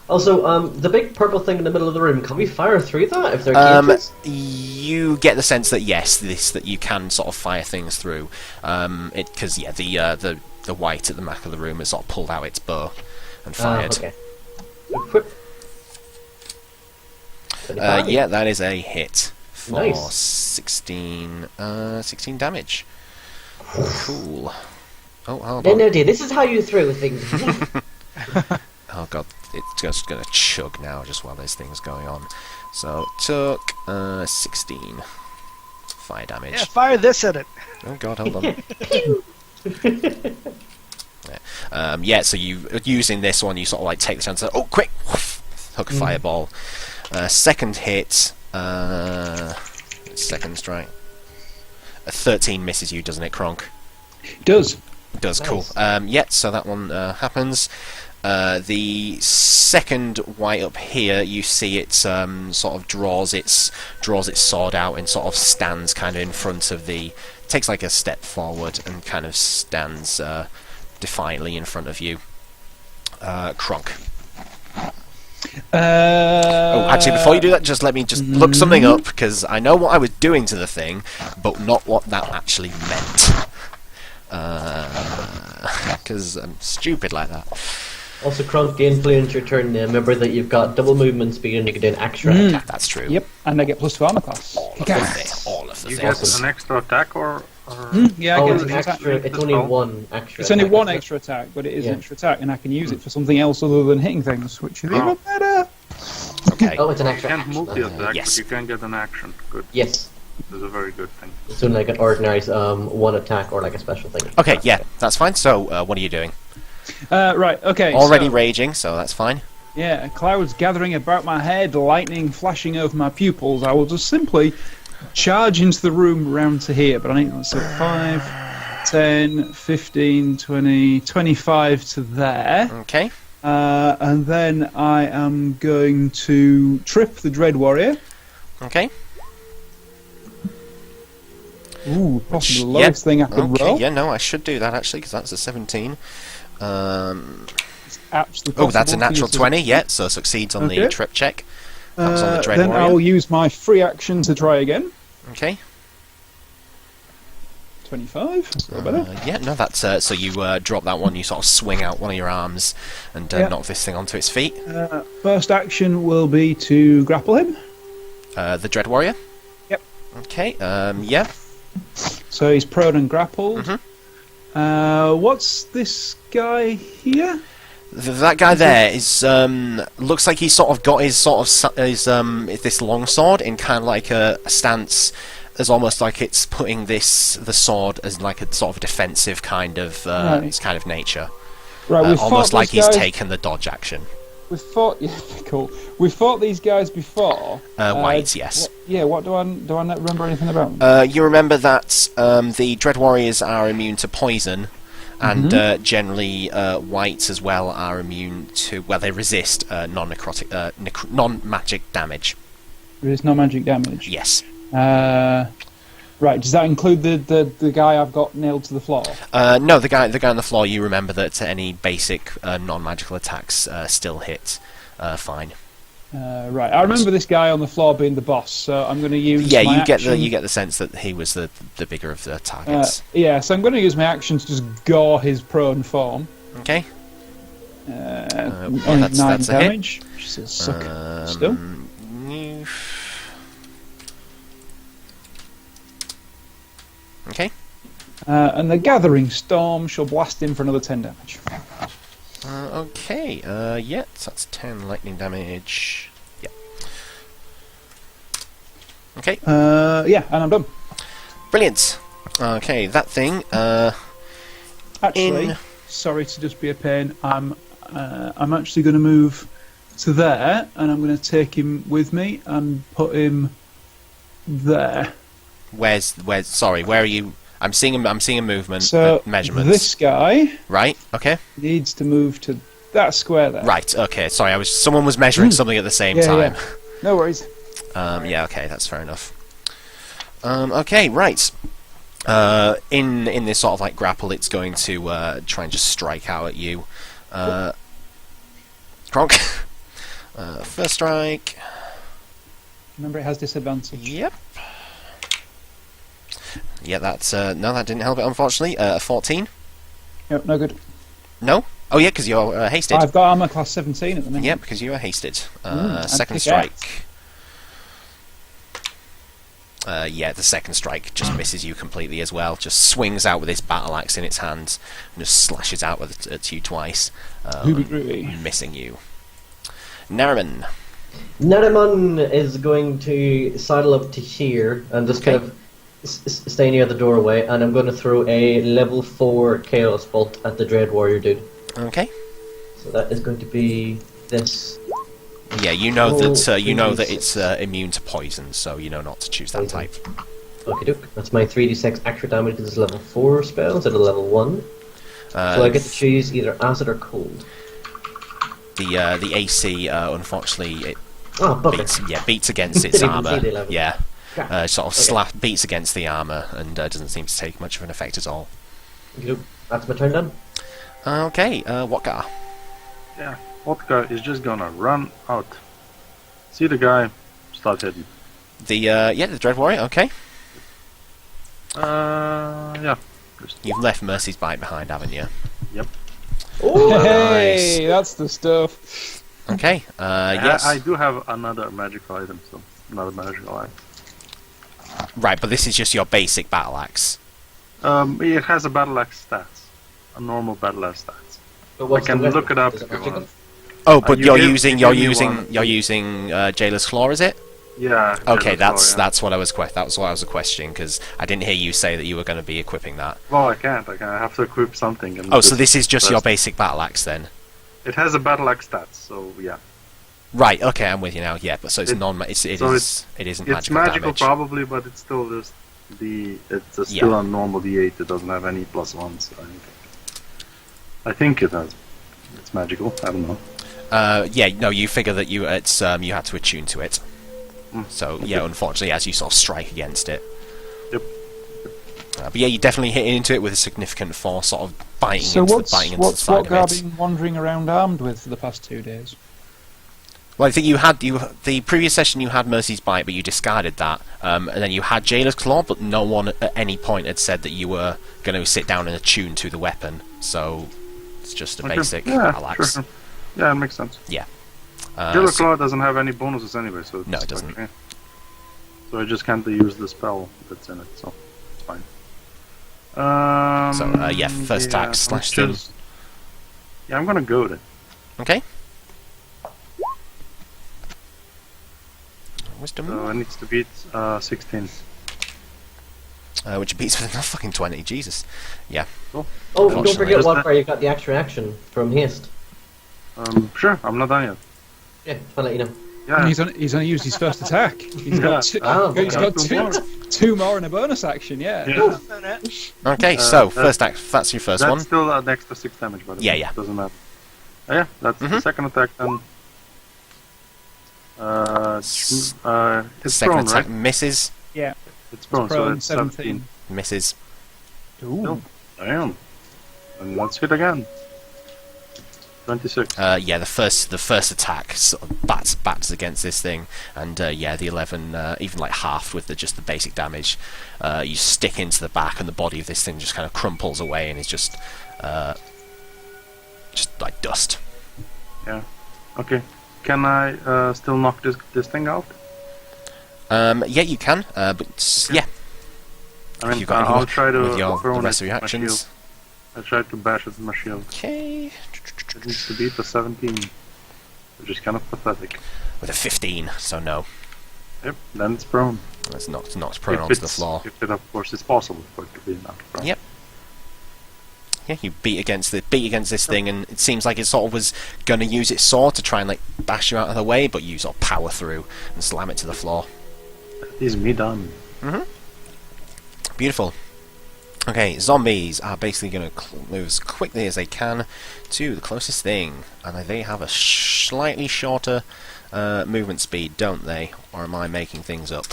Also, the big purple thing in the middle of the room, can we fire through that if they're cages? You get the sense that yes, that you can sort of fire things through. Because yeah, the white at the back of the room has sort of pulled out its bow and fired. Okay. Equip. 25. Yeah, that is a hit for Nice. 16 damage. Cool. Oh, hold No, on. no, dear, this is how you throw things. Oh god, it's just gonna chug now just while this thing's going on. So took 16 fire damage. Yeah, fire this at it. Oh god, hold on. Yeah, so you using this one, you sort of like take the chance. Oh, quick! Hook a fireball. Second hit. Second strike. A 13 misses you, doesn't it, Kronk? Does. Does. Nice. Cool. Yeah, so that one happens. The second white up here, you see it sort of draws its sword out and sort of stands kind of in front of the... Takes like a step forward and kind of stands defiantly in front of you. Kronk. Oh, actually, before you do that, just let me just look something up, because I know what I was doing to the thing, but not what that actually meant. Because I'm stupid like that. Also, Kronk, gameplay on your turn, remember that you've got double movement speed and you can do an extra attack. That's true. Yep, and I get plus 2 armor class. All of the You things. get an extra attack or Yeah, I Oh, get it's an an extra extra. attack. It's only one extra. It's only attack, one isn't it? extra attack, but it is Yeah. an extra attack, and I can use it for something else other than hitting things, which is even better. Okay. Oh, it's an you extra. can't action. multi-attack, yes. but you can get an action. Good. Yes. This is a very good thing. It's only like an ordinary one attack or like a special thing. Okay, yeah, that's fine. So, what are you doing? Right, okay. Already so, raging, so that's fine. yeah, clouds gathering about my head, lightning flashing over my pupils. I will just simply charge into the room round to here, but I need, so 5, 10, 15, 20, 25 to there. Okay. And then I am going to trip the Dread Warrior. Okay. Ooh, possibly the yeah, lowest thing I could Okay, roll. yeah, no, I should do that actually, because that's a 17. Absolutely Oh, that's a possible to natural use 20, yeah, so succeeds on the Okay. trip check. That was on the Dread then Warrior. I will use my free action to try again. Okay. 25, that's a little better. Yeah, no, that's so you drop that one, you sort of swing out one of your arms and Yeah. knock this thing onto its feet. First action will be to grapple him. The Dread Warrior? Yep. Okay, yeah. So he's prone and grappled. Mhm. What's this guy here? That guy there is looks like he's sort of got his this long sword in kind of like a stance, as almost like it's putting the sword as like a sort of defensive kind of Right. its kind of nature, Right, we've almost fought like these he's guys- taken the dodge action. We've fought, yeah, cool. We've fought these guys before. Whites, yes. What do I not remember anything about them? You remember that the Dread Warriors are immune to poison, and generally whites as well are immune to, well, they resist non-necrotic, non-magic damage. There is no magic damage. Yes. Right, does that include the guy I've got nailed to the floor? No, the guy on the floor. You remember that any basic non-magical attacks still hit fine. Right, I remember this guy on the floor being the boss, so I'm going to use. Yeah, my you get action. the sense that he was the bigger of the targets. Yeah, so I'm going to use my action to just gore his prone form. Okay. Only that's 9 a hit. damage, which is a suck still. Okay. And the Gathering Storm shall blast him for another 10 damage. Okay. Yeah, so that's 10 lightning damage. Yeah. Okay. Yeah, and I'm done. Brilliant. Okay, that thing. Actually, sorry to just be a pain. I'm actually going to move to there, and I'm going to take him with me and put him there. Where's? Sorry, where are you? I'm seeing a movement. So measurements. this guy Right. Okay. needs to move to that square there. Right. Okay. Sorry, someone was measuring something at the same Yeah, time. yeah. No worries. Yeah. Okay, that's fair enough. Okay. Right. In this sort of like grapple, it's going to try and just strike out at you. Kronk. First strike. Remember, it has disadvantage. Yep. Yeah, that's no, that didn't help it, unfortunately. 14. Yep, no good. No. Oh yeah, because you're hasted. I've got armor class 17 at the minute. Yeah, because you are hasted. I'd Second kick strike. Yeah, the second strike just misses you completely as well. Just swings out with his battle axe in its hand and just slashes out at you twice, missing you. Nariman. Nariman is going to sidle up to here and just kind of stay near the doorway, and I'm going to throw a level 4 Chaos Bolt at the Dread Warrior dude. Okay. So that is going to be this. Yeah, you know that it's immune to poison, so you know not to choose that Poison. type. Okay, doke. That's my 3d6 extra damage. This is level 4 spell instead of level 1. So I get to choose either acid or cold. The AC, unfortunately, it Bugger. beats against its Didn't even see armor. the level. Yeah, Crap. sort of beats against the armor and doesn't seem to take much of an effect at all. Okay, doke. That's my turn done. Okay, Waka. Yeah, Vodka is just gonna run out. See the guy, start hitting. The Dread Warrior. Okay, Yeah. you've left Mercy's Bite behind, haven't you? Yep. Hey, that's the stuff. Okay. Yes. I do have another magical item, so another magical item. Right, but this is just your basic battle axe. It has a battle axe stats, a normal battle axe stats. But I what's can the look it up Is if it you want. magical? Oh, but you you're give- using you you're give me using one. Jailer's Claw, is it? Yeah. Okay, that's all, yeah. that's what I was questioning because I didn't hear you say that you were going to be equipping that. Well, I can't. I have to equip something. And Oh, so this is just your basic battle axe then? It has a battle axe stats, so yeah. Right. Okay, I'm with you now. Yeah, but so it's It- non. It so isn't It's magical magical damage. probably, but it's still just it's still a normal D8. It doesn't have any plus ones. I think it has. It's magical. I don't know. Yeah. No, you figure that you had to attune to it. Mm. So yeah, unfortunately, as you sort of strike against it. Yep. But yeah, you definitely hit into it with a significant force, sort of biting So into what's the side what of Gar it. been wandering around armed with for the past 2 days? Well, I think the previous session you had Mercy's Bite, but you discarded that, and then you had Jailer's Claw, but no one at any point had said that you were going to sit down and attune to the weapon. So it's just a Okay. basic Yeah, battle axe. sure. Yeah, it makes sense. So- Killer Claw doesn't have any bonuses anyway, so No, it it's doesn't. okay. So I just can't use the spell that's in it, so it's fine. yeah, first attack, let's slash through. Yeah, I'm gonna go then. Okay. Wisdom, So it needs to beat 16. which beats with a fucking 20. Jesus. Yeah. Oh, don't Unfortunately. forget Just Wildfire, you got the extra action from haste. Sure, I'm not done yet. Yeah, just want to let you know. Yeah. And he's only used his first attack. He's got two, he's got two more and a bonus action. Yeah. Yeah. Okay, so first act. That's your first That's one. still an extra 6 damage, by the way. Yeah, yeah. Doesn't matter. Yeah, that's the second attack then. It's Second prone, attack right? misses. Yeah. It's prone, so Prone, it's 17. 17. Misses. Ooh. Damn. And let's hit again. 26. Yeah, the first attack sort of bats against this thing, and yeah, the 11, even like half with just the basic damage, you stick into the back, and the body of this thing just kind of crumples away, and is just like dust. Yeah. Okay. Can I still knock this thing out? Yeah, you can, but yeah. I mean, You've got I'll try to with the throw rest of your my shield. actions. I tried to bash it with my shield. Okay. It needs to beat a 17, which is kind of pathetic. With a 15, so no. Yep, then it's prone. It's knocked prone If onto the it's- floor. If it, of course, is possible for it to be knocked prone. Yep. Yeah, you beat against this thing, and it seems like it sort of was going to use its sword to try and like bash you out of the way, but you sort of power through and slam it to the floor. That is me done. Beautiful. Okay, zombies are basically going to move as quickly as they can to the closest thing, and they have a slightly shorter movement speed, don't they? Or am I making things up?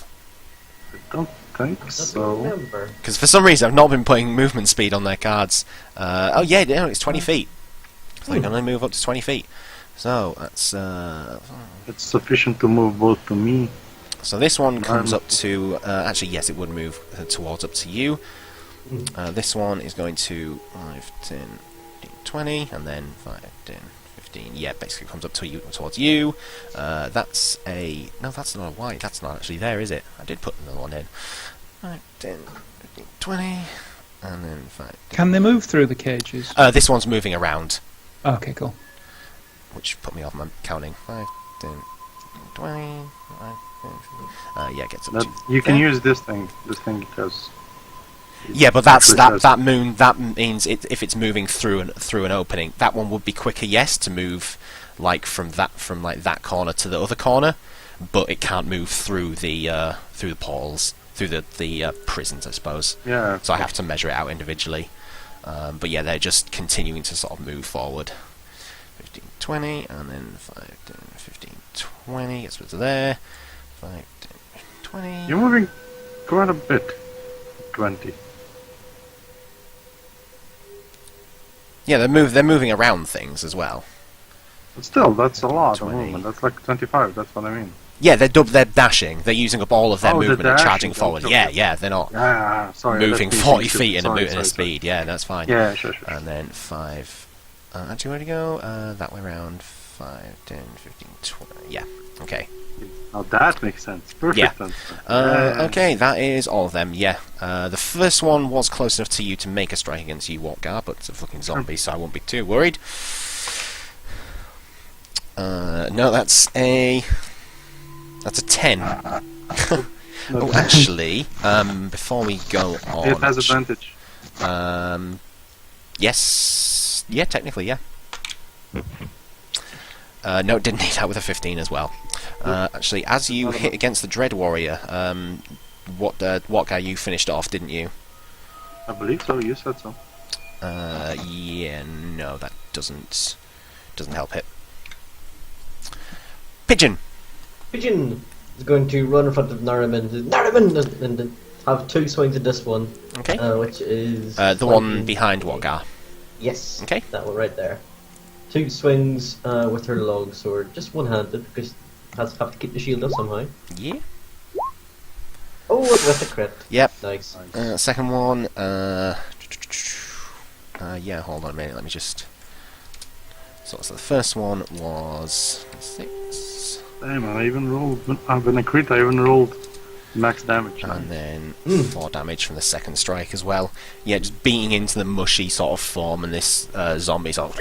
I don't think Don't so. remember. Because for some reason I've not been putting movement speed on their cards. Oh yeah, no, it's 20 feet. So they can only move up to 20 feet. So that's It's sufficient to move both to me. so this one comes up to actually yes, it would move towards up to you. This one is going to 5, 10, 15, 20, and then 5, 10, 15. Yeah, basically comes up to you towards you. That's a no, that's not a white. That's not actually there, is it? I did put another one in. 5, 10, 15, 20, and then 5. Can they move through the cages? This one's moving around, Okay, cool. which put me off my counting. 5, 10, 20. 5, 10, yeah, gets up That, to you can there. use this thing because. Yeah, but that's actually says- that means if it's moving through an opening, that one would be quicker, yes, to move like from that corner to the other corner, but it can't move through the portals, through the prisons, I suppose. Yeah. So I have to measure it out individually. But yeah, they're just continuing to sort of move forward. 15, 20, and then 5, 10, 15, 20 gets rid of there. 5, 10, 20. You're moving quite a bit. 20. Yeah, they're moving around things as well. But still, that's a lot of 20. movement. That's like 25. That's what I mean. Yeah, they're dashing. They're using up all of their Oh, they're movement and charging dashing. forward. Okay. Yeah, they're not Yeah. Sorry. moving that's 40 stupid. feet in Sorry, a sorry. speed. Yeah, that's fine. Yeah, sure. And then 5. Actually, where to go? That way around. 5, 10, 15, 20. Yeah, okay. Now that makes sense. Perfect Yeah. sense. Okay, that is all of them, yeah. The first one was close enough to you to make a strike against you, Walkgar, but it's a fucking zombie, so I won't be too worried. No, that's a 10. Oh, actually, before we go on... It has advantage. Yes. Yeah, technically, yeah. No, it didn't need that with a 15 as well. Actually, as you hit against the Dread Warrior, what guy you finished off, didn't you? I believe so. You said so. Yeah, no, that doesn't help it. Pigeon. Pigeon is going to run in front of Nariman, and have 2 swings at this one. Okay. Which is The one behind Walkgar. Yes. Okay. That one right there. 2 swings with her long sword, just one-handed because have to keep the shield up somehow. Yeah. Oh, with a crit. Yep. Nice. Second one. Yeah. Hold on a minute. Let me just. So the first one was 6, Damn, I even rolled. I've been a crit. I even rolled max damage. and then 4 damage from the second strike as well. Yeah, just beating into the mushy sort of form, and this zombie sort of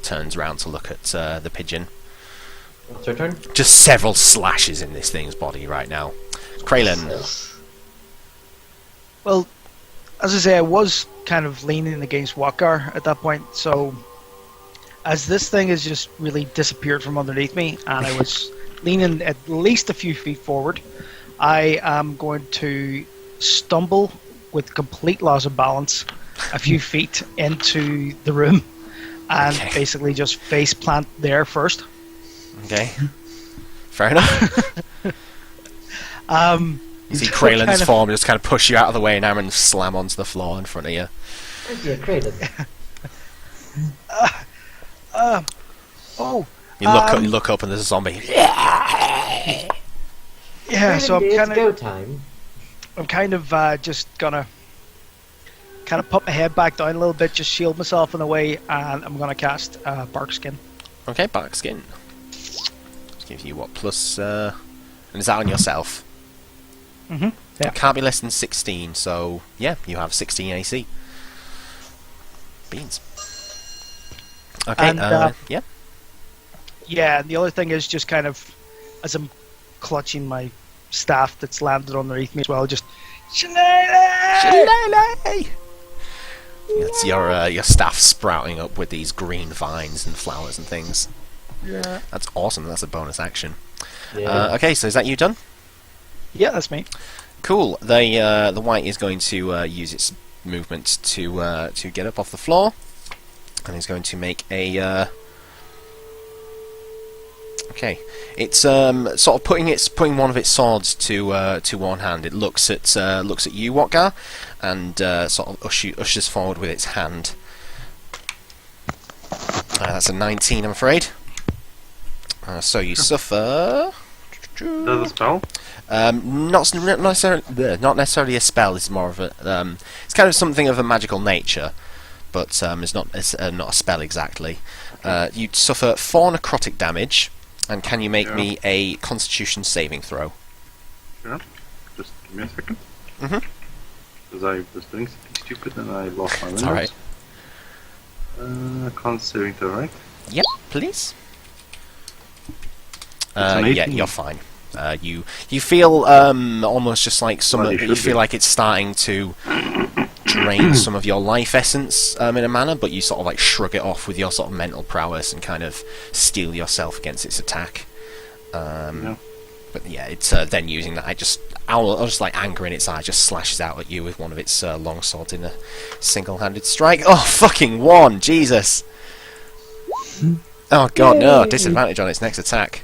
turns around to look at the pigeon. What's your turn? Just several slashes in this thing's body right now. Kraylan. Well, as I say, I was kind of leaning against Walkar at that point, so as this thing has just really disappeared from underneath me, and I was leaning at least a few feet forward, I am going to stumble with complete loss of balance a few feet into the room, and Okay. basically just face plant there first. Okay. Fair enough. You see Kraylan's kind of- form just kind of push you out of the way, and Aaron slam onto the floor in front of you. Yeah, Kraden. Oh. You look up and there's a zombie. Yeah. So Really, I'm it's go time. kind of just gonna kind of put my head back down a little bit, just shield myself in a way, and I'm gonna cast Bark Skin. Okay, bark skin. Just gives you what plus? And is that on yourself? Mm-hmm. Yeah. It can't be less than 16. So yeah, you have 16 AC. Beans. Okay. And, yeah. Yeah, and the other thing is just kind of, as I'm clutching my staff that's landed underneath me as well, just Shillelagh! It's your staff sprouting up with these green vines and flowers and things. Yeah. That's awesome. That's a bonus action. Yeah. Okay, so is that you done? Yeah, that's me. Cool. The white is going to use its movement to get up off the floor, and is going to make a. Okay, it's sort of putting one of its swords to one hand. It looks at you, Watgar, and sort of ushers forward with its hand. That's a 19, I'm afraid. So you suffer. Does a spell? Not necessarily a spell. It's more of a. It's kind of something of a magical nature, but it's not a spell exactly. You suffer 4 necrotic damage, and can you make me a Constitution saving throw? Sure. Just give me a second. Mhm. Because I was doing something stupid and I lost my It's windows. alright. Con saving throw, right? Yep, please. an Yeah, 18. you're fine. You feel almost just like Well, you you should feel be. like it's starting to drain some of your life essence in a manner, but you sort of like shrug it off with your sort of mental prowess and kind of steel yourself against its attack. Yeah. But yeah, it's then using that. Just like anger in its eye, just slashes out at you with one of its long swords in a single-handed strike. Oh, fucking 1! Jesus! Oh god, no! Disadvantage on its next attack.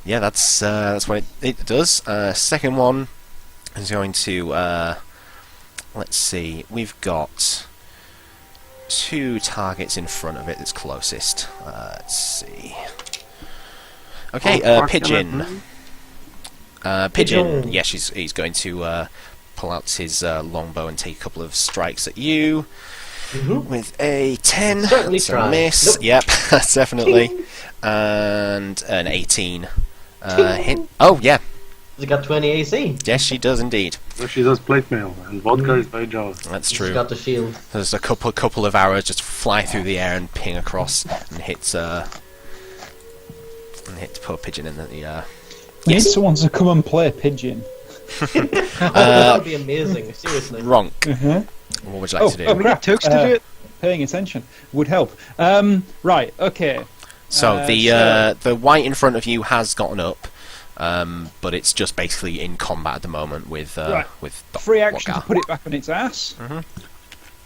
Yeah, that's what it does. Second one is going to. Let's see. We've got 2 targets in front of it. That's closest. Let's see. Okay, pigeon. Pigeon. Yeah, he's going to pull out his longbow and take a couple of strikes at you with a 10. Certainly That's a try. miss. Nope. Yep, that's definitely. And an 18. Hit. Oh yeah, Has it got 20 AC? yes, she does indeed. So she does plate mail, and vodka is by Jaws. That's She's true. got the shield. There's a couple of arrows just fly through the air and ping across and hit poor pigeon in the. We need Yes. someone to come and play pigeon. That would be amazing, seriously. Ronk. Uh-huh. What would you like to do? oh, We crap. get Tooks to do it. Paying attention would help. Right, okay. So the white in front of you has gotten up, but it's just basically in combat at the moment with Right. with Free action to Watgar. put it back on its ass. Mhm.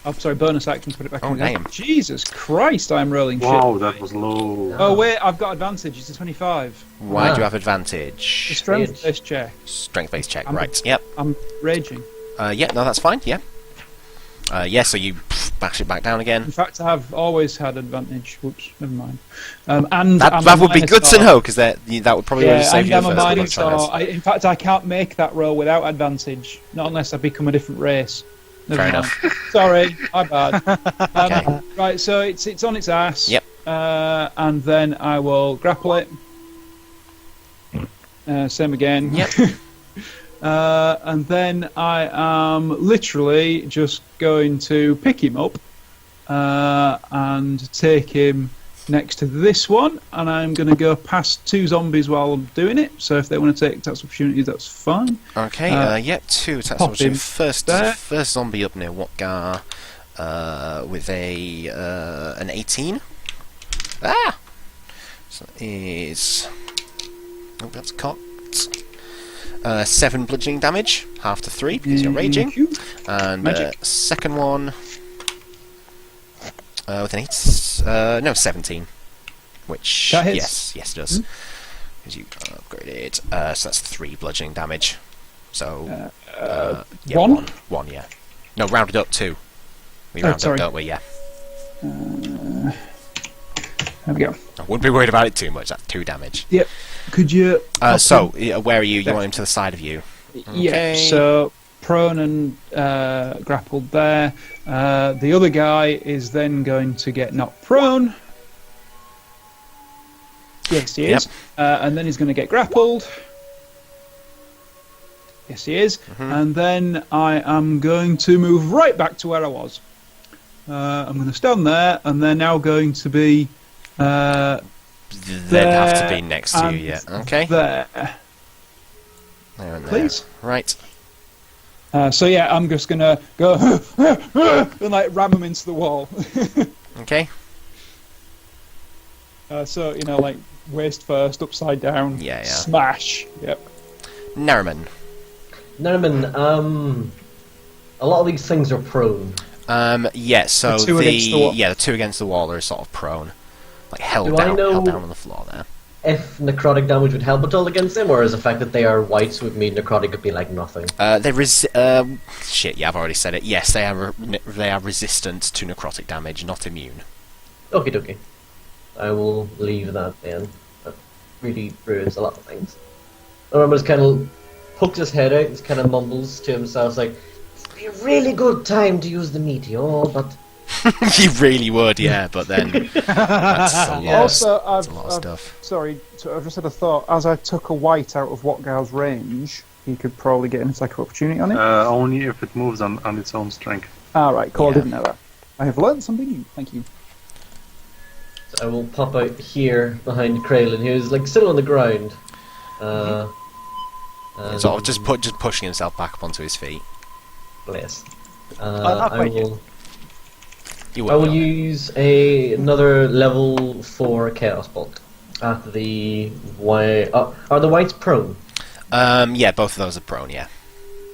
Oh, sorry, bonus action to put it back Oh, on its damn. ass. Jesus Christ, I'm rolling Wow, shit. that was low. Oh, wait, I've got advantage. It's a 25. Why do you have The advantage? strength-based check. Strength-based check. I'm- Right. Yep. I'm raging. Yeah. No, that's fine. Yeah. Yeah. So you bash it back down again. In fact, I have always had advantage. Whoops, never mind. And I'm That a would be good to Minotaur. know because that would probably Yeah, save and you I'm the a first couple of Minotaur. tries. In fact, I can't make that roll without advantage. Not unless I become a different race. Never Fair mind. enough. Sorry, my bad. Okay. Right, so it's on its ass. Yep. And then I will grapple it. Same again. Yep. And then I am literally just going to pick him up and take him next to this one, and I'm going to go past 2 zombies while I'm doing it. So if they want to take attacks opportunities, that's fine. Okay. Yeah. 2 attacks. pop him First there. zombie up near Watgar with an 18. Ah. So it is. Oh, that's cocked. 7 bludgeoning damage, half to 3 because you're raging. Thank you. And Magic. second one with an 8. No, 17. Which That hits. yes, it does. Because you upgraded. So that's 3 bludgeoning damage. So yeah, 1? 1, yeah. No, rounded up 2. We Oh, round up, sorry. don't we? Yeah. There we go. I wouldn't be worried about it too much. That's 2 damage. Yep. Could you? So, where are you? You want him to the side of you? Yeah. Okay. So prone and grappled there. The other guy is then going to get knocked prone. Yes, he is. And then he's going to get grappled. Yes, he is. And then I am going to move right back to where I was. I'm going to stand there, and they're now going to be. They'd have to be next to you, yeah. Okay. There. There and there. Please. Right. So yeah, I'm just going to go and like ram them into the wall. Okay. So, like waist first, upside down, Yeah. smash. Yep. Nariman. Nariman, a lot of these things are prone. Yeah, so The two against the wall. the 2 against the wall are sort of prone. Like held Do I down know- on the floor there. If necrotic damage would help at all against them, or is the fact that they are whites would mean necrotic would be like nothing? Shit, yeah, I've already said it. Yes, they are resistant to necrotic damage, not immune. Okie dokie. I will leave that then. That really ruins a lot of things. Norman just kind of pokes his head out and kind of mumbles to himself, like, "It'd be a really good time to use the meteor, but..." You really would, yeah, but then that's a lot, Also, that's a lot of stuff. Sorry, I've just had a thought. As I took a white out of Watgow's range, he could probably get an attack of opportunity on it. Only if it moves on its own strength. Right, cool. yeah. I didn't know that. I have learned something new. Thank you. So I will pop out here behind Kraylin, who's like still on the ground. And Sort of just pushing himself back up onto his feet. Bless. not I quite yet. will. You I will will. use another level 4 Chaos Bolt at the white. Are the whites prone? Yeah, both of those are prone. Yeah.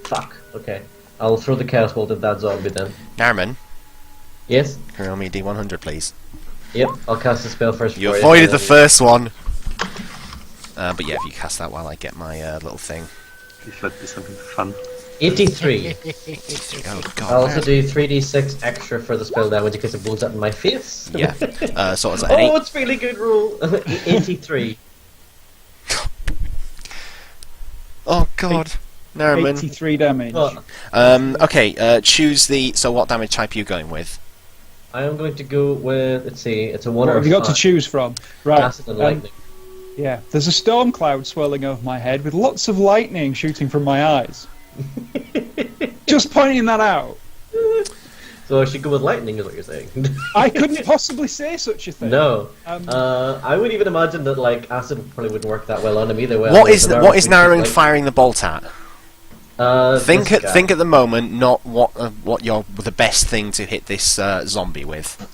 Fuck. Okay. I'll throw the Chaos Bolt at that zombie then. Nariman, Yes. can you roll me a D100, please? Yep. I'll cast the spell first. You for avoided the and then- first one. But yeah, if you cast that while I get my little thing. Please let me something fun. 83. Oh I'll god. also do 3d6 extra for the spell damage in case it blows up in my face. Yeah. So it's an Oh, 8. it's really good roll. 83. Oh god. Nariman. 83 damage. Well, Okay, choose the... So what damage type are you going with? I am going to go with, let's see, it's a 1 What or have you got to 5. choose from? Right. Acid and lightning. Yeah, there's a storm cloud swirling over my head with lots of lightning shooting from my eyes. Just pointing that out. So I should go with lightning, is what you're saying? I couldn't possibly say such a thing. No. Um, I would even imagine that like acid probably wouldn't work that well on him either. What is Nariman firing the bolt at? Think this guy. at the moment, not what your the best thing to hit this zombie with.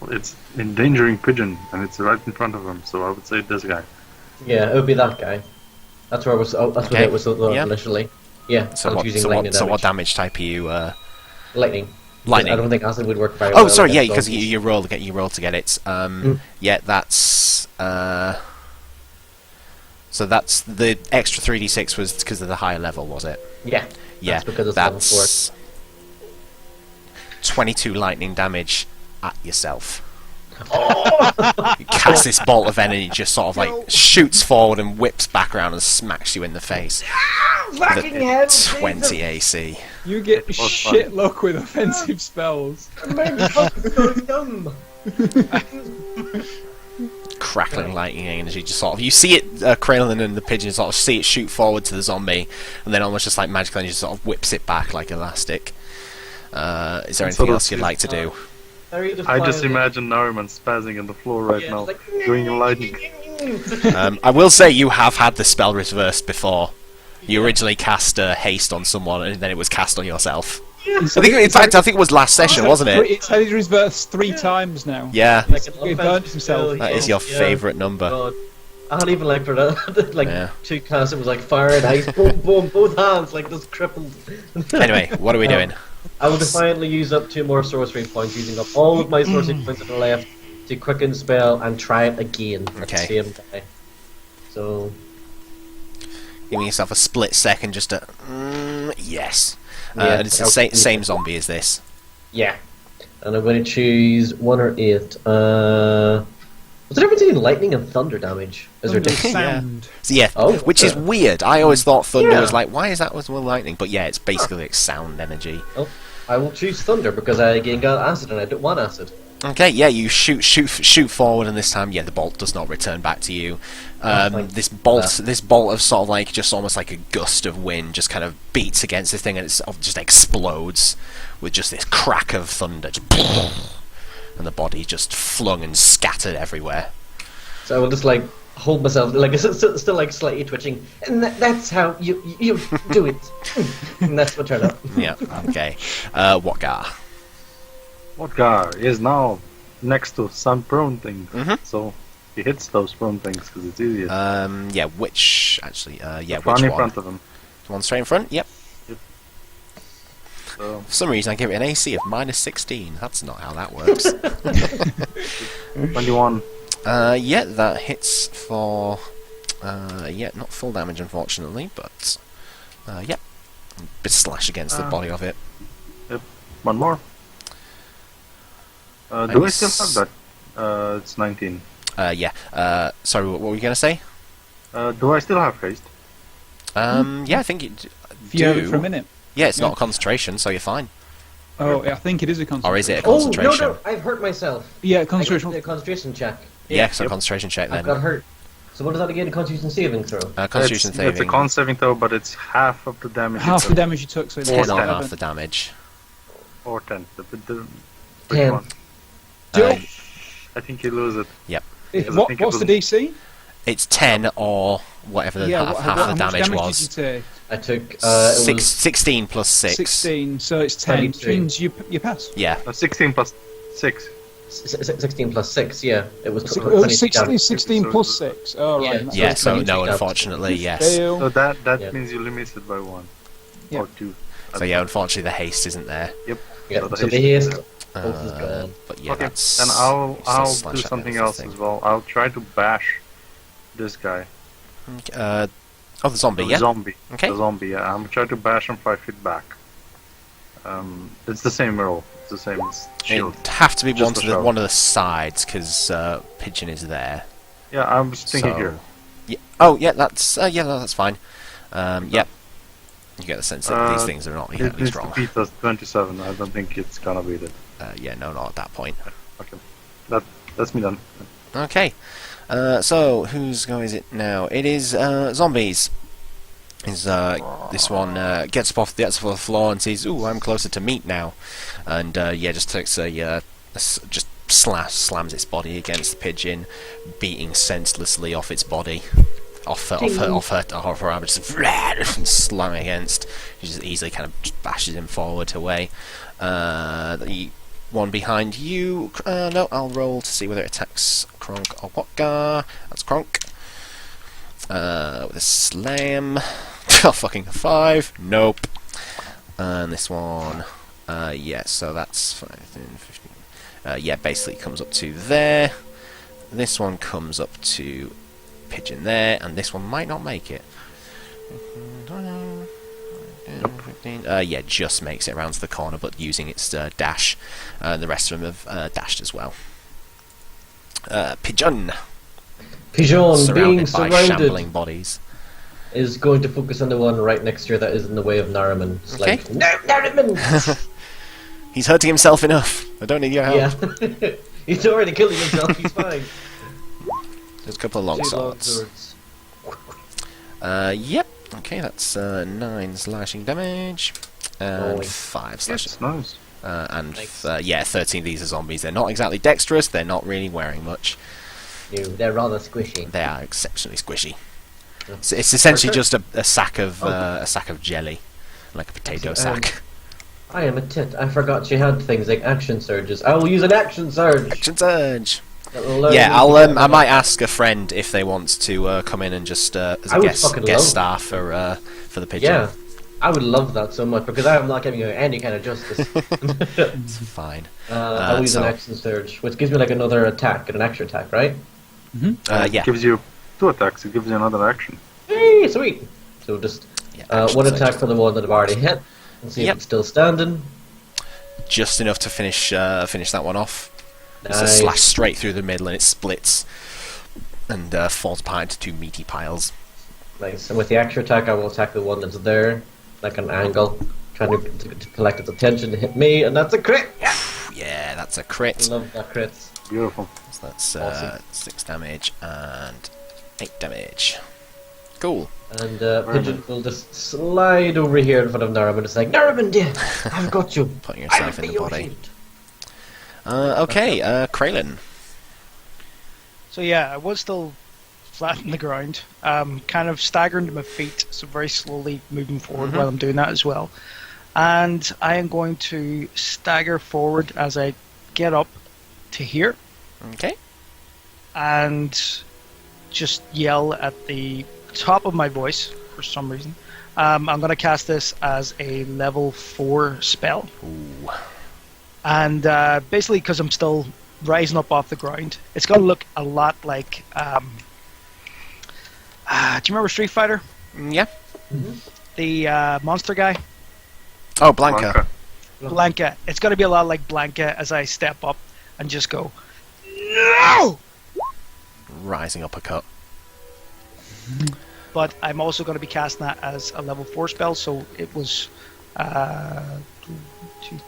Well, it's endangering pigeon, and it's right in front of him. So I would say this guy. Yeah, it would be that guy. That's where I was. That's Okay. what it was Yeah. initially. Yeah. So I was what? using So lightning what? So what damage. damage type are you? Lightning. Lightning. I don't think acid would work very well. Oh, sorry, yeah, against because you roll to get it. Mm. Yeah, that's. So that's the extra 3d6 was because of the higher level, was it? Yeah. Yeah, That's because it's level that's 22 lightning damage at yourself. You cast this bolt of energy, just sort of like shoots forward and whips back around and smacks you in the face. Fucking With a hell, 20 AC. You get was shit luck with offensive spells. Crackling lightning energy, just sort of you see it, Kralin and the pigeon sort of see it shoot forward to the zombie, and then almost just like magical energy sort of whips it back like elastic. Is there anything Sort of else you'd like to do? I just imagine Nariman spazzing on the floor right Yeah, now, like- doing lightning. I will say you have had the spell reversed before. You originally cast haste on someone, and then it was cast on yourself. I think, in fact, I think it was last session, wasn't it? It's had his reverse 3 times now. Yeah, Like, he burnt himself. that is your Yeah. favourite number. God. I don't even like for that. Like Yeah. 2 casts, it was like fire and ice, boom, boom, both hands, like just crippled. Anyway, what are we doing? I will defiantly use up 2 more sorcery points, using up all of my sorcery points that are left to quicken spell and try it again. Okay. Same guy. So Giving yourself a split second just to... yes. Yeah, and it's the same zombie as this. yeah. and I'm going to choose 1 or 8. What's the difference between lightning and thunder damage? Is there Thunder difference? sound. So yeah, Oh, which is okay. weird. I always thought thunder Yeah. was like, why is that with lightning? But yeah, it's basically like sound energy. Oh, I will choose thunder because I again got acid and I don't want acid. Okay, yeah, you shoot forward, and this time, yeah, the bolt does not return back to you. thank This bolt of sort of like just almost like a gust of wind just kind of beats against this thing, and it sort of just explodes with just this crack of thunder, just and the body just flung and scattered everywhere. So I will just like hold myself, like it's still like slightly twitching, and that's how you do it. And that's what turned up. Yeah, okay. What guy? What guy is now next to some prone thing? Mhm. So he hits those prone things because it's easier. Yeah, which actually, yeah, One which in one? front of him. The one straight in front? Yep. So For some reason, I give it an AC of -16. That's not how that works. 21. Yeah, that hits for. Yeah, not full damage, unfortunately, but. Yeah. Bit slash against the body of it. One more. Do I still have that? It's 19. Yeah. Sorry, what were you going to say? Do I still have haste? Yeah, I think you If you have it do. for a minute. Yeah, it's Yeah. not concentration, so you're fine. Oh, I think it is a concentration. Or is it a Oh concentration? no, I've hurt myself. Yeah, I got concentration. a concentration check. Yeah, so concentration check I've got then. hurt. So what is that again? A constitution saving throw. Constitution It's a saving. con saving throw, but it's half of the damage. Half you the took, damage you took, so it's 10 or 11. half the damage. or 10. Which 10. one? Uh, I think you lose it. Because I think it What's the was- DC? it's 10 or whatever the half how the much damage did was. you take? I took it was 16 plus 6. 16, so it's 10. 23. Means you pass. Yeah. 16 plus 6. 16 plus 6. Yeah, it was So, 26 damage. 16 plus 6. Oh, Yeah, right. that's Yeah, right. so 23 no, damage. unfortunately, yes. Fail. So that Yeah. means you limit it by 1. Yeah. Or 2. So yeah, unfortunately the haste isn't there. Yeah, So the so the haste- haste. Both is gone. But yeah, Okay, that's. and I'll slash do that something against else the thing. as well. I'll try to bash this guy. Okay, the zombie, The yeah? zombie. Okay. The zombie, yeah. I'm trying to bash him 5 feet back. It's the same roll. It's the same shield. It'd have to be Just a shove. one of the sides, because Pigeon is there. Yeah, I'm just thinking So- here. Yeah. Oh, yeah, that's no, that's fine. Yeah. You get the sense that these things are not It inherently needs to strong. beat us 27. I don't think it's gonna beat it. Yeah, no, not at that point. Okay. That's me done. Okay. So whose go is it now? It is zombies. This one gets up off the floor and says, "Ooh, I'm closer to meat now," and yeah, just takes just slams its body against the pigeon, beating senselessly off its body, off her arm, just slam against. She just easily kind of just bashes him forward away. The one behind you. No, I'll roll to see whether it attacks Kronk or Wotgar. That's Kronk. With a slam. Oh, fucking 5. Nope. And this one. Yeah, so that's 5, 10, 15. Yeah, basically it comes up to there. This one comes up to Pigeon there, and this one might not make it. 15. Yeah, just makes it around to the corner, but using its dash. The rest of them have dashed as well. Pigeon, Pigeon, being surrounded by surrounded, shambling bodies. is going to focus on the one right next to her that is in the way of Nariman. It's Okay. like, no, Nariman! He's hurting himself enough. I don't need your help. Yeah. He's already killing himself, he's fine. There's a couple of long Two swords. Yep. Okay, that's 9 slashing damage and Oh, 5 slashing. Yes, nice. And Nice. yeah, 13 of these are zombies. They're not exactly dexterous. They're not really wearing much. No, they're rather squishy. They are exceptionally squishy. Yeah. It's essentially Okay. just a sack of jelly, like a potato sack. I am a tit. I forgot she had things like action surges. I will use an action surge. Action surge. That'll allow Yeah, me I'll to get I might ask a friend if they want to come in and just as I a would guest fucking guest love- star for the pigeon. Yeah, I would love that so much because I am not giving her any kind of justice. It's fine. I'll use an so- action surge, which gives me like another attack and an extra attack, right? Yeah. It gives you 2 attacks. It gives you another action. Hey, sweet. So just Yeah, action one surge. attack for the one that I've already hit, and see Yep. if it's still standing. just enough to finish that one off. It's a Nice. slash straight through the middle, and it splits and falls apart into two meaty piles. Nice. And with the extra attack, I will attack the one that's there, like an angle, trying to collect its attention to hit me, and that's a crit. Yeah, that's a crit. Love that crit. Beautiful. So that's Awesome. 6 damage and 8 damage. Cool. And Pigeon will just slide over here in front of Naraman and it's like, Naraman, dear, I've got you. Putting I'll yourself in be the your body. shield. Okay, Kraylin. So yeah, I was still flat on the ground, kind of staggering to my feet, so very slowly moving forward while I'm doing that as well. And I am going to stagger forward as I get up to here Okay. and just yell at the top of my voice for some reason. I'm going to cast this as a level 4 spell. Ooh. And basically, because I'm still rising up off the ground, it's going to look a lot like. Do you remember Street Fighter? Yeah. The monster guy, Oh, Blanca. Blanca. It's going to be a lot like Blanca as I step up and just go, no! Rising uppercut. But I'm also going to be casting that as a level 4 spell, so it was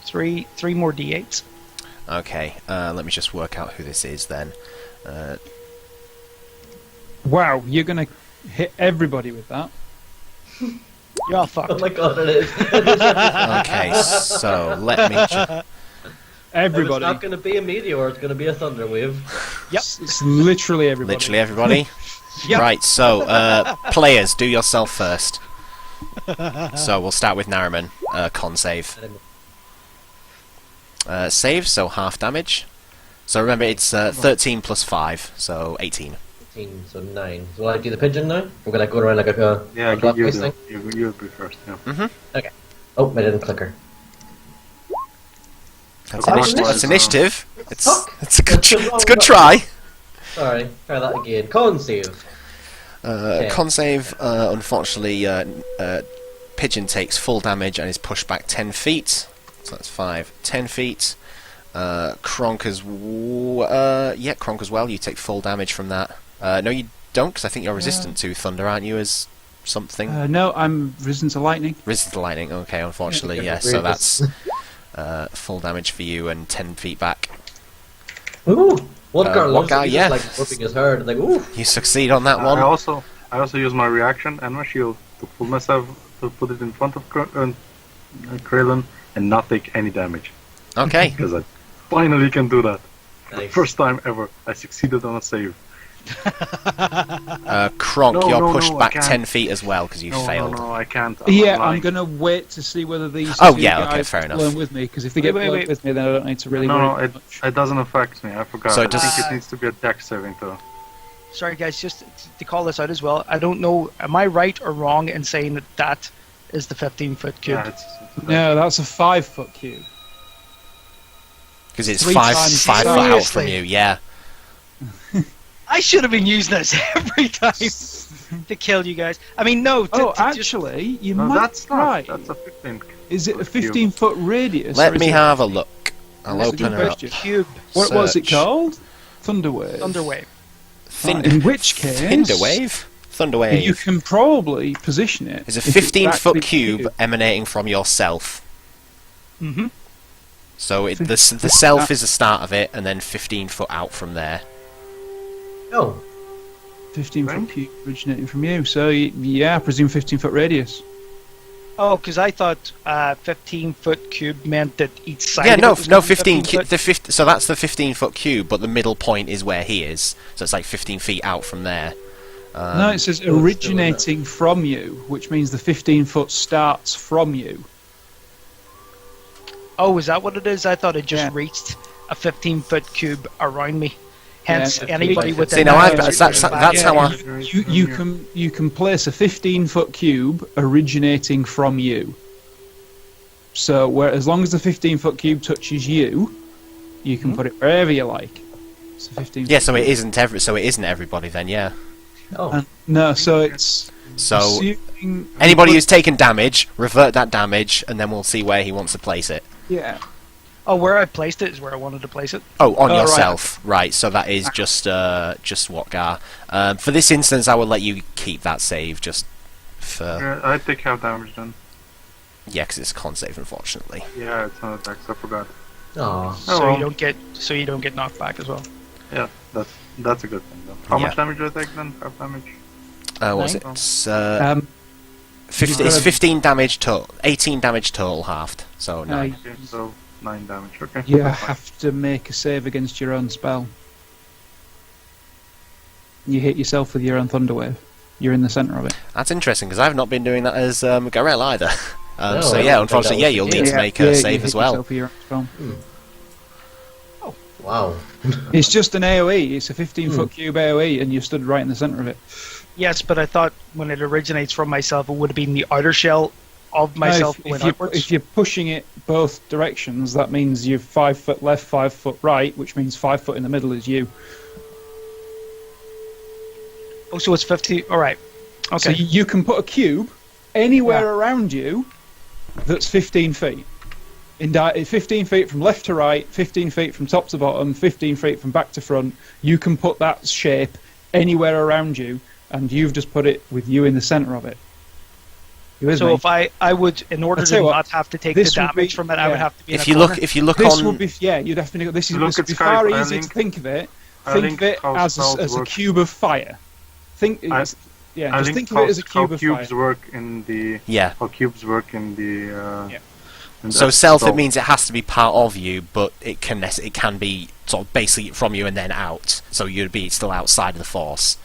3 more d8s. Okay, let me just work out who this is then. Wow, you're gonna hit everybody with that. You're all Oh fucked. my god, it is. Okay, so let me just... Everybody. It's not going to be a meteor, it's going to be a thunder wave. Yep. It's literally everybody. Literally everybody? Yep. Right, so, players, do yourself first. So, we'll start with Naraman. Con save. Save, so half damage. So remember, it's 13 plus 5, so 18. 18, so 9. So will I do the pigeon now? We're going to go around like a Yeah, clock you face do. thing? You be first. Yeah. Oh, I didn't click her. That's, Oh, initiative. nice. That's initiative. It's Fuck. it's a good That's the wrong it's a good button. try. Sorry, try that again. Con save. Okay. Con save. Unfortunately, Pigeon takes full damage and is pushed back 10 feet. So that's 5, 10 feet. Kronk as yeah, Kronk as well. You take full damage from that. No, you don't, because I think you're resistant to thunder, aren't you? As something No, I'm resistant to lightning. resistant to lightning. Okay, unfortunately, Yeah, yeah. okay, So great. that's full damage for you and 10 feet back. Ooh! One guy one loves guy, it. He's yeah. just like whooping his hard. Like, ooh! You succeed on that I one. also use my reaction and my shield to pull myself to put it in front of Krillin and not take any damage Okay. because I finally can do that. Nice. First time ever, I succeeded on a save. Kronk, No, you're no, pushed no, I back can't. 10 feet as well because you No, failed. no, I can't. Yeah, I'm lying. gonna wait to see whether these Oh, two yeah, okay, guys fair enough. learn with me, because if they get Wait, blown wait. with me, then I don't need to really No, worry no, much. it doesn't affect me. I forgot. So I it think just- it needs to be a dex saving throw. Sorry, guys, just to call this out as well. I don't know, am I right or wrong in saying that that is the 15-foot cube? Yeah, it's No, that's a 5-foot cube. Because it's 3 5 times 5 foot out from Seriously? you, yeah. I should have been using this every time to kill you guys. I mean, no. Oh, just, actually, you no, might that's be not. right. That's a 15. Is it a foot cube. 15-foot radius? or Let is me it- have a look. I'll That's a open good her up. question. cube What was it Search. called? Thunderwave. Thunderwave. In which case, Thunderwave? Thunderwave. you can probably position it. It's a if it's 15-foot actually cube emanating from yourself. Mm-hmm. So the self is the start of it, and then 15 foot out from there. Oh, 15-foot Right. cube originating from you. So, yeah, I presume 15-foot radius. Oh, because I thought 15-foot cube meant that each side. Yeah, of no, it was no, gonna be 15. 15 foot. So that's the 15-foot cube, but the middle point is where he is. So it's like 15 feet out from there. No, it says still in originating from you, which means the 15-foot starts from you. Oh, is that what it is? I thought it just Yeah. reached a 15-foot cube around me. Hence, Yeah. anybody See, within See, now that I've- is that's back. how I- You can place a 15-foot cube originating from you. So where as long as the 15-foot cube touches you, you can put it wherever you like. It's a 15. Yeah, so it isn't everybody then. Yeah. oh, No, so it's So assuming anybody who's taken damage, revert that damage, and then we'll see where he wants to place it. yeah. Oh, where I placed it is where I wanted to place it. Oh, on Oh, right. yourself, right? So that is just Watgar. For this instance, I will let you keep that save just for Yeah, I take half damage then. because it's a con save, unfortunately. Yeah, it's not attack, so I forgot. Aw. So well. you don't get knocked back as well. Yeah, that's a good thing though. How Yeah. much damage do I take then? Half damage? What was Nine? it? It's, Um, 50, it's 15 damage total, 18 damage total halved. So 9. Okay, so 9 damage. Okay. you that's fine. have to make a save against your own spell. You hit yourself with your own thunder wave. You're in the centre of it. That's interesting because I've not been doing that as Garel either. No, So I yeah, don't think unfortunately, that yeah, was you'll the need case. to make a you save hit as well. yourself with your own spell. Wow. It's just an AoE. It's a 15-foot cube AoE, and you stood right in the centre of it. Yes, but I thought when it originates from myself, it would have been the outer shell of myself If going you- outwards. if you're pushing it both directions, that means you're 5 foot left, 5 foot right, which means 5 foot in the middle is you. Oh, so it's 50. All right. Okay. So you can put a cube anywhere around you that's 15 feet. 15 feet from left to right, 15 feet from top to bottom, 15 feet from back to front. You can put that shape anywhere around you, and you've just put it with you in the centre of it. You with So me? if I would, in order I'll tell to you what, not have to take the this would damage be- from it, I would yeah. have to be in If a you corner. look This on, would be, you'd have to. This Look would at be Skype, far I easier to link- think of it. I Think link of it how as spells a work. cube of fire. Think, I just link think of it as a how cube of fire. cubes work in the yeah. how cubes work in the in So that self, it spell. means it has to be part of you, but it can be sort of basically from you and then out. So you'd be still outside of the force.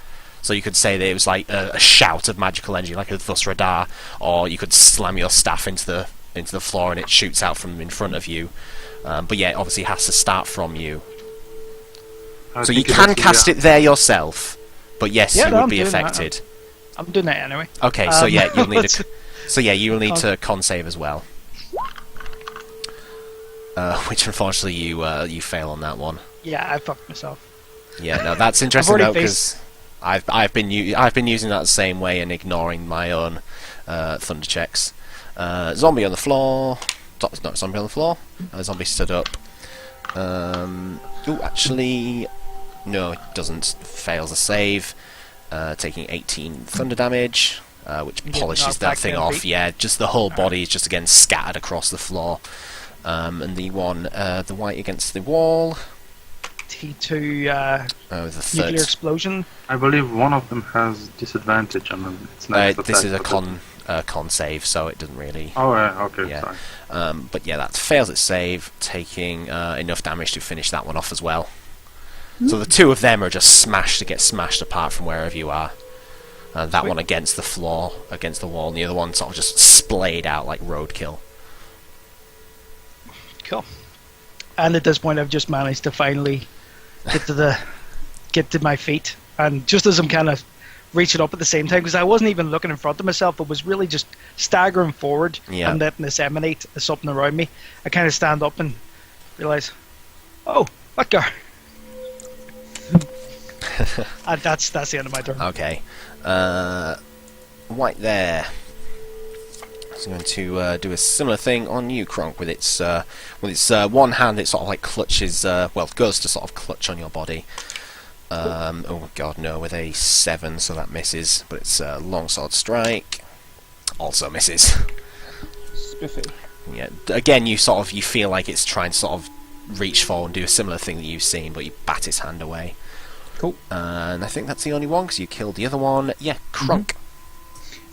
So you could say that it was like a shout of magical energy, like a Thus Radar, or you could slam your staff into the floor and it shoots out from in front of you. But yeah, it obviously has to start from you. I So you think can it's- cast it there yourself, but yes, Yeah, you no, would I'm be doing that. affected. I'm doing that anyway. Okay, so yeah, you'll need let's- you will need to con save as well. Which unfortunately you fail on that one. Yeah, I fucked myself. Yeah, no, that's interesting already though because I've been using that the same way and ignoring my own thunder checks. Zombie on the floor. Not zombie on the floor. Zombie stood up. Actually, no, it doesn't. Fails a save, taking 18 thunder damage, which You get polishes knocked that back thing down, off. Pete. Yeah, just the whole body is just again scattered across the floor. And the white against the wall. T2 The third. nuclear explosion. I believe one of them has disadvantage on its next This is a attack, con save, so it doesn't really. Oh, yeah, okay, Yeah. sorry. But yeah, that fails its save, taking enough damage to finish that one off as well. So the two of them are just smashed apart from wherever you are. That Sweet. one against the floor, against the wall, and the other one sort of just splayed out like roadkill. Cool. And at this point, I've just managed to finally get to my feet, and just as I'm kind of reaching up at the same time, because I wasn't even looking in front of myself, but was really just staggering forward Yeah. and letting this emanate as something around me. I kind of stand up and realize, oh, that guy. And that's the end of my turn. Okay. White there. It's going to do a similar thing on you, Kronk, with its one hand. It sort of like clutches, goes to sort of clutch on your body. Oh god, no, with a 7, so that misses. But it's a longsword strike, also misses. Spiffy. Yeah, again, you feel like it's trying to sort of reach forward and do a similar thing that you've seen, but you bat its hand away. Cool. And I think that's the only one because you killed the other one. Yeah, Kronk.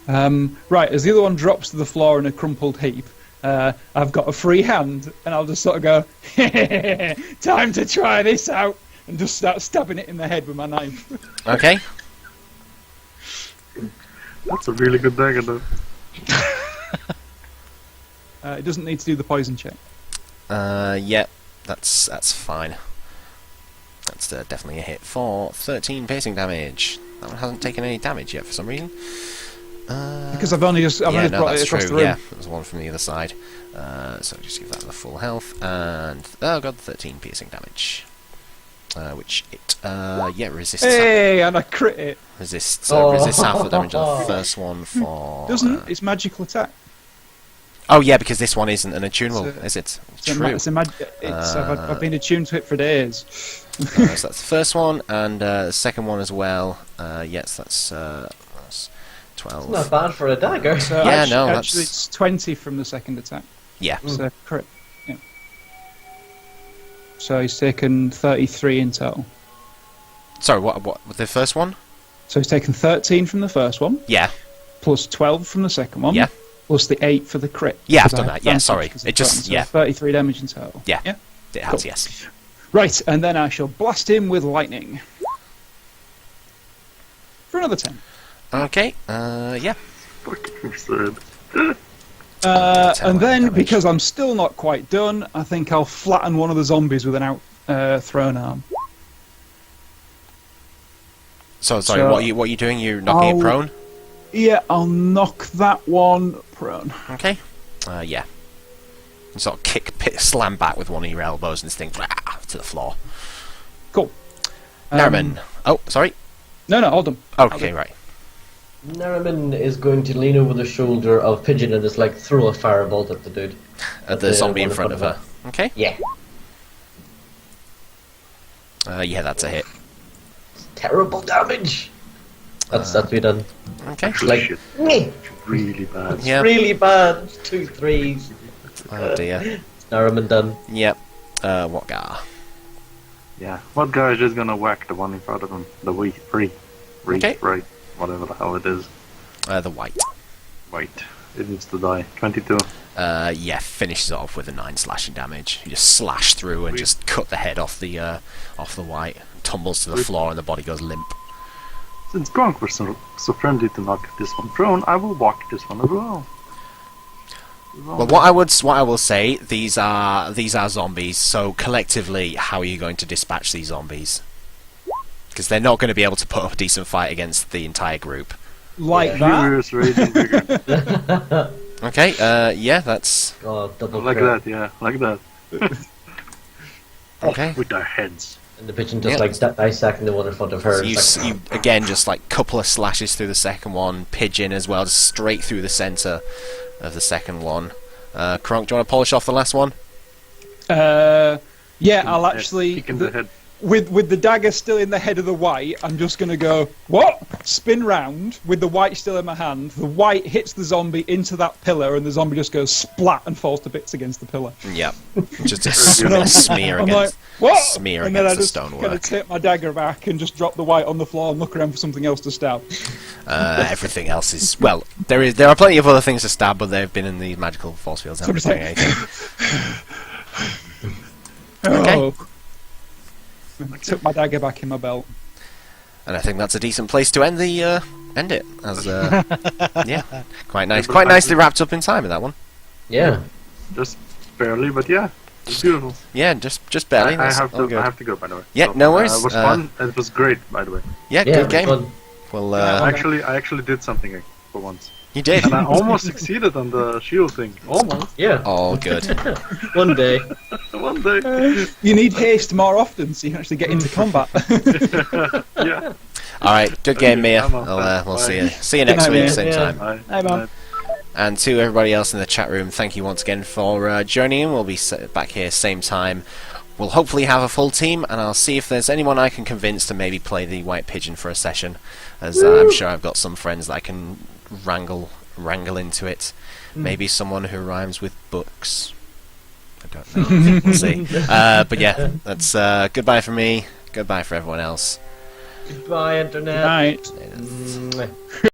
Right, as the other one drops to the floor in a crumpled heap, I've got a free hand, and I'll just sort of go, time to try this out, and just start stabbing it in the head with my knife. Okay. That's a really good dagger, though. It doesn't need to do the poison check. Yeah, that's fine. That's definitely a hit for 13 piercing damage. That one hasn't taken any damage yet for some reason. Because I've only just brought it that's across true. the room. Yeah, there was one from the other side. So just give that the full health, and oh god, 13 piercing damage, which it resists. Hey, and I crit it. Resists half the damage of the first one for. Doesn't. It's magical attack. Oh yeah, because this one isn't an attunable, It's a- is it? I've been attuned to it for days. So that's the first one, and the second one as well. Yes, that's 12. Not bad for a dagger. So Yeah, actually, no, actually that's- it's 20 from the second attack. Yeah. So crit. Yeah. So he's taken 33 in total. Sorry, what? The first one? So he's taken 13 from the first one, Yeah. plus 12 from the second one, Yeah. plus the 8 for the crit. Yeah, I've 'cause I done had that. Yeah, advantage sorry. 'cause It of just- button, so yeah. 33 damage in total. Yeah. Yeah. It has, Cool. yes. Right, and then I shall blast him with lightning. For another 10. Okay. Yeah. Fucking absurd. And then, damage. because I'm still not quite done, I think I'll flatten one of the zombies with an thrown arm. So sorry. So- what are you doing? You're knocking it I'll- prone. Yeah, I'll knock that one prone. Okay. Yeah. You sort of slam back with one of your elbows and this thing to the floor. Cool. Nariman. Oh, sorry. No, hold on. Okay, right. Nariman is going to lean over the shoulder of Pigeon and just like throw a firebolt at the dude. At the zombie in front of her. Okay. Yeah. Yeah, that's a hit. Terrible damage. That's me done. Okay. Actually, Like, shit. meh, Really bad. Yeah. really bad. 2 3s. Oh dear. Nariman done. Yep. What guy? Yeah. What guy is just gonna whack the one in front of him? The free. Okay. Right. Whatever the hell it is. The white. Wait. It needs to die. 22. Yeah, finishes it off with a 9 slashing damage. You just slash through and just cut the head off the white. Tumbles to the floor and the body goes limp. Since Gronk was so friendly to knock this one prone, I will walk this one as well. Well, what I will say, these are zombies. So collectively, how are you going to dispatch these zombies? Because they're not going to be able to put up a decent fight against the entire group. Like that. Furious, raging bigger. Okay. Yeah, that's Oh, double Like crit. that, yeah. Like that. okay. With their heads. And the pigeon just Yeah. like dissecting the one in front of her. So It's like, you again just like couple of slashes through the second one, pigeon as well, just straight through the center of the second one. Kronk, do you want to polish off the last one? Yeah, I'll actually... Kick in the head. With the dagger still in the head of the white, I'm just going to go, what? Spin round, with the white still in my hand. The white hits the zombie into that pillar, and the zombie just goes splat and falls to bits against the pillar. Yep. Just a smear I'm like, against what? smear And then I against the just kind stonework. of take my dagger back and just drop the white on the floor and look around for something else to stab. Everything else is well. There are plenty of other things to stab, but they've been in the magical force fields. Haven't Sort been of doing anything. Oh. I took my dagger back in my belt. And I think that's a decent place to end it. As yeah, quite nice, quite nicely wrapped up in time in that one. yeah. Just barely, but yeah. It's beautiful. Yeah, just barely. I That's have all to. good. I have to go, by the way. Yeah, no worries. It was fun. It was great, by the way. Yeah, Yeah, good it was game. fun. Well, I actually did something for once, you did. and I almost succeeded on the shield thing. Almost. Yeah. All good. One day. One day. You need haste more often so you can actually get into combat. Yeah. All right, good game, Mia. I'm off. We'll Bye. see you. See you next Good night, week, Mia. same Yeah. time. Bye. Hi, Mum. Bye. And to everybody else in the chat room, thank you once again for joining in. We'll be back here same time. We'll hopefully have a full team, and I'll see if there's anyone I can convince to maybe play the White Pigeon for a session, as I'm sure I've got some friends that I can wrangle into it. Maybe someone who rhymes with books. I don't know. We'll see. But yeah, that's goodbye for me. Goodbye for everyone else. Goodbye, Internet. Right. Mwah.